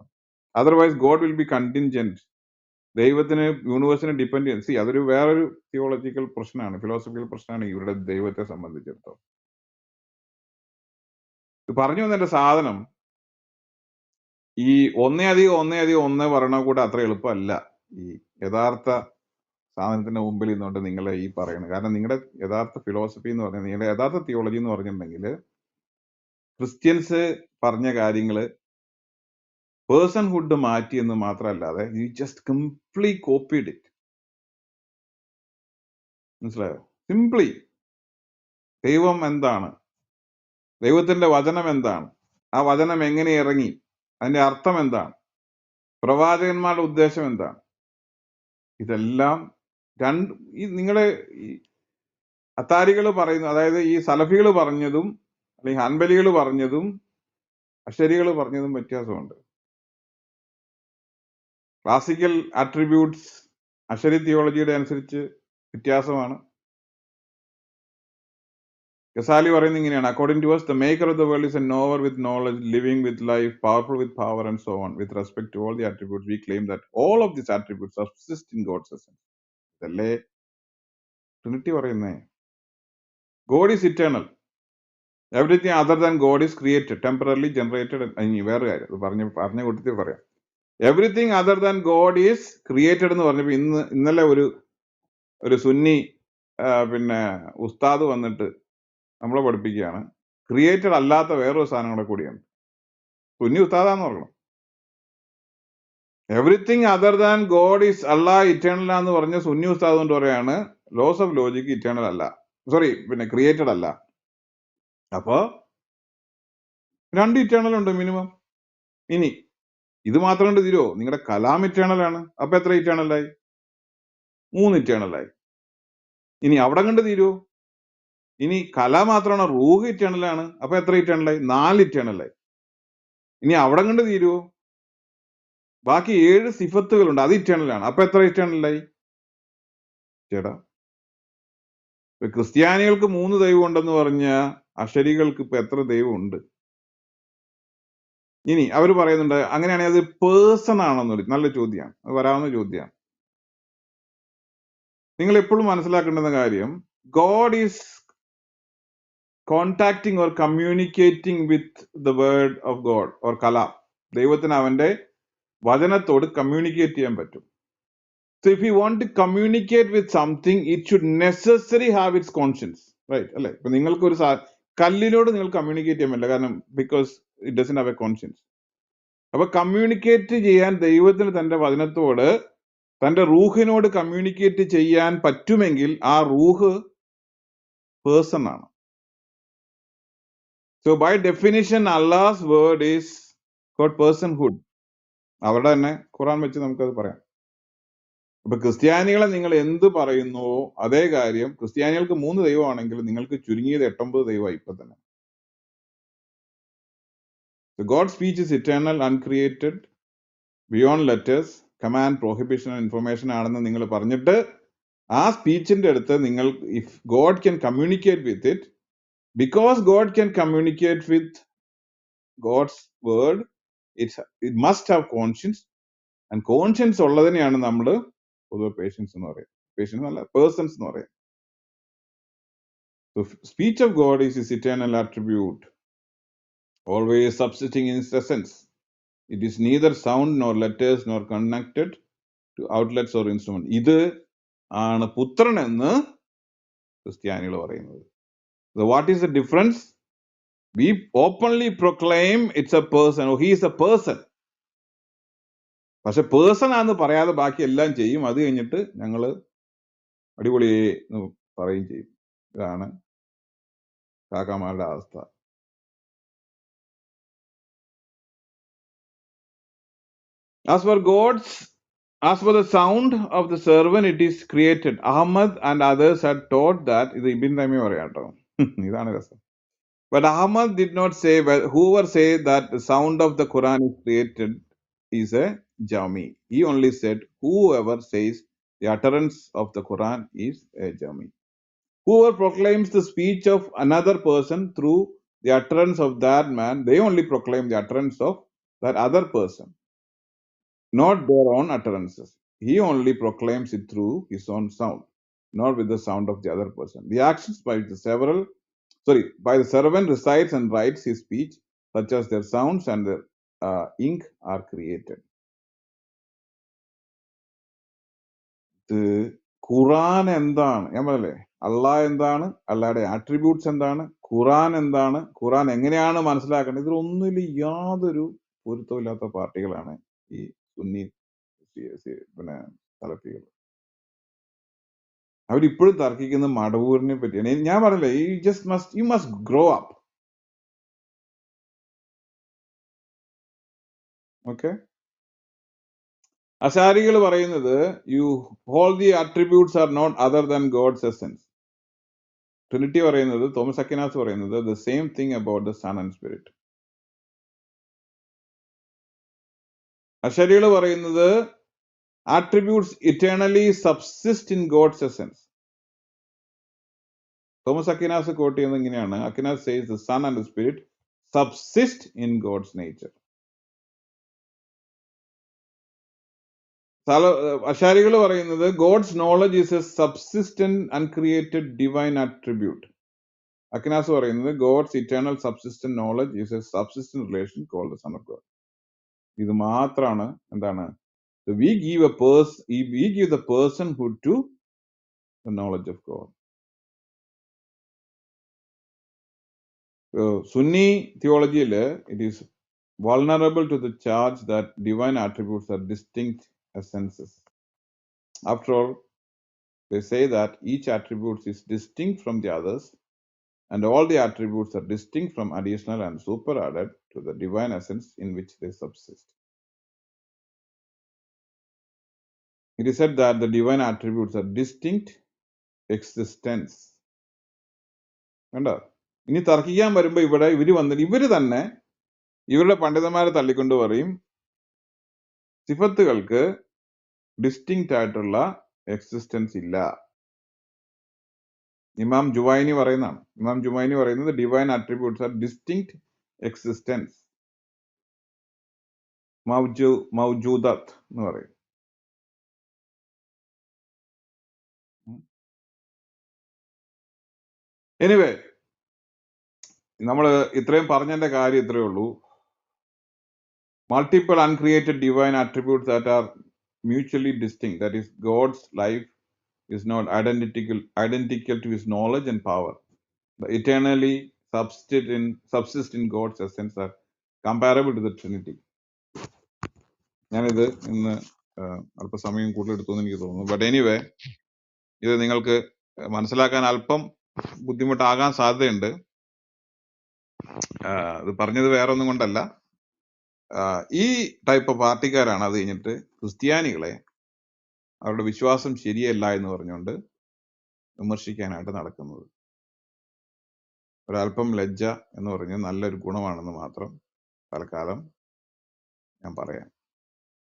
Otherwise God will be contingent. ദൈവത്തിന് യൂണിവേഴ്സിനെ ഡിപ്പെൻഡ് ചെയ്യാൻ അതൊരു വേറൊരു തിയോളജിക്കൽ പ്രശ്നമാണ്, ഫിലോസഫിക്കൽ പ്രശ്നമാണ് ഇവരുടെ ദൈവത്തെ സംബന്ധിച്ചിടത്തോളം. ഇത് പറഞ്ഞു വന്നതിന്റെ സാധനം, ഈ ഒന്നേ അധികം ഒന്ന് പറയണ കൂടെ അത്ര എളുപ്പമല്ല ഈ യഥാർത്ഥ സാധനത്തിന്റെ മുമ്പിൽ നിന്നുകൊണ്ട് നിങ്ങളെ ഈ പറയുന്നത്. കാരണം നിങ്ങളുടെ യഥാർത്ഥ ഫിലോസഫി എന്ന് പറഞ്ഞാൽ, നിങ്ങളുടെ യഥാർത്ഥ തിയോളജി എന്ന് പറഞ്ഞിട്ടുണ്ടെങ്കിൽ ക്രിസ്ത്യൻസ് പറഞ്ഞ കാര്യങ്ങള് പേഴ്സൺഹുഡ് മാറ്റി എന്ന് മാത്രമല്ലാതെ you just complete Covid it. മനസ്സിലായോ? സിംപ്ലി ദൈവം എന്താണ്, ദൈവത്തിന്റെ വചനം എന്താണ്, ആ വചനം എങ്ങനെ ഇറങ്ങി, അതിന്റെ അർത്ഥം എന്താണ്, പ്രവാചകന്മാരുടെ ഉദ്ദേശം എന്താണ്, ഇതെല്ലാം ഈ നിങ്ങളുടെ ഈ അത്താരികൾ പറയുന്ന, അതായത് ഈ സലഫികൾ പറഞ്ഞതും അല്ലെങ്കിൽ ഹൻബലികൾ പറഞ്ഞതും അശരികൾ പറഞ്ഞതും വ്യത്യാസമുണ്ട്. ക്ലാസിക്കൽ ആട്രിബ്യൂട്ട്സ് അശരി തിയോളജിയുടെ അനുസരിച്ച് വ്യത്യാസമാണ്. ഗസാലി പറയുന്നത് ഇങ്ങനെയാണ്: according to us the maker of the world is a knower with knowledge, living with life, powerful with power and so on. With respect to all the attributes we claim that all of these attributes subsist in God's essence. ഇതല്ലേ ട്രിനിറ്റി പറയുന്നേ. God is eternal. Everything other than God is created, temporarily generated. ഇനി വേറെ കാര്യം പറഞ്ഞ കൂട്ടത്തിൽ പറയാം. Everything other than God is created എന്ന് പറഞ്ഞപ്പോൾ ഇന്നലെ ഒരു സുന്നി പിന്നെ ഉസ്താദ് വന്നിട്ട് നമ്മളെ പഠിപ്പിക്കുകയാണ്, ക്രിയേറ്റഡ് അല്ലാത്ത വേറൊരു സാധനം കൂടെ കൂടിയാണ്. സുന്നി ഉസ്താദാന്ന് പറയണം. Everything other than God is Allah eternal എന്ന് പറഞ്ഞ സുന്നി ഉസ്താദ് കൊണ്ട് പറയാണ് ലോസ് ഓഫ് ലോജിക്ക് ഇറ്റേണൽ അല്ല, സോറി പിന്നെ ക്രിയേറ്റഡ് അല്ല. അപ്പോ 2 ഇറ്റേണൽ ഉണ്ട് മിനിമം. ഇനി ഇത് മാത്രം കൊണ്ട് തീരുമോ? നിങ്ങളുടെ കലാം ഇറ്റേണൽ ആണ്. അപ്പൊ എത്ര ഇറ്റേണലായി? 3 ഇറ്റേണലായി. ഇനി അവിടെ കണ്ട് തീരുമോ? ഇനി കല മാത്രമാണ്, റൂഹ് ഇറ്റേണലാണ്. അപ്പൊ എത്ര ഇറ്റേണലായി? 4 ഇറ്റേണലായി. ഇനി അവിടെ കണ്ട് തീരുവോ? ബാക്കി 7 സിഫത്തുകളുണ്ട്, അത് ഇറ്റേണലാണ്. അപ്പൊ എത്ര ഇറ്റേണലായി ചേട്ടാ? ക്രിസ്ത്യാനികൾക്ക് 3 ദൈവം ഉണ്ടെന്ന് പറഞ്ഞ അശരികൾക്ക് ഇപ്പൊ എത്ര ദൈവം ഉണ്ട്? ഇനി അവർ പറയുന്നുണ്ട് അങ്ങനെയാണെങ്കിൽ അത് പേഴ്സൺ ആണെന്നൊരു നല്ല ചോദ്യമാണ്, അത് വരാവുന്ന ചോദ്യമാണ്. നിങ്ങൾ എപ്പോഴും മനസ്സിലാക്കേണ്ടുന്ന കാര്യം, God is contacting or communicating with the word of God or കലാം. ദൈവത്തിന് അവന്റെ വചനത്തോട് കമ്മ്യൂണിക്കേറ്റ് ചെയ്യാൻ പറ്റും. So if you want to communicate with something it should necessary have its conscience, right അല്ലെ? ഇപ്പൊ നിങ്ങൾക്ക് ഒരു കല്ലിനോട് നിങ്ങൾ കമ്മ്യൂണിക്കേറ്റ് ചെയ്യാൻ പറ്റില്ല, കാരണം because it doesn't have A conscience. അപ്പൊ കമ്മ്യൂണിക്കേറ്റ് ചെയ്യാൻ ദൈവത്തിന് തന്റെ വചനത്തോട്, തന്റെ റൂഹിനോട് കമ്മ്യൂണിക്കേറ്റ് ചെയ്യാൻ പറ്റുമെങ്കിൽ ആ റൂഹ് പേഴ്സൺ ആണ്. So by definition Allah's word is God personhood. അവരുടെ തന്നെ ഖുറാൻ വെച്ച് നമുക്കത് പറയാം. അപ്പൊ ക്രിസ്ത്യാനികളെ നിങ്ങൾ എന്ത് പറയുന്നുവോ അതേ കാര്യം ക്രിസ്ത്യാനികൾക്ക് 3 ദൈവമാണെങ്കിൽ നിങ്ങൾക്ക് ചുരുങ്ങിയത് 8-9 ദൈവമായി ഇപ്പൊ തന്നെ. God speech is eternal, uncreated, beyond letters, command, prohibition, information ആണെന്ന് നിങ്ങൾ പറഞ്ഞിട്ട് ആ സ്പീച്ചിന്റെ അടുത്ത് നിങ്ങൾ if God can communicate with it, because God can communicate with God's word, it must have conscience. And conscience ഉള്ളതിനെയാണ് നമ്മൾ പൊതുവെ പേഷ്യൻസ് എന്ന് പറയും. പേഷ്യൻസ് അല്ല, പേഴ്സൺസ് എന്ന് പറയും. So speech of God is his eternal attribute, always subsisting in its essence. It is neither sound nor letters nor connected to outlets or instruments. ഇത് ആണ് പുത്രൻ എന്ന് ക്രിസ്ത്യാനികൾ പറയുന്നത്. So what is the difference? We openly proclaim it's a person, or he is a person. പക്ഷെ പേഴ്സൺ ആണെന്ന് പറയാതെ ബാക്കി എല്ലാം ചെയ്യും. അത് കഴിഞ്ഞിട്ട് ഞങ്ങള് അടിപൊളി പറയും ചെയ്യും. ഇതാണ് കാക്കാമാരുടെ അവസ്ഥ. As for the sound of the servant, it is created. Ahmad and others had taught that. ഇത് ഇബിൻ തൈമിയ പറയാട്ടോ, ഇതാണ് രസം. But Ahmad did not say, whoever say that the sound of the Quran is created is a Jami. He only said whoever says the utterance of the Quran is a Jami. Whoever proclaims the speech of another person through the utterance of that man, they only proclaim the utterance of that other person. not their own utterances. He only proclaims it through his own sound, not with the sound of the other person. The actions by the servant recites and writes his speech, such as their sounds and their ink are created. ഇത് ഖുറാൻ എന്താണ്? ഞാൻ പറഞ്ഞല്ലേ, അള്ളാഹ് എന്താണ്, അള്ളാഹയുടെ ആട്രിബ്യൂട്ട്സ് എന്താണ്, ഖുറാൻ എന്താണ്, ഖുറാൻ എങ്ങനെയാണ് മനസ്സിലാക്കേണ്ടത്, ഇതിലൊന്നുമില്ല യാതൊരു പൊരുത്തമില്ലാത്ത പാർട്ടികളാണ് ഈ സുന്നി പിന്നെ സലഫികൾ. അവരിപ്പോഴും തർക്കിക്കുന്ന മടവൂരിനെ പറ്റിയാണ്. ഞാൻ പറഞ്ഞില്ലേ, you must grow up. Okay, അശാരികൾ പറയുന്നത് all the attributes are not other than God's essence. Trinity പറയുന്നത്, തോമസ് അക്വിനാസ് പറയുന്നത് the same thing about the Son and Spirit. അശാരികൾ പറയുന്നത് attributes eternally subsist in God's essence. Thomas Aquinas quote ചെയ്യുന്നത് ഇങ്ങനെയാണ്. Aquinas says the Son and the Spirit subsist in God's nature. അശാരികൾ പറയുന്നത് God's knowledge is a subsistent uncreated divine attribute. Aquinas പറയുന്നത് God's eternal subsistent knowledge is a subsistent relation called the Son of God. ഇത് മാത്രമാണ് എന്താണ്, we give the personhood to the knowledge of God. Sunni theology it is vulnerable to the charge that divine attributes are distinct essences. After all, they say that each attribute is distinct from the others, and all the attributes are distinct from additional and superadded to the divine essence in which they subsist. It is said that the divine attributes are distinct existence. കണ്ടോ, ഇനി തർക്കിക്കാൻ വരുമ്പോ ഇവര് തന്നെ ഇവരുടെ പണ്ഡിതന്മാരെ തള്ളിക്കൊണ്ട് പറയും സിഫത്തുകൾക്ക് ഡിസ്റ്റിങ്ക്റ്റ് ആയിട്ടുള്ള എക്സിസ്റ്റൻസ് ഇല്ല. ഇമാം ജുവൈനി പറയുന്നത് divine attributes are distinct existence, മൗജൂദത്ത് എന്ന് പറയും. എനിവേ, നമ്മൾ ഇത്രയും പറഞ്ഞതിന്റെ കാര്യം ഇത്രയേ ഉള്ളൂ. Multiple uncreated divine attributes that are mutually distinct, that is, God's life is not identical to his knowledge and power. The eternally subsist in God's essence are comparable to the Trinity. ഞാനിത് ഇന്ന് അല്പസമയം കൂടുതൽ എടുത്തുവെന്ന് എനിക്ക് തോന്നുന്നു. ബട്ട് എനിവേ, ഇത് നിങ്ങൾക്ക് മനസ്സിലാക്കാൻ അല്പം ബുദ്ധിമുട്ടാകാൻ സാധ്യതയുണ്ട്. ഇത് പറഞ്ഞത് വേറെ ഒന്നും കൊണ്ടല്ല, ഈ ടൈപ്പ് പാർട്ടിക്കാരാണ് അത് കഴിഞ്ഞിട്ട് ക്രിസ്ത്യാനികളെ അവരുടെ വിശ്വാസം ശരിയല്ല എന്ന് പറഞ്ഞുകൊണ്ട് വിമർശിക്കാനായിട്ട് നടക്കുന്നത്. ഒരല്പം ലജ്ജ എന്ന് പറഞ്ഞ് നല്ലൊരു ഗുണമാണെന്ന് മാത്രം തൽക്കാലം ഞാൻ പറയാം.